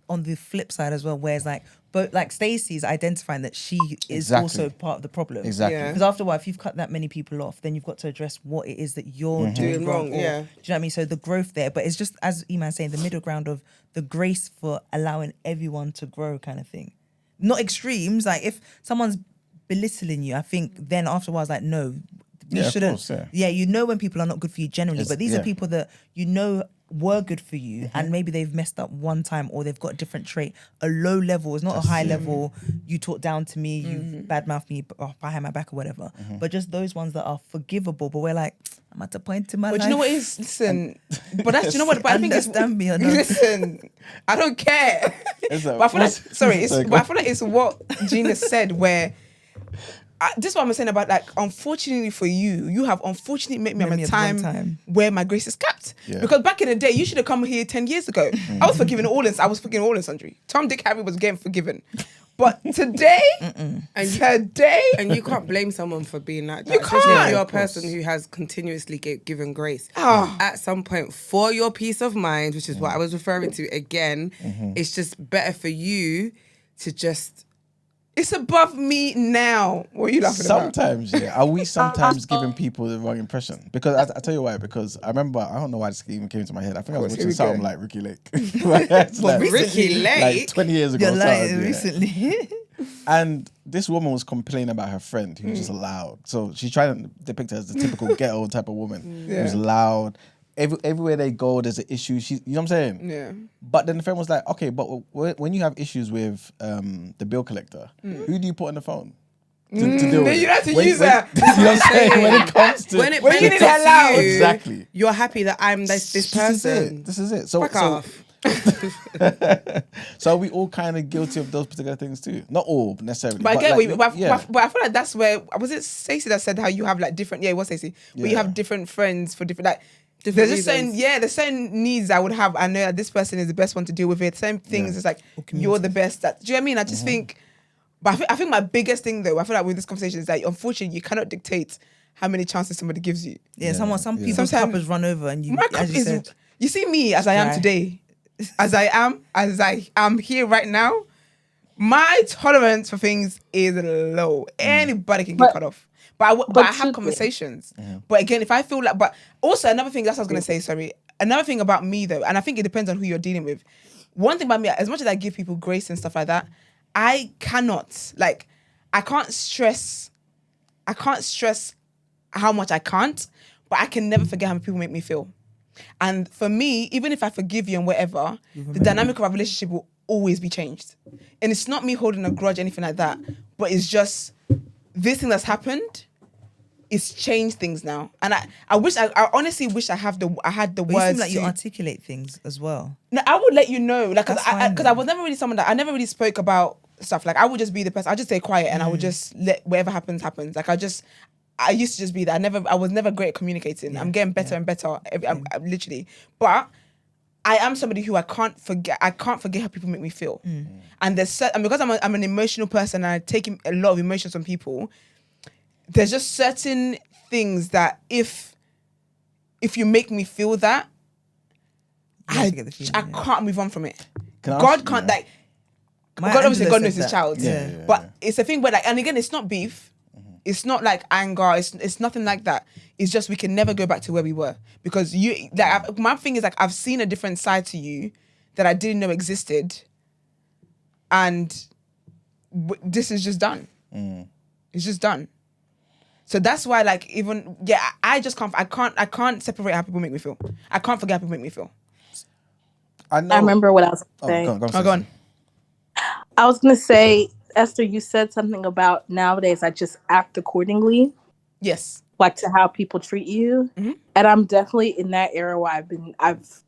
on the flip side as well, where it's like, but like Stacey's identifying that she is also part of the problem. Exactly. Because after a while, if you've cut that many people off, then you've got to address what it is that you're doing wrong. Do you know what I mean? So the growth there, but it's just, as Iman's saying, the middle ground of the grace for allowing everyone to grow kind of thing. Not extremes. Like if someone's belittling you, I think then after a while, it's like, no, you shouldn't. Course, you know when people are not good for you generally, but these are people that you know were good for you, and maybe they've messed up one time, or they've got a different trait. A low level is not a high level. You talk down to me, you badmouth me behind my back or whatever. But just those ones that are forgivable. But we're like, I'm at a point in my life. But you know what is? Listen, but that's, you know what? But I think it's, understand me or not. listen, I don't care. But I feel like, but I feel like it's what Gina said, where this is what I'm saying about, like, unfortunately for you, you have unfortunately made me at a time where my grace is capped. Yeah. Because back in the day, you should have come here 10 years ago. I was forgiving all and sundry. Tom, Dick, Harry was getting forgiven. But today, and you can't blame someone for being like that. You Especially can't. if you're a person who has continuously given grace. At some point, for your peace of mind, which is what I was referring to again, it's just better for you to just... it's above me now. What are you laughing about? Sometimes, are we sometimes giving people the wrong impression? Because I tell you why. Because I remember, I don't know why this even came to my head. I think I was watching something like Ricky Lake. Ricky Lake? Like 20 years ago. You're lying recently. And this woman was complaining about her friend who was just loud. So she's trying to depict her as the typical ghetto type of woman who's loud. Everywhere they go, there's an issue. You know what I'm saying? Yeah. But then the friend was like, okay, but when you have issues with the bill collector, who do you put on the phone to deal with? You have to use that. You know what I'm saying? When it comes to when you need that that loud. loud, exactly. you're happy that I'm this person. This is it. So, Fuck off. So we all kind of guilty of those particular things too. Not all necessarily. But I get like, but I feel like that's where, was it Stacy that said how you have like different, what's Stacy? Where you have different friends for different, like, there's just there's certain needs I would have. I know that this person is the best one to deal with it. Same things, it's like, you're the best at, do you know what I mean? I just think, but I think my biggest thing though, I feel like with this conversation is that unfortunately you cannot dictate how many chances somebody gives you. Some people's cup is run over, and My cup is, you see me as I am today, as I am here right now, my tolerance for things is low. Anybody can get cut off. But I have conversations. But again, if I feel like, but also another thing, that's what I was going to say, sorry. Another thing about me though, and I think it depends on who you're dealing with. One thing about me, as much as I give people grace and stuff like that, I can't stress how much I can't, but I can never forget how people make me feel. And for me, even if I forgive you and whatever, the dynamic of our relationship will always be changed. And it's not me holding a grudge, anything like that, but it's just this thing that's happened. It's changed things now, and I honestly wish I had the But you words. seem like you to- articulate things as well. No, I would let you know, like, That's fine because I then. was never really someone that I never really spoke about stuff. Like, I would just be the person. I just stay quiet and I would just let whatever happens. Like, I used to just be that. I was never great at communicating. I'm getting better and better, I'm literally. But I am somebody who I can't forget how people make me feel. And and because I'm an emotional person and I take a lot of emotions from people. There's just certain things that if you make me feel that, have to get the feeling, I yeah. can't move on from it. Can I God ask- can't yeah. like. My God obviously Angela God knows said his that. child. Yeah. But it's a thing where like, and again, it's not beef. It's not like anger. It's nothing like that. It's just we can never go back to where we were because my thing is like I've seen a different side to you that I didn't know existed, and this is just done. It's just done. So that's why, like, even I just can't. I can't separate how people make me feel. I can't forget how people make me feel. I know. I remember what I was Oh, saying. go on, Oh, go on. I was gonna say, Esther, you said something about nowadays I just act accordingly, Yes. like to how people treat you. Mhm. And I'm definitely in that era where I've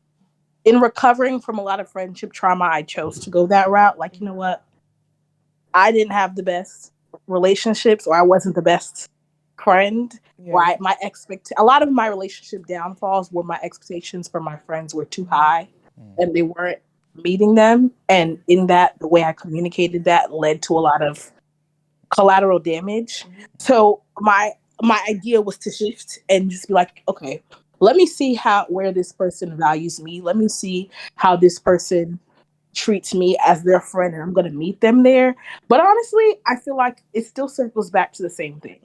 in recovering from a lot of friendship trauma, I chose to go that route. Like, you know what? I didn't have the best relationships or I wasn't the best friend. Yeah. A lot of my relationship downfalls were my expectations for my friends were too high and they weren't meeting them. And in that, the way I communicated that led to a lot of collateral damage. So my idea was to shift and just be like, okay, let me see where this person values me. Let me see how this person treats me as their friend and I'm going to meet them there. But honestly, I feel like it still circles back to the same thing.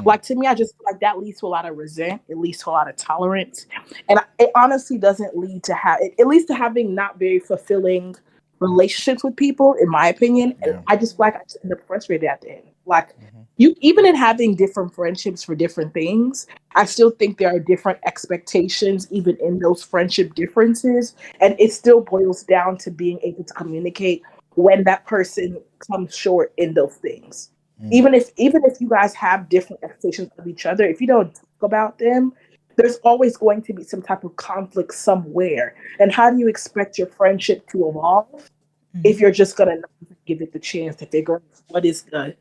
Like, to me, I just feel like that leads to a lot of resent. It leads to a lot of tolerance. And it honestly doesn't lead to it leads to having not very fulfilling relationships with people, in my opinion. And I just feel like I just end up frustrated at the end. Like, even in having different friendships for different things, I still think there are different expectations, even in those friendship differences. And it still boils down to being able to communicate when that person comes short in those things. Even if you guys have different expectations of each other, if you don't talk about them, there's always going to be some type of conflict somewhere. And how do you expect your friendship to evolve if you're just gonna not give it the chance to figure out what is the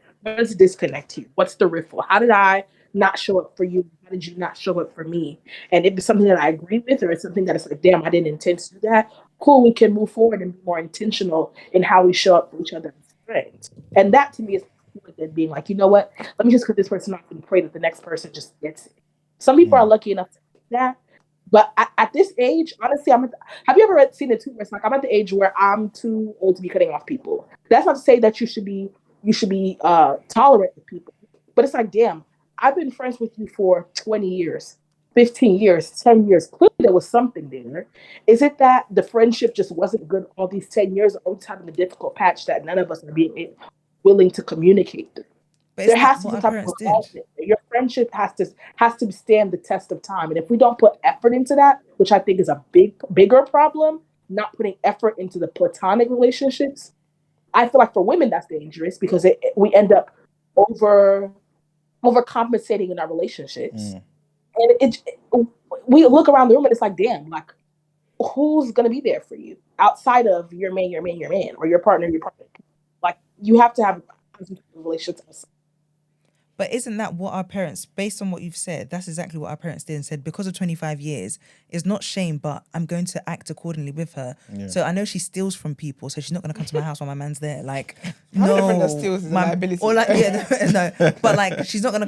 disconnect here? What's the riffle? How did I not show up for you? How did you not show up for me? And if it's something that I agree with, or it's something that is like, damn, I didn't intend to do that, cool, we can move forward and be more intentional in how we show up for each other as friends. And that to me is than being like, you know what, let me just cut this person off and pray that the next person just gets it. Some people are lucky enough to do that. But at this age, honestly, have you ever seen it too? Where it's like I'm at the age where I'm too old to be cutting off people. That's not to say that you should be tolerant with people. But it's like, damn, I've been friends with you for 20 years, 15 years, 10 years. Clearly there was something there. Is it that the friendship just wasn't good all these 10 years, or just having a difficult patch that none of us are being willing to communicate through? But There isn't has that to be what some our type of parents did? involvement. Your friendship has to stand the test of time. And if we don't put effort into that, which I think is a bigger problem, not putting effort into the platonic relationships, I feel like for women that's dangerous because we end up overcompensating in our relationships. And we look around the room and it's like, damn, like who's gonna be there for you outside of your man, or your partner, Like you have to have relationships. But isn't that what our parents, based on what you've said, that's exactly what our parents did and said, because of 25 years, it's not shame, but I'm going to act accordingly with her. Yeah. So I know she steals from people, so she's not going to come to my house while my man's there. Like, Friend that steals is a liability. Or like, no, but like, she's not going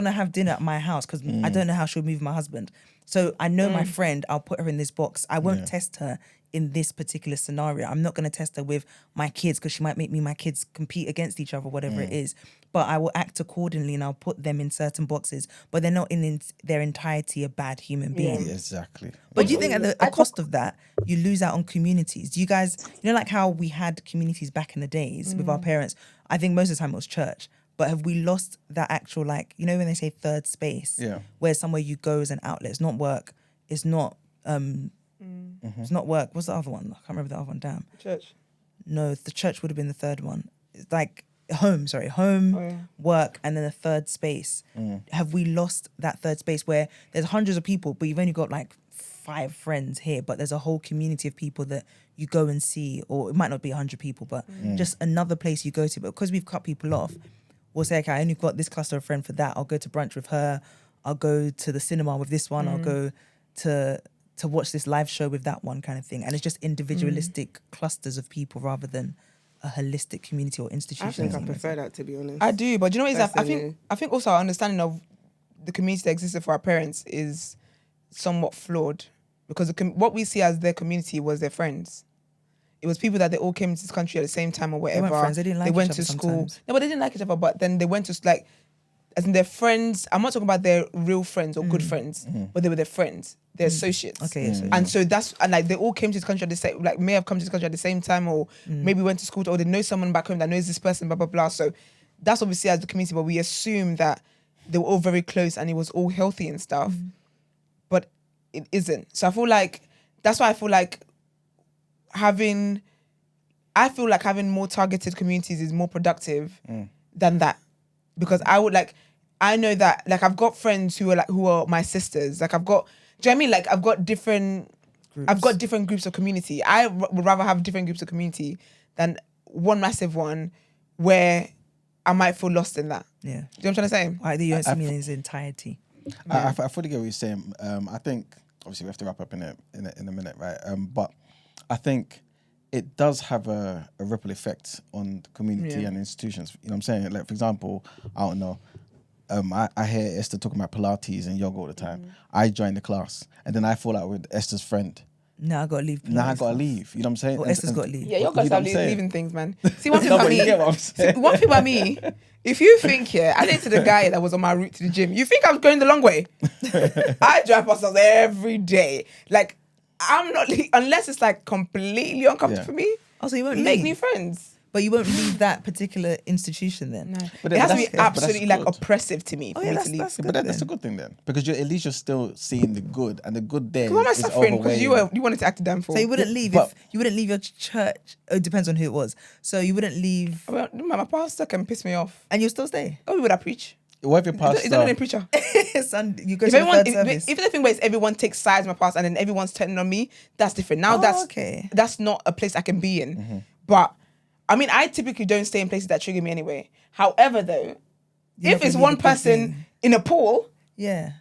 to have dinner at my house because I don't know how she'll move my husband. So I know my friend, I'll put her in this box. I won't test her in this particular scenario. I'm not going to test her with my kids because she might make me my kids compete against each other, whatever it is. But I will act accordingly and I'll put them in certain boxes. But they're not in their entirety a bad human being. Yeah, exactly. But do you think at the cost of that, you lose out on communities? Do you guys, like how we had communities back in the days with our parents? I think most of the time it was church. But have we lost that actual, like, when they say third space, where somewhere you go as an outlet? It's not work. It's not, it's not work. What's the other one? I can't remember the other one. Damn. Church. No, the church would have been the third one. It's like home, work, and then a third space. Have we lost that third space where there's hundreds of people, but you've only got like 5 friends here, but there's a whole community of people that you go and see, or it might not be 100 people, but just another place you go to. But because we've cut people off, we'll say, okay, I only got this cluster of friends for that. I'll go to brunch with her. I'll go to the cinema with this one. I'll go to watch this live show with that one, kind of thing. And it's just individualistic clusters of people rather than a holistic community or institution. I think I prefer that, to be honest. I do, but you know what it is? Personally. I think also our understanding of the community that existed for our parents is somewhat flawed, because what we see as their community was their friends. It was people that they all came into this country at the same time or whatever. They weren't friends. They didn't like each went other to school. sometimes. No, but they didn't like each other. But then they went to like, as in their friends. I'm not talking about their real friends or good friends, but they were their friends, their associates. Okay, so And so and like they all came to this country at the same, like may have come to this country at the same time, or maybe went to school, or they know someone back home that knows this person, blah blah blah. So that's what we see as the community. But we assume that they were all very close and it was all healthy and stuff, but it isn't. So I feel like that's why I feel like having more targeted communities is more productive than that, because I know that like I've got friends who are my sisters. Like I've got, do you know what I mean? Like I've got different groups of community. I would rather have different groups of community than one massive one where I might feel lost in that. yeah. Do you know what I'm trying to say? I think you don't see me in its entirety. I fully get what you're saying. I think obviously we have to wrap up in a minute, right? But I think it does have a ripple effect on the community and institutions. You know what I'm saying? Like, for example, I don't know, I hear Esther talking about Pilates and yoga all the time. I join the class and then I fall out with Esther's friend. No, I got to leave. Now I got to leave. You know what I'm saying? Or Esther's got to leave. Yeah, you're You gonna know what start I'm saying? leaving things, man. See, one thing No, about but me. you get what I'm saying. One thing about me, if you think, I dated a guy that was on my route to the gym. You think I was going the long way? I drive past us every day. Like, I'm not, unless it's like completely uncomfortable for me, Also, you won't make leave. new friends. But you won't leave that particular institution then. No. But It has to that's- be but absolutely that's like good. oppressive to me for me to leave. that's But good that's a then. good thing then, because at least you're still seeing the good, and the good there Why am I is suffering? Because overweighing. you wanted to act a damn fool. So you wouldn't leave but- if you wouldn't leave your church. It depends on who it was. So you wouldn't leave, Well, my pastor can piss me off. and you'll still stay. Oh, would I preach? What if your He's not a pastor? preacher. Sunday, you go If to the everyone, third service. if the thing where it's everyone takes sides, my past, and then everyone's turning on me, that's different. Now okay. that's not a place I can be in. But I mean, I typically don't stay in places that trigger me anyway. However, though, You're if not it's gonna one leave a good person thing. in a pool, Yeah.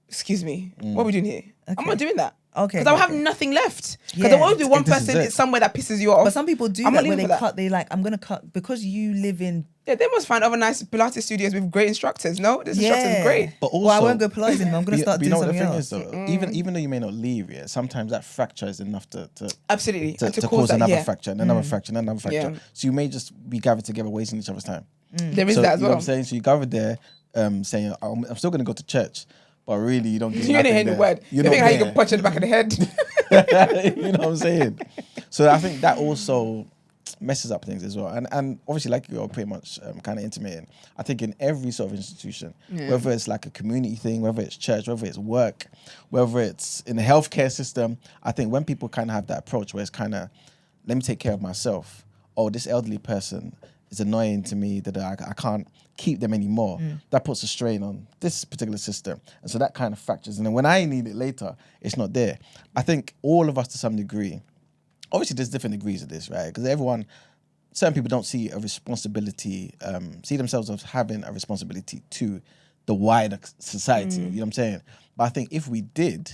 excuse me, what are we doing here? I'm Okay. not doing that. Okay, Because I'll have okay. nothing left. Because Yeah. there will always be one This is person it. in somewhere that pisses you off. But some people do I'm that not where leaving they for that. cut. They like, I'm gonna cut because you live in. Yeah, they must find other nice Pilates studios with great instructors. No, this instructor is great. But also, Well, I won't go Pilates anymore. I'm gonna start you doing know what something the thing else. is though, even though you may not leave, sometimes that fracture is enough to Absolutely. And to cause cause that, another yeah. fracture and another fracture and another fracture. Yeah. So you may just be gathered together wasting each other's time. There is So, that as you know what well. I'm saying? So you gathered there saying, I'm still going to go to church, but really you don't get You didn't hear the word. You think how you can punch in the back of the head? You know what I'm saying? So I think that also messes up things as well. And obviously, like you're pretty much kind of intimating, I think in every sort of institution, whether it's like a community thing, whether it's church, whether it's work, whether it's in the healthcare system, I think when people kind of have that approach where it's kind of, let me take care of myself. Oh, this elderly person is annoying to me that I can't keep them anymore. That puts a strain on this particular system. And so that kind of fractures. And then when I need it later, it's not there. I think all of us to some degree, obviously there's different degrees of this, right? Because certain people don't see a responsibility, see themselves as having a responsibility to the wider society. You know what I'm saying? But I think if we did,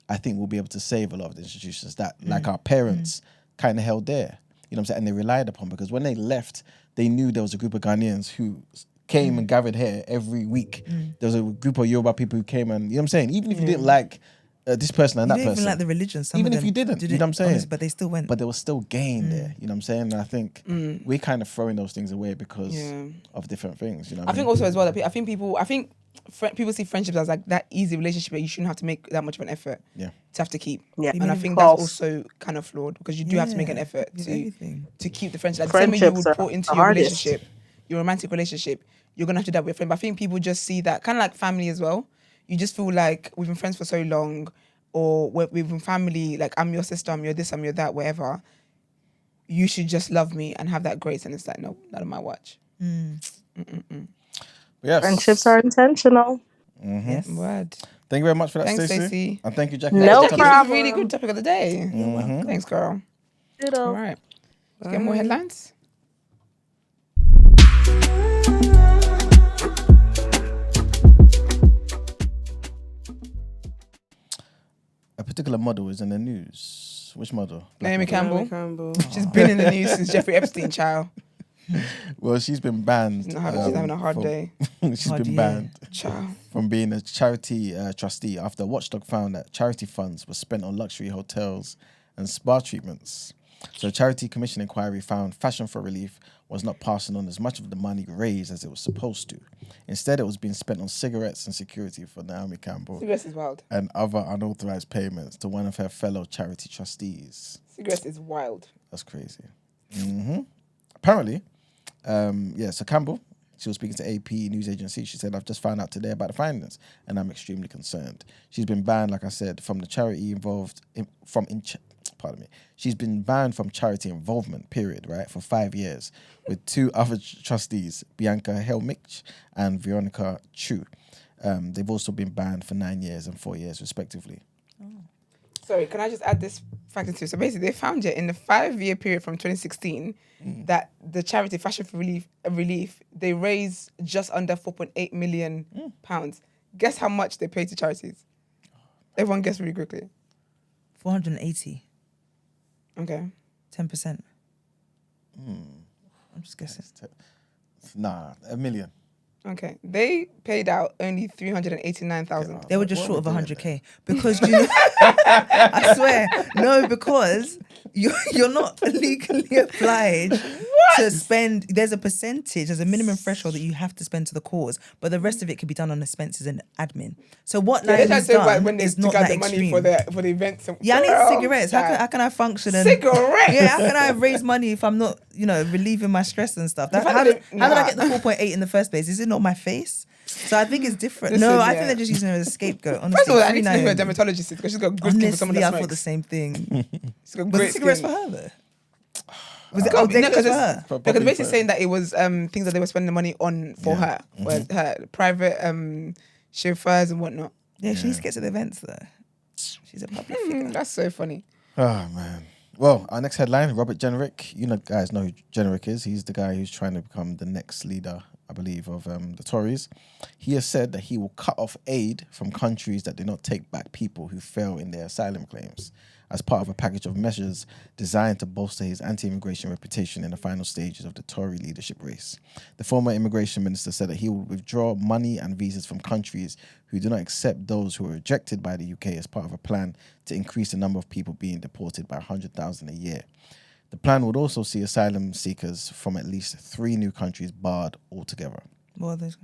I think we'll be able to save a lot of the institutions that, like our parents, kind of held there. You know what I'm saying? And they relied upon, because when they left, they knew there was a group of Ghanaians who came and gathered here every week. There was a group of Yoruba people who came and, you know what I'm saying? Even if you didn't like this person and You that don't person. even like the religion. Some Even of if them you didn't, you know it what I'm saying? honest, but they still went. But there was still gain there, you know what I'm saying? And I think we're kind of throwing those things away because of different things, you know what I think mean? also as well that people see friendships as like that easy relationship that you shouldn't have to make that much of an effort Yeah. to have to keep. Yeah. And I think False. that's also kind of flawed, because you do have to make an effort with to everything. keep the friendship. Like the same way you Friendships would are put into the your hardest. relationship, your romantic relationship, you're gonna have to do that with your friend. But I think people just see that kind of like family as well. You just feel like we've been friends for so long, or we've been family, like I'm your sister, I'm your this, I'm your that, whatever. you should just love me and have that grace. And it's like, no, not on my watch. Yes. Friendships are intentional. Yes. Word. Thank you very much for that, Thanks, Stacey. Stacey. And thank you, Jackie. No Jackie, problem. this is a really good topic of the day. You're welcome. Thanks, girl. Ditto. All right. Let's get more headlines. A particular model is in the news. Which model? Naomi Campbell. Campbell. She's been in the news since Jeffrey Epstein, child. Well, she's been banned. She's having a hard day. She's Hard been year. banned Child. from being a charity trustee after a watchdog found that charity funds were spent on luxury hotels and spa treatments. So, a charity commission inquiry found Fashion for Relief was not passing on as much of the money raised as it was supposed to. Instead, it was being spent on cigarettes and security for Naomi Campbell Cigarettes is wild. and other unauthorized payments to one of her fellow charity trustees. Cigarettes is wild. That's crazy. Apparently, so Campbell, she was speaking to AP news agency. She said, I've just found out today about the findings and I'm extremely concerned. She's been banned, like I said, from the charity involved, She's been banned from charity involvement, period, right, for 5 years with two other trustees, Bianca Helmich and Veronica Chu. They've also been banned for 9 years and 4 years, respectively. Sorry, can I just add this fact into it? So basically, they found it in the 5-year period from 2016 that the charity Fashion for Relief, they raised just under 4.8 million pounds. Guess how much they paid to charities? Everyone guess really quickly. 480. Okay. 10%. I'm just guessing. Nah, $1 million. Okay. They paid out only 389,000. They were just What short of were they 100k because you know, I swear, no, because you're not legally obliged to spend. There's a percentage, there's a minimum threshold that you have to spend to the cause, but the rest of it can be done on expenses and admin. So what Yeah, they tried Naomi's to say done when they is took not out that the money extreme. for the events. Yeah, I need Girl, cigarettes. How can I function? And, Cigarettes? Yeah, how can I raise money if I'm not, relieving my stress and stuff? fact How that did I nah. get the 4.8 in the first place? Is it not my face? So I think it's different. Listen, No, I yeah. think they're just using her as a scapegoat. Honestly, First of all, I free need to know who a Naomi. dermatologist is because she's got good skin for someone Honestly, that I smokes. thought the same thing. She's got Was great it cigarettes for skin. her though? Was it No, outdated because for it's- her? Because Probably basically for- saying that it was things that they were spending the money on for her, her private chauffeurs and whatnot. Yeah, she needs to get to the events though. She's a public figure. That's so funny. Oh, man. Well, our next headline, Robert Jenrick. You know, guys know who Jenrick is. He's the guy who's trying to become the next leader, I believe, of the Tories. He has said that he will cut off aid from countries that do not take back people who fail in their asylum claims as part of a package of measures designed to bolster his anti-immigration reputation in the final stages of the Tory leadership race. The former immigration minister said that he will withdraw money and visas from countries who do not accept those who are rejected by the UK as part of a plan to increase the number of people being deported by 100,000 a year. The plan would also see asylum seekers from at least 3 new countries barred altogether. What are those?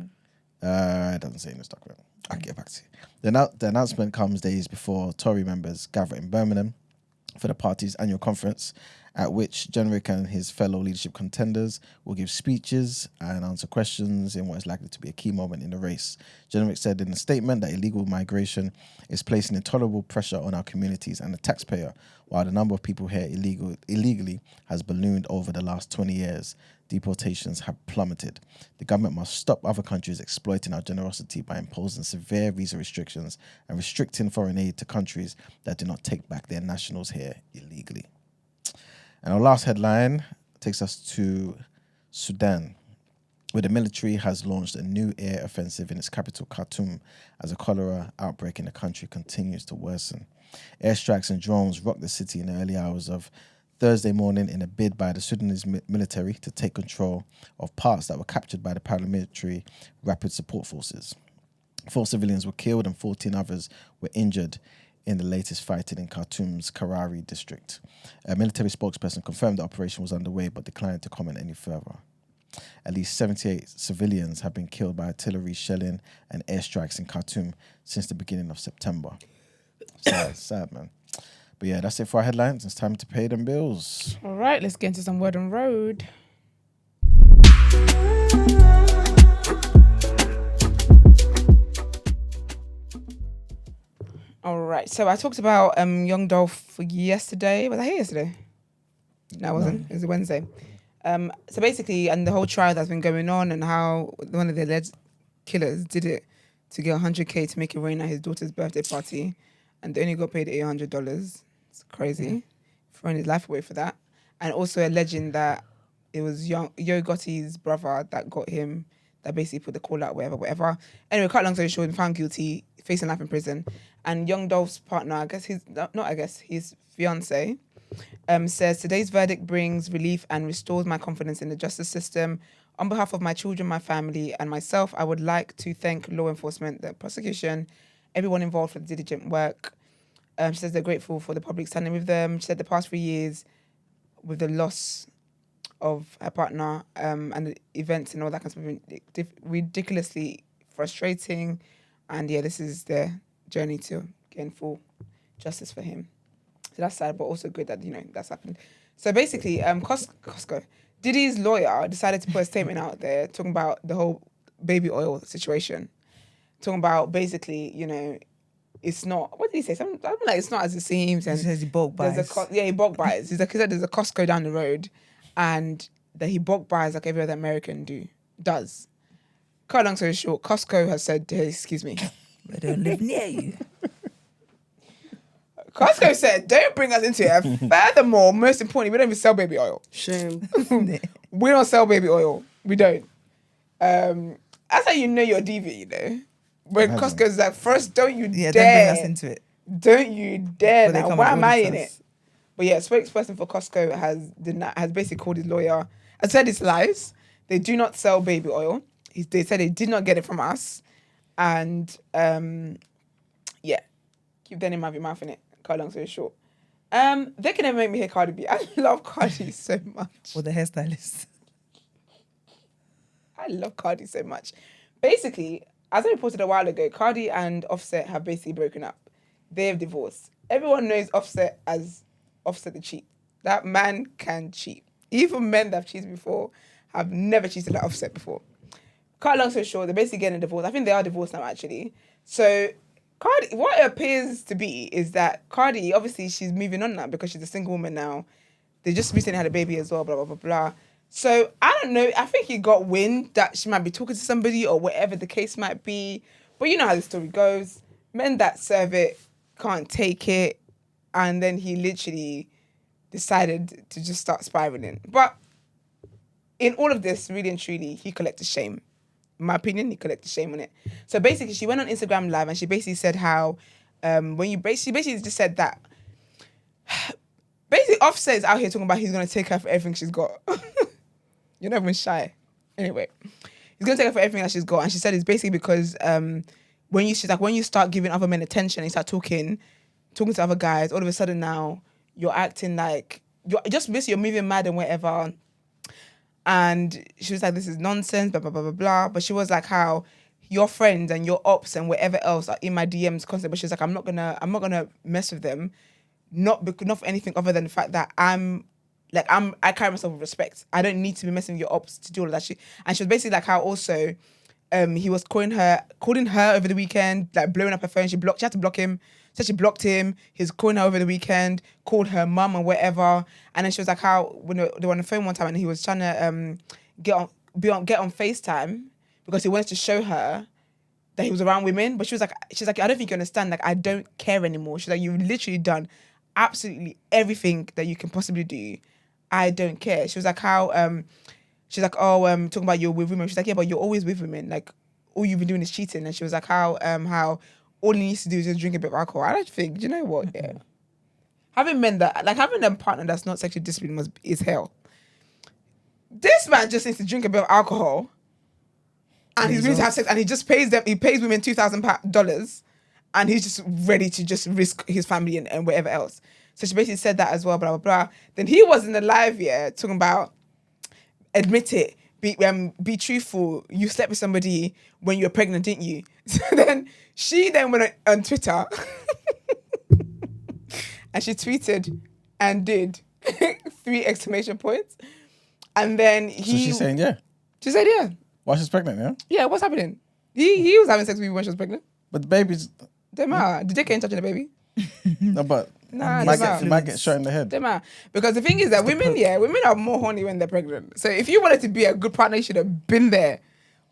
It doesn't say in this document. I'll get back to you. The announcement comes days before Tory members gather in Birmingham for the party's annual conference, at which Jenrick and his fellow leadership contenders will give speeches and answer questions in what is likely to be a key moment in the race. Jenrick said in a statement that illegal migration is placing intolerable pressure on our communities and the taxpayer, while the number of people here illegally has ballooned over the last 20 years. Deportations have plummeted. The government must stop other countries exploiting our generosity by imposing severe visa restrictions and restricting foreign aid to countries that do not take back their nationals here illegally. And our last headline takes us to Sudan, where the military has launched a new air offensive in its capital, Khartoum, as a cholera outbreak in the country continues to worsen. Airstrikes and drones rocked the city in the early hours of Thursday morning in a bid by the Sudanese military to take control of parts that were captured by the paramilitary Rapid Support Forces. 4 civilians were killed and 14 others were injured in the latest fighting in Khartoum's Karari district. A military spokesperson confirmed the operation was underway but declined to comment any further. At least 78 civilians have been killed by artillery shelling and airstrikes in Khartoum since the beginning of September. Sad, man. But yeah, that's it for our headlines. It's time to pay them bills. All right, let's get into some word on road. All right, so I talked about Young Dolph yesterday. Was I here yesterday? No, it wasn't. It was a Wednesday. So basically, and the whole trial that's been going on, and how one of the alleged killers did it to get 100K to make it rain at his daughter's birthday party, and they only got paid $800. It's crazy, throwing his life away for that, and also alleging that it was Yo Gotti's brother that got him, that basically put the call out, whatever. Anyway, cut long story short, he found guilty, facing life in prison, and Young Dolph's partner, his fiance. Says today's verdict brings relief and restores my confidence in the justice system. On behalf of my children, my family, and myself, I would like to thank law enforcement, the prosecution, everyone involved for the diligent work. She says they're grateful for the public standing with them. She said the past 3 years, with the loss of her partner and the events and all that kind of stuff, been ridiculously frustrating. And yeah, this is their journey to getting full justice for him. So that's sad, but also good that, that's happened. So basically, Costco, Diddy's lawyer decided to put a statement out there talking about the whole baby oil situation. Talking about basically, it's not, what did he say? Something like it's not as it seems. And he says he bulk buys. He bulk buys. He said there's a Costco down the road and that he bulk buys like every other American does. Cut long story short, Costco has said, hey, excuse me. I don't live near you. Costco said, don't bring us into it. Furthermore, most importantly, we don't even sell baby oil. Shame. We don't sell baby oil. We don't. That's how you know you're a deviant, When Costco's like, first, don't you dare. Don't bring us into it. Don't you dare. Now, why am I in us? it? But yeah, spokesperson for Costco has basically called his lawyer. I said it's lies. They do not sell baby oil. They said they did not get it from us. And yeah, keep that in your mouth in it. Cut long story short. They can never make me hear Cardi B. I love Cardi so much. Or the hairstylist. I love Cardi so much. Basically, as I reported a while ago, Cardi and Offset have basically broken up. They have divorced. Everyone knows Offset as Offset the cheat. That man can cheat. Even men that have cheated before have never cheated like Offset before. Cut long story short, they're basically getting a divorce. I think they are divorced now, actually. So Cardi, what it appears to be is that Cardi, obviously, she's moving on now because she's a single woman now. They just recently had a baby as well, blah, blah, blah, blah. So, I don't know. I think he got wind that she might be talking to somebody or whatever the case might be. But you know how the story goes. Men that serve it can't take it. And then he literally decided to just start spiraling. But in all of this, really and truly, he collected shame. In my opinion, he collected shame on it. So basically, she went on Instagram Live and she basically said how, she basically just said that, basically Offset is out here talking about he's going to take her for everything she's got. You're not even shy. Anyway, he's going to take her for everything that she's got. And she said it's basically because when you start giving other men attention and you start talking to other guys, all of a sudden now you're acting like, you're moving mad and whatever. And she was like, this is nonsense, blah, blah, blah, blah, blah. But she was like, how your friends and your ops and whatever else are in my DMs constantly. But she's like, I'm not gonna mess with them. Not for anything other than the fact that I carry myself with respect. I don't need to be messing with your ops to do all of that shit. And she was basically like how also he was calling her over the weekend, like blowing up her phone. She had to block him. So she blocked him. He was calling her over the weekend, called her mum or whatever. And then she was like how when they were on the phone one time and he was trying to get on FaceTime because he wanted to show her that he was around women. But she's like, I don't think you understand. Like, I don't care anymore. She's like, you've literally done absolutely everything that you can possibly do. I don't care. She was like, how she's like, talking about you're with women. She's like, yeah, but you're always with women. Like, all you've been doing is cheating. And she was like, how all he needs to do is just drink a bit of alcohol. I don't think, do you know what? Yeah. Having a partner that's not sexually disciplined is hell. This man just needs to drink a bit of alcohol and he's willing to have sex and he pays women $2,000 and he's just ready to just risk his family and whatever else. So she basically said that as well, blah, blah, blah. Then he was in the live, talking about, admit it, be truthful. You slept with somebody when you were pregnant, didn't you? So then she went on Twitter and she tweeted and did 3 exclamation points. And then So she's saying, yeah. She said, yeah. While she's pregnant, yeah? Yeah, what's happening? He was having sex with you when she was pregnant. But the baby's... Don't matter. Did they get in touch with the baby? No, but Nah, You might get shot in the head. Them out. Because the thing is that women are more horny when they're pregnant. So if you wanted to be a good partner, you should have been there.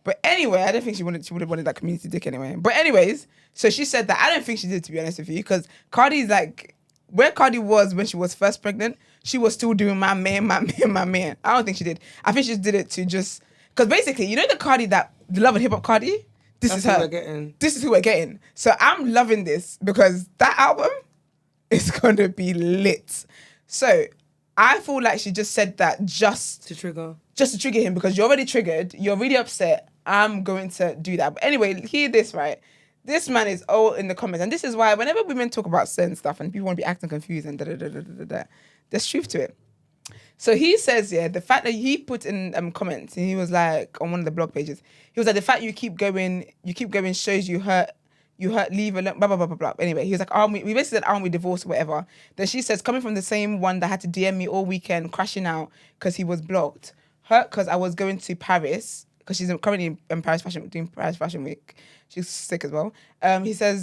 But anyway, I don't think she would have wanted that community dick anyway. But anyways, so she said that I don't think she did, to be honest with you, because Cardi's like where Cardi was when she was first pregnant, she was still doing my man. I don't think she did. I think she just did it to just because basically, you know the Cardi the Love and Hip Hop Cardi? This is her. Who we're getting. This is who we're getting. So I'm loving this because that album is gonna be lit. So I feel like she just said that just To trigger. him because you're already triggered, you're really upset. I'm going to do that. But anyway, hear this, right? This man is all in the comments. And this is why whenever women talk about certain stuff and people want to be acting confused and there's truth to it. So he says, the fact that he put in comments, and he was like, on one of the blog pages, he was like, the fact you keep going shows you hurt, leave alone, blah, blah, blah, blah, blah. Anyway, he was like, we basically said, aren't we divorced or whatever? Then she says, coming from the same one that had to DM me all weekend, crashing out because he was blocked. Hurt because I was going to Paris, because she's currently in Paris doing Paris Fashion Week. She's sick as well. She said,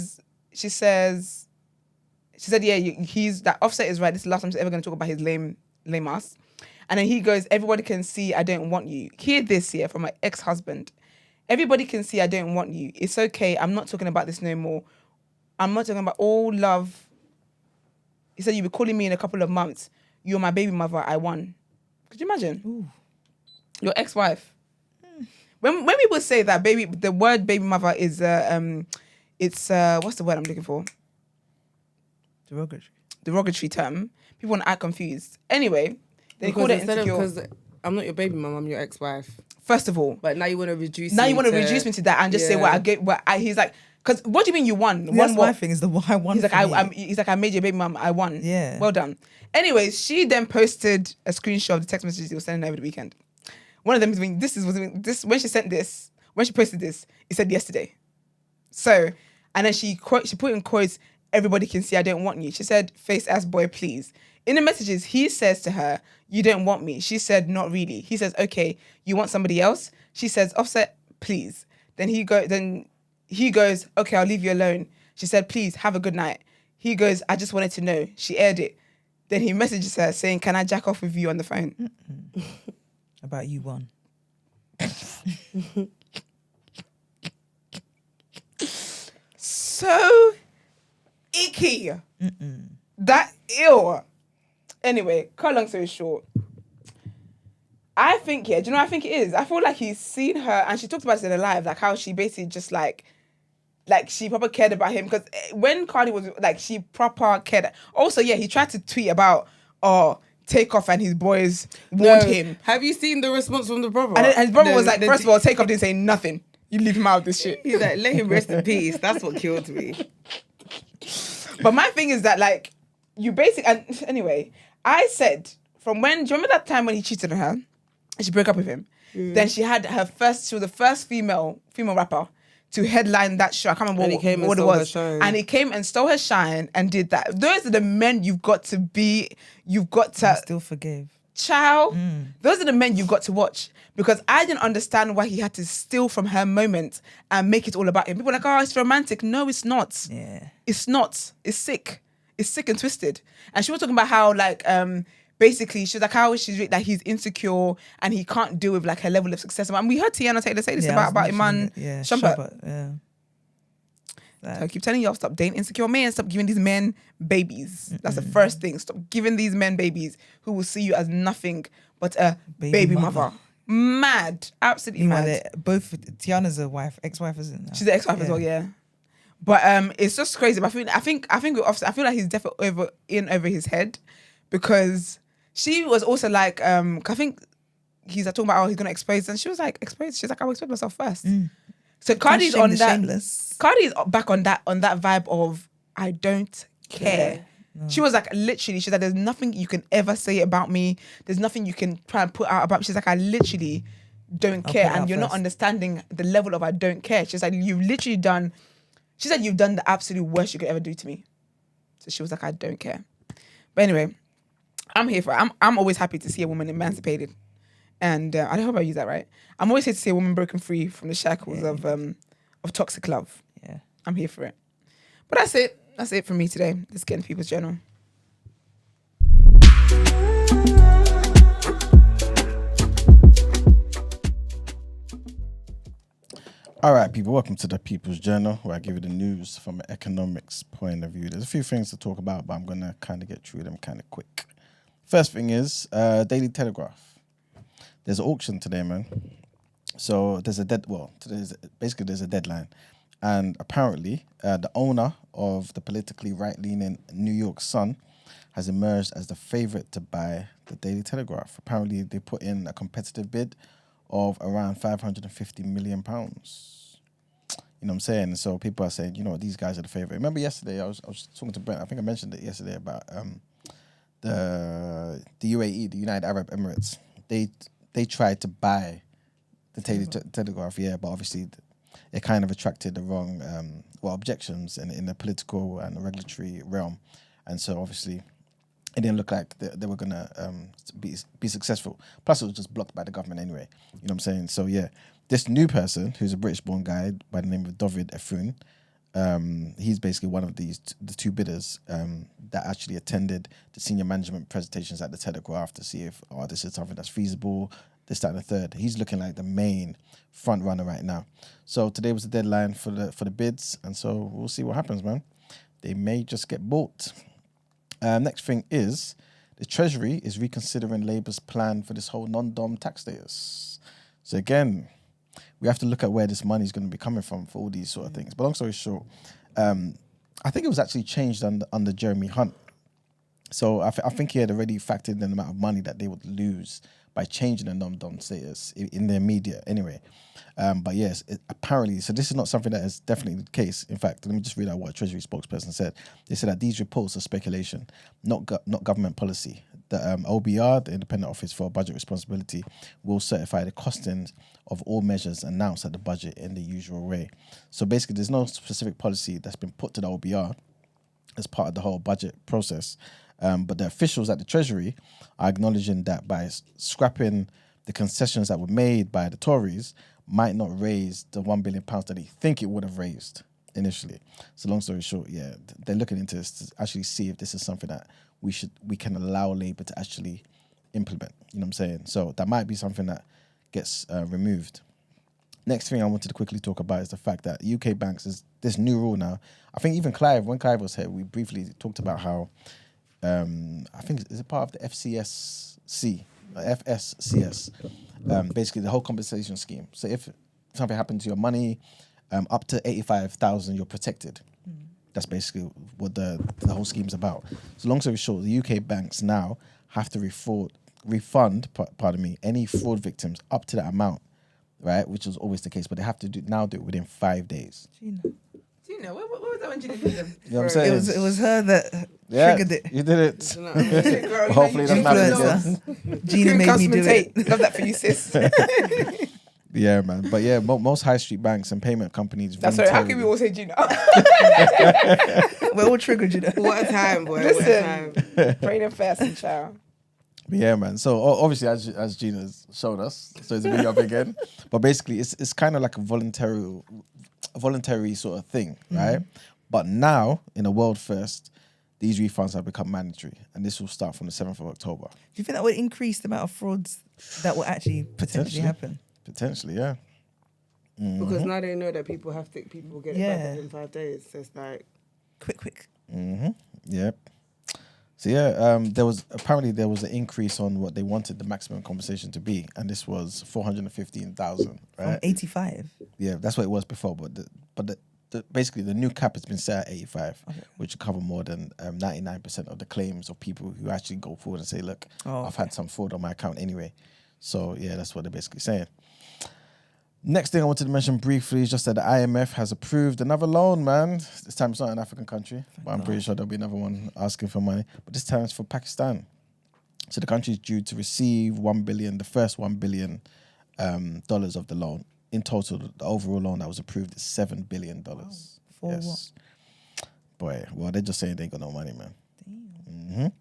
he's that Offset is right. This is the last time she's ever going to talk about his lame ass. And then he goes, everybody can see I don't want you. Hear this here from my ex-husband. Everybody can see I don't want you. It's okay. I'm not talking about this no more. I'm not talking about all love. He said, you'll be calling me in a couple of months. You're my baby mother. I won. Could you imagine? Ooh. Your ex-wife. When people say that the word baby mother is it's what's the word I'm looking for? Derogatory term. People want to act confused. Anyway, they call it insecure. Because I'm not your baby mum, I'm your ex-wife. First of all, but now you want to reduce. Now you want to reduce me to that and just say what I get. He's like, because what do you mean you won? That's my thing. Is the one I won. He's like, I made your baby mum. I won. Yeah. Well done. Anyways, she then posted a screenshot of the text messages he was sending over the weekend. One of them is when she posted this, it said yesterday. So, and then she put in quotes, everybody can see I don't want you. She said, face ass boy, please. In the messages, he says to her, you don't want me. She said, not really. He says, okay, you want somebody else? She says, Offset, please. Then he goes, okay, I'll leave you alone. She said, please, have a good night. He goes, I just wanted to know. She aired it. Then he messages her saying, can I jack off with you on the phone? About you won. So icky. That ill. Anyway, cut long story short. I think, do you know what I think it is? I feel like he's seen her, and she talked about it in her live, like how she basically just like she proper cared about him. Because when Cardi was like, she proper cared. Also, he tried to tweet about, Takeoff and his boys warned him. Have you seen the response from the brother? And his brother was like, first of all, Takeoff didn't say nothing. You leave him out of this shit. He's like, let him rest in peace. That's what killed me. But my thing is that, like, you basically... And anyway, I said, from when... Do you remember that time when he cheated on her? And she broke up with him? Then she had she was the first female rapper to headline that show. I can't remember what it was. And he came and stole her shine and did that. Those are the men you've got to... I still forgive. Child, those are the men you've got to watch, because I didn't understand why he had to steal from her moment and make it all about him. People are like, it's romantic. No, it's not. Yeah. It's not. It's sick. It's sick and twisted. And she was talking about how, like, basically, she was like, how she's like, he's insecure and he can't deal with like her level of success. And we heard Tiana Taylor say this about Iman Shumpert. Yeah. So I keep telling y'all, stop dating insecure men. Stop giving these men babies. That's the first thing. Stop giving these men babies who will see you as nothing but a baby mother. Mad. Absolutely mad. Both Tiana's a wife, ex-wife, isn't it? She's the ex-wife as well, yeah. But it's just crazy. But I think with Offset, I feel like he's definitely over his head, because she was also like, I think he's like, talking about, he's gonna expose, and she was like, expose. She's like, I'll expose myself first. So Cardi's on that. Shameless. Cardi's back on that vibe of I don't care. No. She was like, literally, she's like, there's nothing you can ever say about me. There's nothing you can try and put out about me. She's like, I literally don't care, and you're not understanding the level of I don't care. She's like, you've done the absolute worst you could ever do to me. So she was like, I don't care. But anyway, I'm here for it. I'm always happy to see a woman emancipated. And I don't hope I use that right. I'm always here to see a woman broken free from the shackles of toxic love. Yeah. I'm here for it. But that's it. That's it for me today. Let's get into people's journal. All right, people, welcome to the People's Journal, where I give you the news from an economics point of view. There's a few things to talk about, but I'm going to kind of get through them kind of quick. First thing is Daily Telegraph. There's an auction today, man. So there's a there's a deadline. And apparently, the owner of the politically right-leaning New York Sun has emerged as the favorite to buy the Daily Telegraph. Apparently, they put in a competitive bid of around £550 million. You know what I'm saying? So people are saying, you know, these guys are the favorite. Remember yesterday, I was talking to Brent, I think I mentioned it yesterday about the UAE, the United Arab Emirates. They tried to buy the Telegraph, yeah, but obviously it kind of attracted the wrong objections in the political and the regulatory realm. And so obviously it didn't look like they were going to be successful. Plus, it was just blocked by the government anyway. You know what I'm saying? So, yeah, this new person, who's a British-born guy by the name of David Effoun, he's basically one of the two bidders that actually attended the senior management presentations at the Telegraph to see if, this is something that's feasible, this, that, and the third. He's looking like the main front runner right now. So today was the deadline for the bids, and so we'll see what happens, man. They may just get bought. Next thing is the Treasury is reconsidering Labour's plan for this whole non-dom tax status. So again, we have to look at where this money is going to be coming from for all these sort of things. But long story short, I think it was actually changed under Jeremy Hunt. So I think he had already factored in the amount of money that they would lose by changing the non-dom status in their media anyway. But yes, apparently, so this is not something that is definitely the case. In fact, let me just read out what a Treasury spokesperson said. They said that these reports are speculation, not government policy. The OBR, the Independent Office for Budget Responsibility, will certify the costings of all measures announced at the budget in the usual way. So basically, there's no specific policy that's been put to the OBR as part of the whole budget process. But the officials at the Treasury are acknowledging that by scrapping the concessions that were made by the Tories might not raise the £1 billion that they think it would have raised initially. So long story short, yeah, they're looking into this to actually see if this is something that we can allow Labour to actually implement. You know what I'm saying? So that might be something that gets removed. Next thing I wanted to quickly talk about is the fact that UK banks is this new rule now. I think even when Clive was here, we briefly talked about how I think is it part of the FSCS, basically the whole compensation scheme. So if something happened to your money, up to 85,000, you're protected. That's basically what the whole scheme's about. So long story short, the UK banks now have to refund any fraud victims up to that amount, right? Which was always the case, but they have to do it within 5 days. Gina, what was that when Gina did them? You know what I'm saying? It was her that triggered it. You did it. Girl, Hopefully it doesn't happen again. Influencer. Gina made me do it. Love that for you, sis. Yeah, man. But yeah, most high street banks and payment companies. That's right. How can we all say Gina? We're all triggered, you know. What a time, boy. Listen, What a time. praying and fasting, child. But yeah, man. So obviously, as Gina's showed us, so it's a big up again. But basically, it's kind of like a voluntary sort of thing, right? But now, in a world first, these refunds have become mandatory, and this will start from the 7th of October. Do you think that would increase the amount of frauds that will actually potentially happen? Potentially, yeah. Because now they know that people get it back within 5 days. So it's like Quick. Yep. So yeah, there was an increase on what they wanted the maximum compensation to be, and this was 415,000, right? From 85. Yeah, that's what it was before, but basically the new cap has been set at 85, which will cover more than 99% of the claims of people who actually go forward and say, look, I've had some fraud on my account anyway. So yeah, that's what they're basically saying. Next thing I wanted to mention briefly is just that the IMF has approved another loan, man. This time it's not an African country, but I'm pretty sure there'll be another one asking for money. But this time it's for Pakistan. So the country is due to receive the first $1 billion dollars of the loan. In total, the overall loan that was approved is $7 billion. For what? Boy, well, they're just saying they ain't got no money, man. Damn.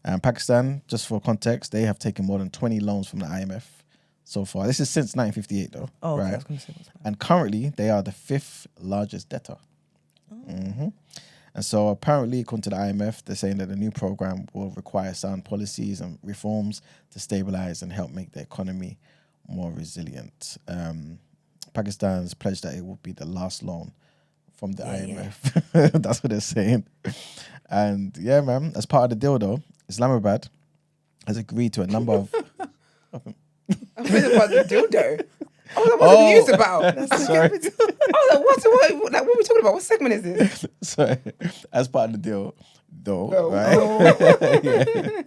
And Pakistan, just for context, they have taken more than 20 loans from the IMF so far. This is since 1958, though. Oh, right? okay, I was going to say what's And currently, they are the 5th largest debtor. And so apparently, according to the IMF, they're saying that the new program will require sound policies and reforms to stabilize and help make the economy more resilient. Pakistan's pledged that it will be the last loan from the IMF. That's what they're saying. And yeah, man, as part of the deal though, Islamabad has agreed to a number of... I was about the dildo. I was like, what's the news about? Sorry. I was like, what are we talking about? What segment is this? Sorry. As part of the deal, though, No. right? Yeah.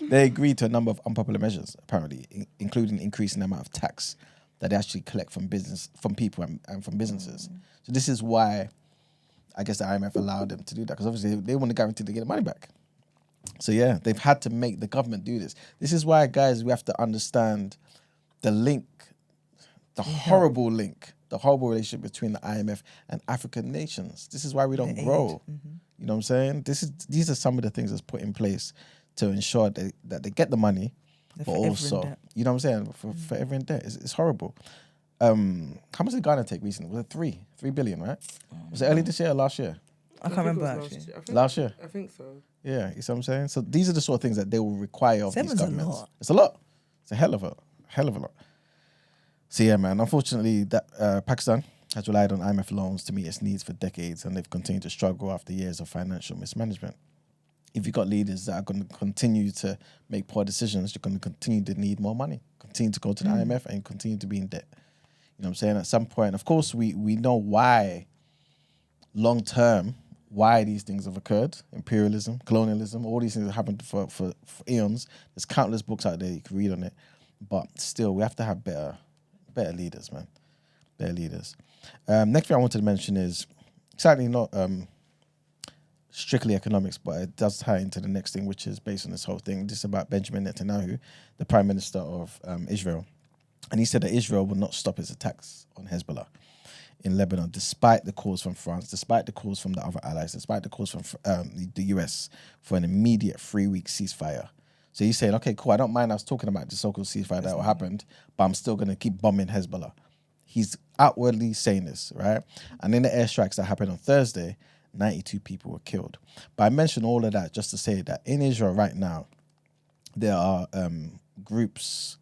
They agreed to a number of unpopular measures, apparently, including increasing the amount of tax that they actually collect from people and from businesses. So this is why I guess the IMF allowed them to do that, because obviously they want to guarantee to get the money back. So yeah, they've had to make the government do this. This is why, guys, we have to understand the link, the horrible relationship between the IMF and African nations. This is why we don't grow. You know what I'm saying? These are some of the things that's put in place to ensure that they get the money, but also, you know what I'm saying, forever in debt. It's horrible. How much did Ghana take recently? Was it 3 billion, right? Was it early this year or last year? I can't remember actually. Last year? I think so. Yeah, you see what I'm saying? So these are the sort of things that they will require of these 7's a governments. lot. It's a lot. It's a hell of a lot. So yeah, man, unfortunately, that Pakistan has relied on IMF loans to meet its needs for decades, and they've continued to struggle after years of financial mismanagement. If you've got leaders that are going to continue to make poor decisions, you're going to continue to need more money, continue to go to the IMF and continue to be in debt. You know what I'm saying? At some point, of course, we know why, long term, why these things have occurred. Imperialism, colonialism, all these things have happened for eons. There's countless books out there you can read on it. But still, we have to have better leaders, man. Better leaders. Next thing I wanted to mention is, sadly not strictly economics, but it does tie into the next thing, which is based on this whole thing. This is about Benjamin Netanyahu, the Prime Minister of Israel. And he said that Israel will not stop its attacks on Hezbollah in Lebanon, despite the calls from France, despite the calls from the other allies, despite the calls from the US for an immediate 3-week ceasefire. So he's saying, okay, cool, I don't mind us talking about the so-called ceasefire that happened, but I'm still going to keep bombing Hezbollah. He's outwardly saying this, right? And in the airstrikes that happened on Thursday, 92 people were killed. But I mention all of that just to say that in Israel right now, there are groups,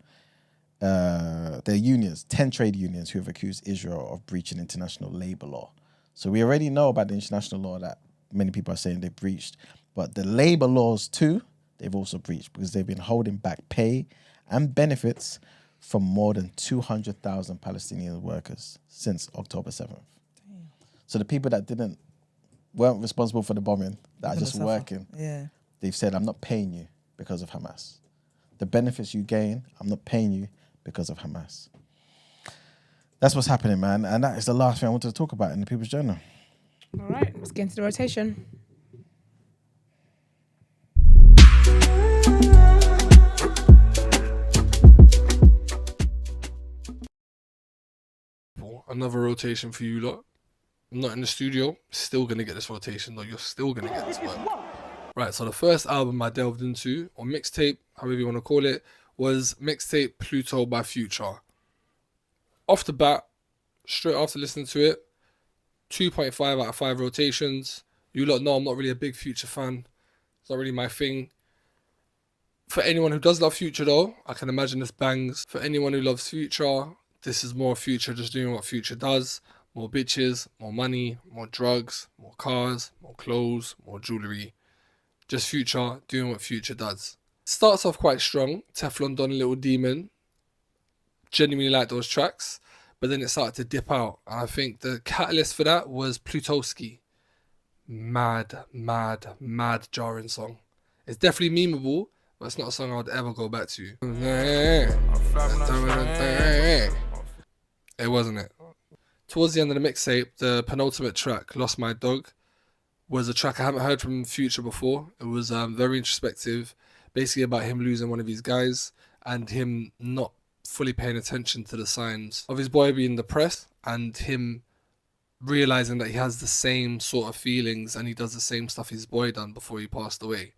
there are unions, 10 trade unions who have accused Israel of breaching international labor law. So we already know about the international law that many people are saying they breached, but the labor laws too, they've also breached because they've been holding back pay and benefits from more than 200,000 Palestinian workers since October 7th. Damn. So the people that weren't responsible for the bombing, that are just working, they've said, I'm not paying you because of Hamas. The benefits you gain, I'm not paying you because of Hamas. That's what's happening, man. And that is the last thing I wanted to talk about in the People's Journal. All right, let's get into the rotation. Another rotation for you lot. I'm not in the studio, still gonna get this rotation though. You're still gonna get this one. Right, so the first album I delved into, or mixtape, however you want to call it, was mixtape Pluto by Future. Off the bat, straight after listening to it, 2.5 out of 5 rotations. You lot know I'm not really a big Future fan. It's not really my thing. For anyone who does love Future though, I can imagine this bangs. For anyone who loves Future, this is more Future just doing what Future does. More bitches, more money, more drugs, more cars, more clothes, more jewellery. Just Future doing what Future does. Starts off quite strong. Teflon Don, Little Demon. Genuinely like those tracks. But then it started to dip out. And I think the catalyst for that was Plutoski. Mad jarring song. It's definitely memeable, but it's not a song I would ever go back to. It wasn't it. Towards the end of the mixtape, the penultimate track, Lost My Dog, was a track I haven't heard from Future before. It was very introspective, basically about him losing one of his guys and him not fully paying attention to the signs of his boy being depressed and him realizing that he has the same sort of feelings and he does the same stuff his boy done before he passed away.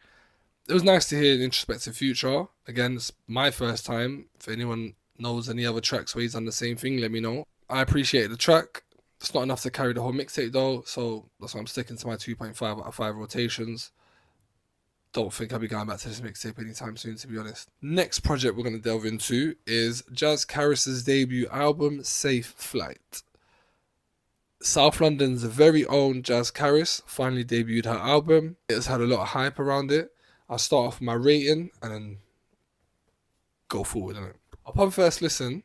It was nice to hear an introspective Future. Again, it's my first time. If anyone knows any other tracks where he's done the same thing, let me know. I appreciate the track. It's not enough to carry the whole mixtape though, so that's why I'm sticking to my 2.5 out of 5 rotations. don't think I'll be going back to this mixtape anytime soon, to be honest. Next project we're going to delve into is Jazz Caris's debut album, Safe Flight. South London's very own Jazz Caris finally debuted her album. It has had a lot of hype around it. I'll start off with my rating and then go forward, innit? Upon first listen,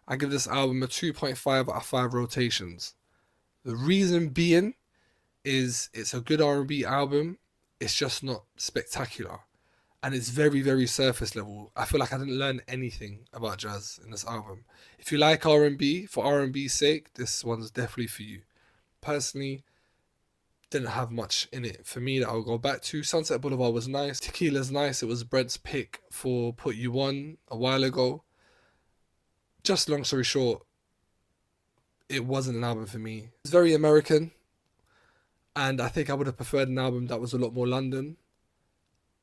I give this album a 2.5 out of 5 rotations. The reason being is it's a good R&B album. It's just not spectacular. And it's very, very surface level. I feel like I didn't learn anything about jazz in this album. If you like R&B, for R&B's sake, this one's definitely for you. Personally, didn't have much in it for me that I'll go back to. Sunset Boulevard was nice. Tequila's nice. It was Brent's pick for Put You On a while ago. Just long story short, it wasn't an album for me. It's very American. And I think I would have preferred an album that was a lot more London.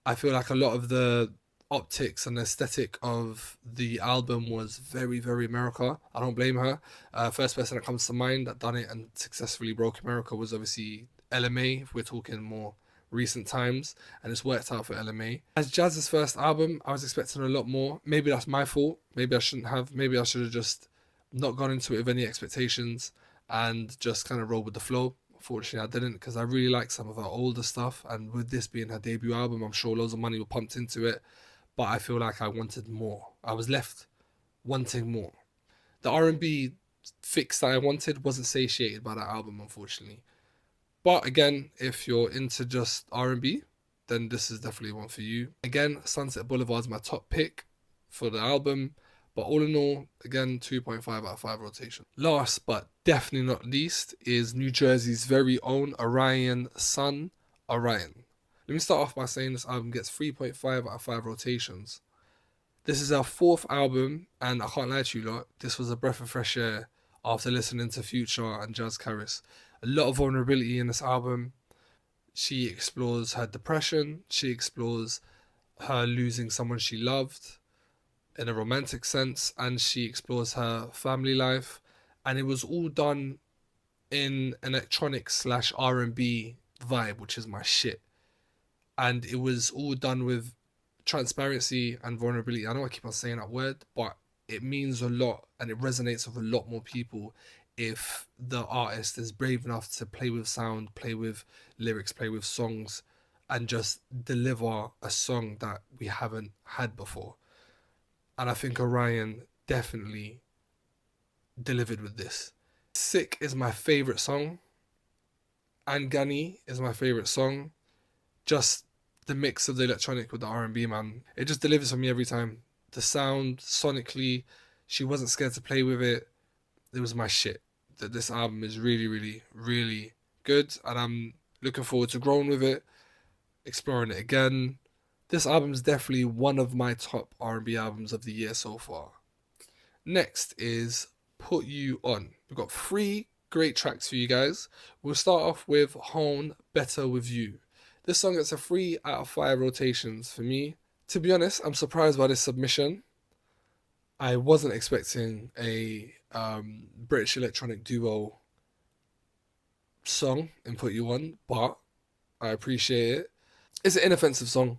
I feel like a lot of the optics and aesthetic of the album was very, very America. I don't blame her. First person that comes to mind that done it and successfully broke America was obviously LMA, if we're talking more recent times. And it's worked out for LMA. As Jazz's first album, I was expecting a lot more. Maybe that's my fault. Maybe I shouldn't have. Maybe I should have just not gone into it with any expectations and just kind of rolled with the flow. Unfortunately, I didn't, because I really like some of her older stuff, and with this being her debut album, I'm sure loads of money were pumped into it, but I feel like I wanted more. I was left wanting more. The R&B fix that I wanted wasn't satiated by that album, unfortunately. But again, if you're into just R&B, then this is definitely one for you. Again, Sunset Boulevard's my top pick for the album. But all in all, again, 2.5 out of 5 rotation. Last but definitely not least is New Jersey's very own Orion Sun, Orion. Let me start off by saying this album gets 3.5 out of 5 rotations. This is our 4th album, and I can't lie to you lot, this was a breath of fresh air after listening to Future and Jazz Caris. A lot of vulnerability in this album. She explores her depression. She explores her losing someone she loved in a romantic sense, and she explores her family life, and it was all done in an electronic / R&B vibe, which is my shit. And it was all done with transparency and vulnerability. I know I keep on saying that word, but it means a lot, and it resonates with a lot more people if the artist is brave enough to play with sound, play with lyrics, play with songs, and just deliver a song that we haven't had before. And I think Orion definitely delivered with this. Sick is my favourite song. Angani is my favourite song. Just the mix of the electronic with the R&B, man. It just delivers for me every time. The sound, sonically, she wasn't scared to play with it. It was my shit. This album is really, really, really good. And I'm looking forward to growing with it, exploring it again. This album is definitely one of my top R&B albums of the year so far. Next is Put You On. We've got 3 great tracks for you guys. We'll start off with Hone, Better With You. This song gets a 3 out of 5 rotations for me. To be honest, I'm surprised by this submission. I wasn't expecting a British electronic duo song in Put You On, but I appreciate it. It's an inoffensive song.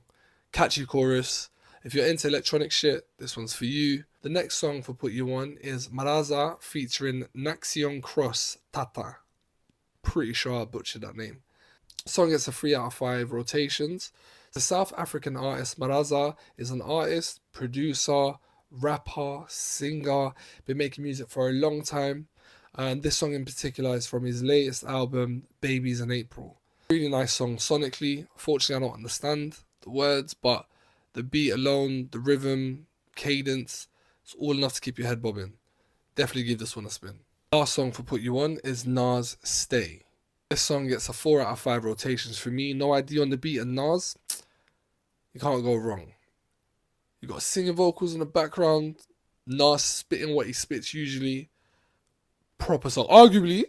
Catchy chorus. If you're into electronic shit, this one's for you. The next song for Put You On is Maraza featuring Naxion Cross Tata. Pretty sure I butchered that name. The song gets a 3 out of 5 rotations. The South African artist Maraza is an artist, producer, rapper, singer, been making music for a long time. And this song in particular is from his latest album, Babies in April. Really nice song sonically. Unfortunately, I don't understand the words, but the beat alone, the rhythm, cadence, it's all enough to keep your head bobbing. Definitely give this one a spin. Last song for Put You On is Nas Stay. This song gets a 4 out of 5 rotations for me. No idea on the beat, and Nas, you can't go wrong. You got singing vocals in the background, Nas spitting what he spits usually. Proper song. Arguably,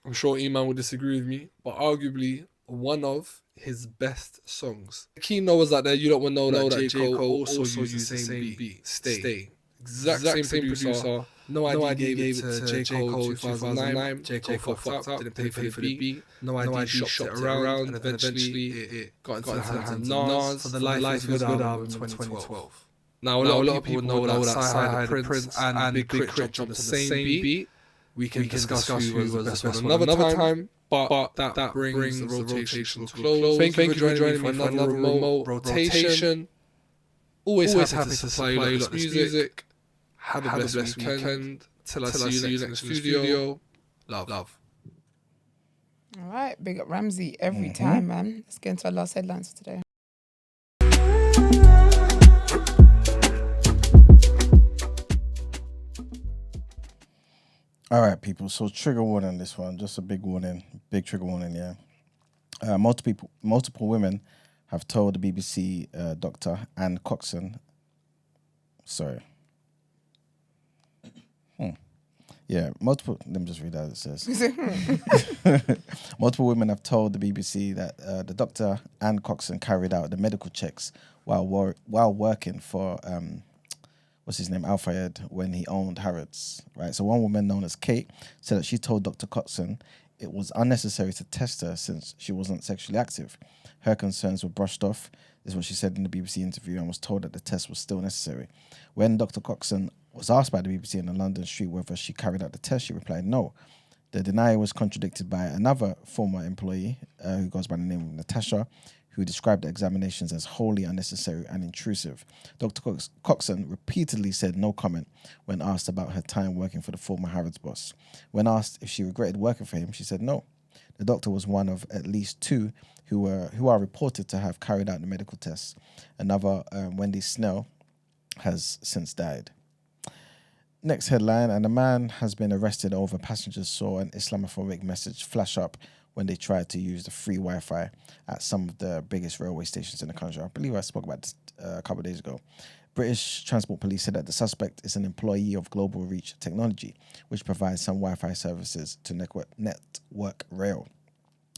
I'm sure E-Man will disagree with me, but arguably one of his best songs. The key knowers out there, you don't want to know that J. Cole also used the same beat. Stay. exact same producer. No ID gave it to J. Cole 2009. J. Cole fucked up, didn't pay for the beat. No ID shopped it around, and eventually it got into the hands of Nas for the Life is Good album in 2012. Now, a lot of people know that Sci-Hi, the Prince, and Big Crit dropped on the same beat. We can discuss who was the best one another time, but that brings the rotation to a close. Thank you for joining me for another remote rotation. Always happy to supply you lot this music. Have a blessed weekend. Till I see you next in the studio. Love. All right, big up Ramsey every time, man. Let's get into our last headlines for today. All right, people. So trigger warning on this one. Just a big warning. Big trigger warning, yeah. Multiple women have told the BBC Dr. Anne Coxon. Sorry. Yeah, let me just read out what it says. Multiple women have told the BBC that the Dr. Anne Coxon carried out the medical checks while working for what's his name, Al-Fayed, when he owned Harrods, right? So one woman known as Kate said that she told Dr. Coxon it was unnecessary to test her since she wasn't sexually active. Her concerns were brushed off, is what she said in the BBC interview, and was told that the test was still necessary. When Dr. Coxon was asked by the BBC in the London street whether she carried out the test, she replied no. The denial was contradicted by another former employee who goes by the name of Natasha, who described the examinations as wholly unnecessary and intrusive. Dr. Coxon repeatedly said no comment when asked about her time working for the former Harrods boss. When asked if she regretted working for him, she said no. The doctor was one of at least two who are reported to have carried out the medical tests. Another, Wendy Snell, has since died. Next headline, and a man has been arrested over passengers saw an Islamophobic message flash up when they tried to use the free Wi-Fi at some of the biggest railway stations in the country. I believe I spoke about this a couple of days ago. British Transport Police said that the suspect is an employee of Global Reach Technology, which provides some Wi-Fi services to Network Rail.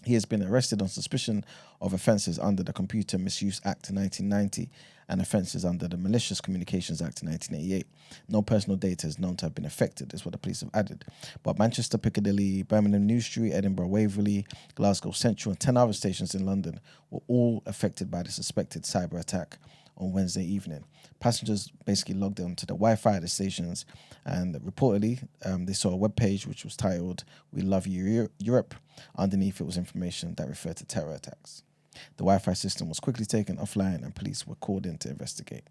He has been arrested on suspicion of offences under the Computer Misuse Act 1990 and offences under the Malicious Communications Act 1988. No personal data is known to have been affected, is what the police have added. But Manchester, Piccadilly, Birmingham New Street, Edinburgh Waverley, Glasgow Central and 10 other stations in London were all affected by the suspected cyber attack on Wednesday evening. Passengers basically logged onto the Wi-Fi at the stations, and reportedly they saw a webpage which was titled "We Love You Europe." Underneath it was information that referred to terror attacks. The Wi-Fi system was quickly taken offline and police were called in to investigate.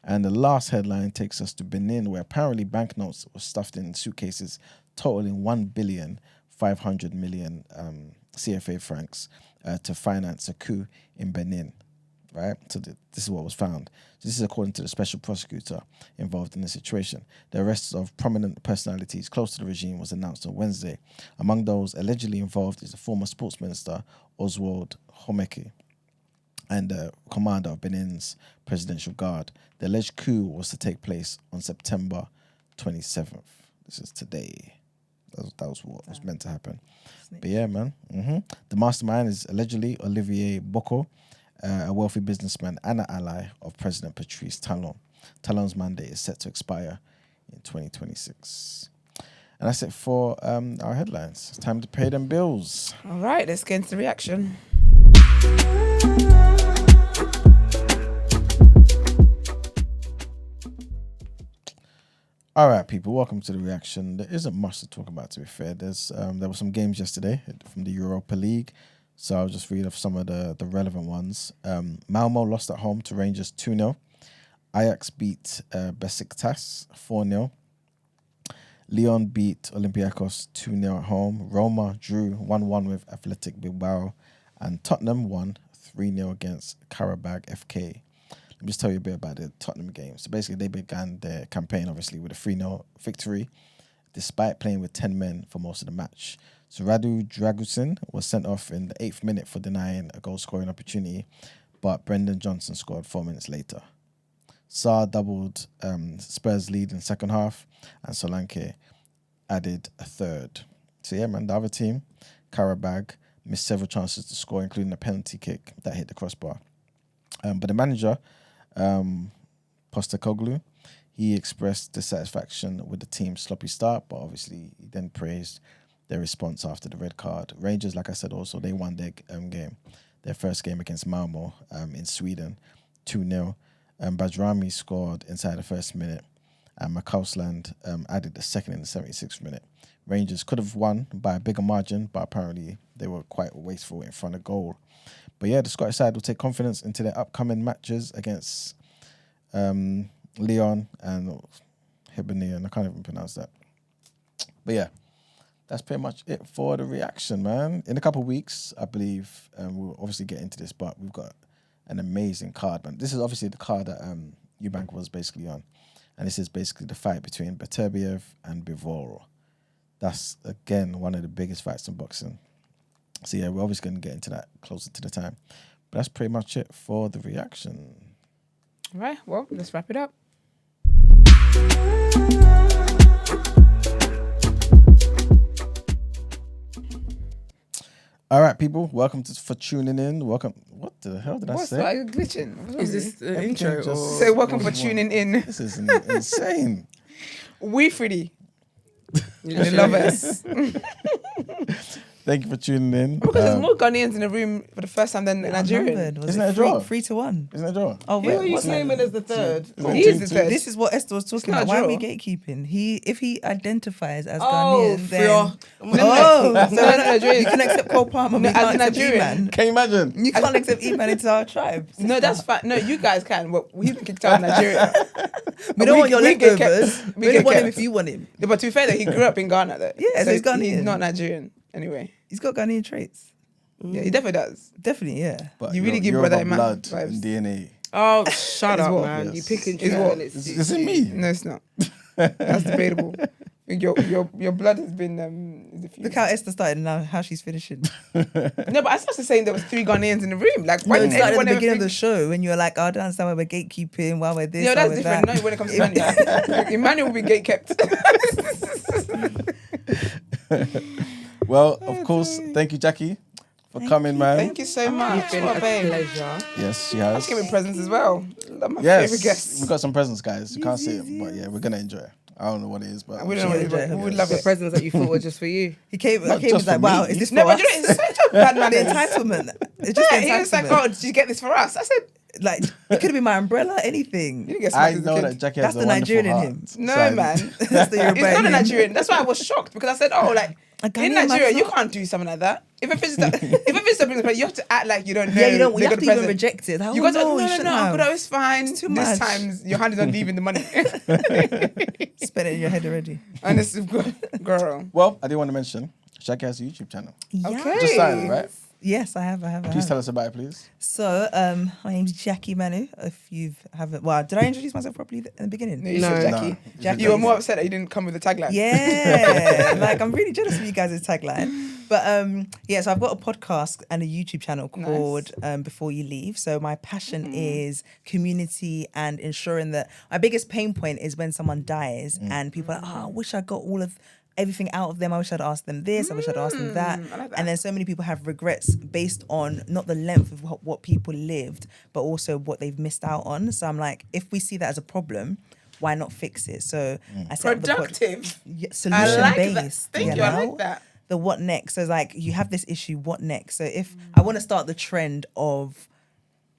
And the last headline takes us to Benin, where apparently banknotes were stuffed in suitcases totaling 1,500 million CFA francs to finance a coup in Benin. Right, so this is what was found. So this is according to the special prosecutor involved in the situation. The arrests of prominent personalities close to the regime was announced on Wednesday. Among those allegedly involved is the former sports minister Oswald Homeke and the commander of Benin's presidential guard. The alleged coup was to take place on September 27th. This is today. That was what was meant to happen. But yeah, man. The mastermind is allegedly Olivier Boko, a wealthy businessman and an ally of President Patrice Talon. Talon's mandate is set to expire in 2026. And that's it for our headlines. It's time to pay them bills. All right, let's get into the reaction. All right, people, welcome to the reaction. There isn't much to talk about, to be fair. There were some games yesterday from the Europa League. So I'll just read off some of the relevant ones. Malmo lost at home to Rangers 2-0. Ajax beat Besiktas 4-0. Lyon beat Olympiacos 2-0 at home. Roma drew 1-1 with Athletic Bilbao. And Tottenham won 3-0 against Karabag FK. Let me just tell you a bit about the Tottenham game. So basically they began their campaign, obviously, with a 3-0 victory, despite playing with 10 men for most of the match. So Radu Dragusin was sent off in the 8th minute for denying a goal-scoring opportunity, but Brendan Johnson scored 4 minutes later. Sarr doubled Spurs' lead in the second half, and Solanke added a third. So yeah, man, the other team, Karabag, missed several chances to score, including a penalty kick that hit the crossbar. But the manager, Postecoglou, He expressed dissatisfaction with the team's sloppy start, but obviously he then praised their response after the red card. Rangers, like I said, also they won their game, their first game against Malmo in Sweden, 2-0. Bajrami scored inside the first minute, and McCausland added the second in the 76th minute. Rangers could have won by a bigger margin, but apparently they were quite wasteful in front of goal. But yeah, the Scottish side will take confidence into their upcoming matches against Leon and Hibernian. I can't even pronounce that. But yeah, that's pretty much it for the reaction, man. In a couple of weeks, I believe, we'll obviously get into this, but we've got an amazing card, man. This is obviously the card that Eubank was basically on. And this is basically the fight between Beterbiev and Bivol. That's, again, one of the biggest fights in boxing. So yeah, we're obviously going to get into that closer to the time. But that's pretty much it for the reaction. Right, well, let's wrap it up. All right, people, welcome for tuning in. Welcome. What the hell did I What's say? that? Are you glitching? What's wrong Is with this you? the Everything intro? just- Or... Say welcome for tuning in. This is insane. We Freddie. They love us. Thank you for tuning in. Because there's more Ghanaians in the room for the first time than Nigerian. Outnumbered. Was Isn't it that a draw? 3-1? Isn't it a draw? Oh, Who are you what's that? claiming as the third? He is the third. This is what Esther was talking not about. Why are we draw. gatekeeping? If he identifies as Oh, Ghanaian, then No, so Nigerian. you can accept Cole Palmer, No, but you as can't a accept Nigerian. E-Man. Can you imagine? You can't accept E-Man into our tribe. No, that's fine. No, you guys can. Well, he's been kicked out of Nigeria. We don't want your we get leftovers. kept. We We don't get want him kept. if you want him. Yeah, but to be fair, though, he grew up in Ghana, though. Yeah, so he's Ghanaian. He's not Nigerian, anyway. He's got Ghanaian traits. Yeah, he definitely does. Definitely, yeah. But You really give you're brother about Iman blood vibes. and DNA. Oh, shut Is up, what? man. Yes. You pick and Is choose. what? and it's- Is it me? No, it's not. That's debatable. Your blood has been diffused. Look how Esther started and now how she's finishing. No, but I started saying there was 3 Ghanaians in the room. Like, why No, it did started at everyone the ever beginning of think? the show when you were like, oh, I don't understand why we're gatekeeping, why we're this, Yeah, why that's we're different. that. No, when it comes to Emmanuel. Emmanuel will be gate kept. Well, of course, thank you, Jackie, for coming, man. Thank you so much. It's been What a a babe. pleasure. Yes, she has. Give me presents as well. Love my favorite Yes, guests. we got some presents, guys. You can't see it, but yeah, we're gonna enjoy it. I don't know what it is, but We I'm don't know sure- what it is, but we would love The it. presents that you thought were just for you. He came Not and just was like, for wow, me. is this No, for but us? you know, it's such a bad The man. entitlement. It's just Yeah, the he was like, entitlement. oh, did you get this for us? I said, Like, it could have been my umbrella, anything. you didn't get I smart as a know kid. that Jackie That's has a the wonderful Nigerian in heart. him. No, So I- man. That's the It's Yoruba not in a him. Nigerian. That's why I was shocked because I said, oh, like, A in Ghanaian Nigeria, man, you so- can't do something like that. If a visitor brings a present, you have to act like you don't know. Yeah, you don't. they You got have the to even present. reject it. You got to, no, you no, shouldn't no, Uncle, have. no, it's fine. It's too This much. time, your hand is not leaving the money. Spend it in your head already. And it's, girl. Well, I did want to mention, Jackie has a YouTube channel. Okay. Just started, right? Yes, I have. Please tell us about it, please. So, my name's Jackie Manu. If you haven't, well, did I introduce myself properly in the beginning? No, you No. said Jackie. No. Jackie. You were more upset that you didn't come with the tagline. Yeah, like I'm really jealous of you guys' tagline. But yeah, so I've got a podcast and a YouTube channel called Before You Leave. So my passion is community and ensuring that my biggest pain point is when someone dies and people are like, oh, I wish I got everything out of them. I wish I'd asked them this. I wish I'd asked them that. I like that. And then so many people have regrets based on not the length of what people lived, but also what they've missed out on. So I'm like, if we see that as a problem, why not fix it? So I set up the Productive. yeah, I solution like based. that. Thank you. I like that. The what next? So it's like you have this issue, what next? So if I want to start the trend of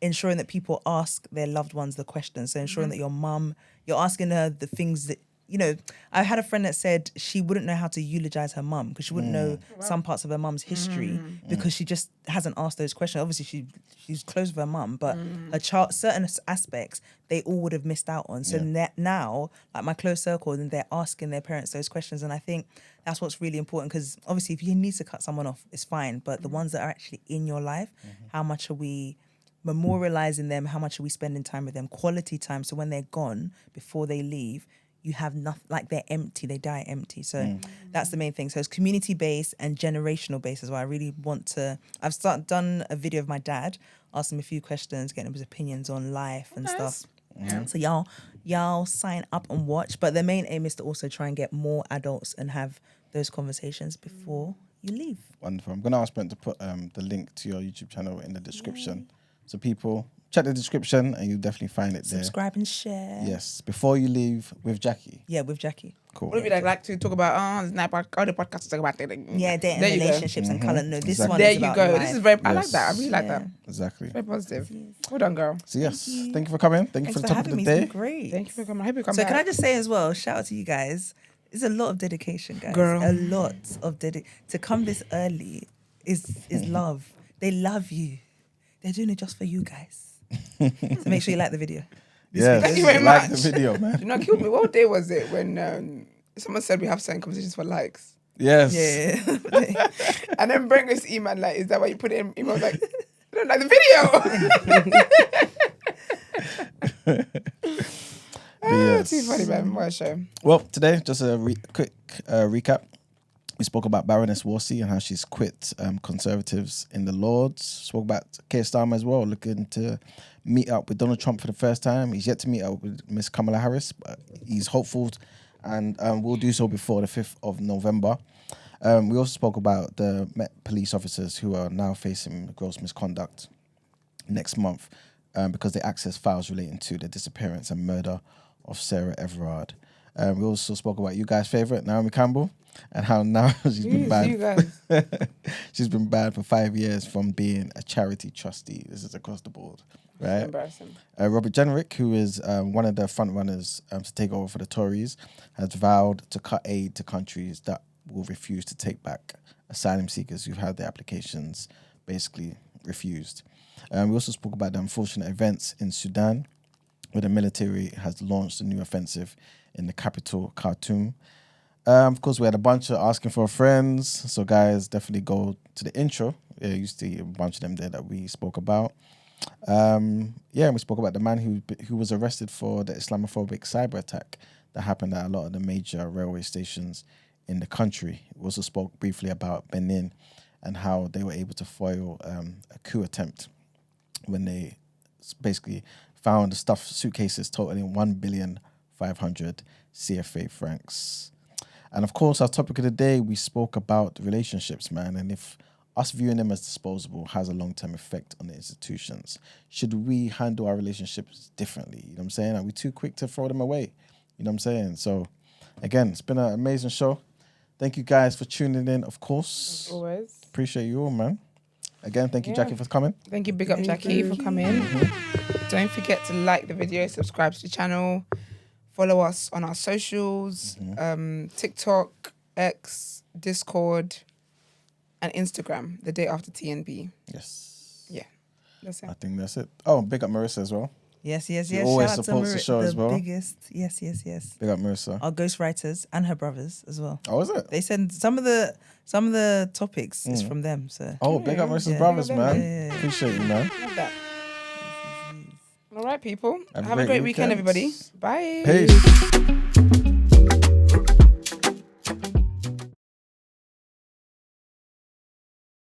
ensuring that people ask their loved ones the questions. So ensuring that your mum, you're asking her the things that, you know, I had a friend that said she wouldn't know how to eulogize her mum because she wouldn't know some parts of her mum's history because she just hasn't asked those questions. Obviously, she's close with her mum, but her child, certain aspects, they all would have missed out on. So now, like my close circle, and they're asking their parents those questions. And I think that's what's really important because obviously if you need to cut someone off, it's fine. But the ones that are actually in your life, how much are we memorializing them? How much are we spending time with them? Quality time. So when they're gone, before they leave, you have nothing, like they're empty, they die empty. So that's the main thing. So it's community based and generational based as well. I really want to, done a video of my dad, asked him a few questions, getting his opinions on life and stuff. So y'all sign up and watch. But the main aim is to also try and get more adults and have those conversations before you leave. Wonderful. I'm going to ask Brent to put the link to your YouTube channel in the description so people check the description and you'll definitely find it there. Subscribe and share. Yes. Before you leave with Jackie. Yeah, with Jackie. Cool. What if you like to talk about this night other podcasts to talk about it? Yeah, dating, There you go. relationships and color. No, this Exactly. one There is you about go. life. This is very. I like Yes. that. I really like Yeah. that. Exactly. Very positive. Well done, girl. So yes, thank you for coming. Thank you Thanks for the for topic of having the me. day. It's been great. Thank you for coming. I hope you come So back. can I just say as well, shout out to you guys. It's a lot of dedication, guys. Girl. A lot of to come this early is love. They love you. They're doing it just for you guys. So make sure you like the video. Yes, Thank you very like much. the video, man. Do you know what killed me? What day was it when someone said we have certain conversations for likes? Yes. Yeah. And then Brent goes to email like, is that why you put it in email? I was like, I don't like the video. Yes. Too funny, man. What a show. Well, today, just a quick recap. We spoke about Baroness Wolsey and how she's quit Conservatives in the Lords. Spoke about Keir Starmer as well, looking to meet up with Donald Trump for the first time. He's yet to meet up with Miss Kamala Harris, but he's hopeful and will do so before the 5th of November. We also spoke about the Met police officers who are now facing gross misconduct next month because they accessed files relating to the disappearance and murder of Sarah Everard. We also spoke about you guys' favourite, Naomi Campbell, and how now she's been banned. You guys. She's been banned for 5 years from being a charity trustee. This is across the board, right? Embarrassing. Robert Jenrick, who is one of the front runners to take over for the Tories, has vowed to cut aid to countries that will refuse to take back asylum seekers who've had their applications basically refused. We also spoke about the unfortunate events in Sudan, where the military has launched a new offensive in the capital, Khartoum. Of course, we had a bunch of asking for friends. So, guys, definitely go to the intro. Yeah, you see a bunch of them there that we spoke about. And we spoke about the man who was arrested for the Islamophobic cyber attack that happened at a lot of the major railway stations in the country. We also spoke briefly about Benin and how they were able to foil a coup attempt when they basically found stuffed suitcases totaling 1,500,000,000 CFA francs. And of course, our topic of the day, we spoke about relationships, man. And if us viewing them as disposable has a long-term effect on the institutions, should we handle our relationships differently? You know what I'm saying? Are we too quick to throw them away? You know what I'm saying? So, again, it's been an amazing show. Thank you guys for tuning in, of course. As always. Appreciate you all, man. Again, thank you, Jackie, for coming. Thank you, big up Jackie, for coming. Don't forget to like the video, subscribe to the channel, follow us on our socials, TikTok, X, Discord, and Instagram, the day after TNB. Yes. Yeah, that's it. I think that's it. Oh, big up Marissa as well. Yes. She always Shout out supports to the show the as well. biggest. Yes. Big up Marissa. Our ghostwriters and her brothers as well. Oh, is it? They send some of the topics is from them. So Oh, big up Marissa's Yeah. brothers, Big up man. them. Yeah. Appreciate you, man. Love that. All right, people. Have a Have a great great weekend, weekend. everybody. Bye. Peace.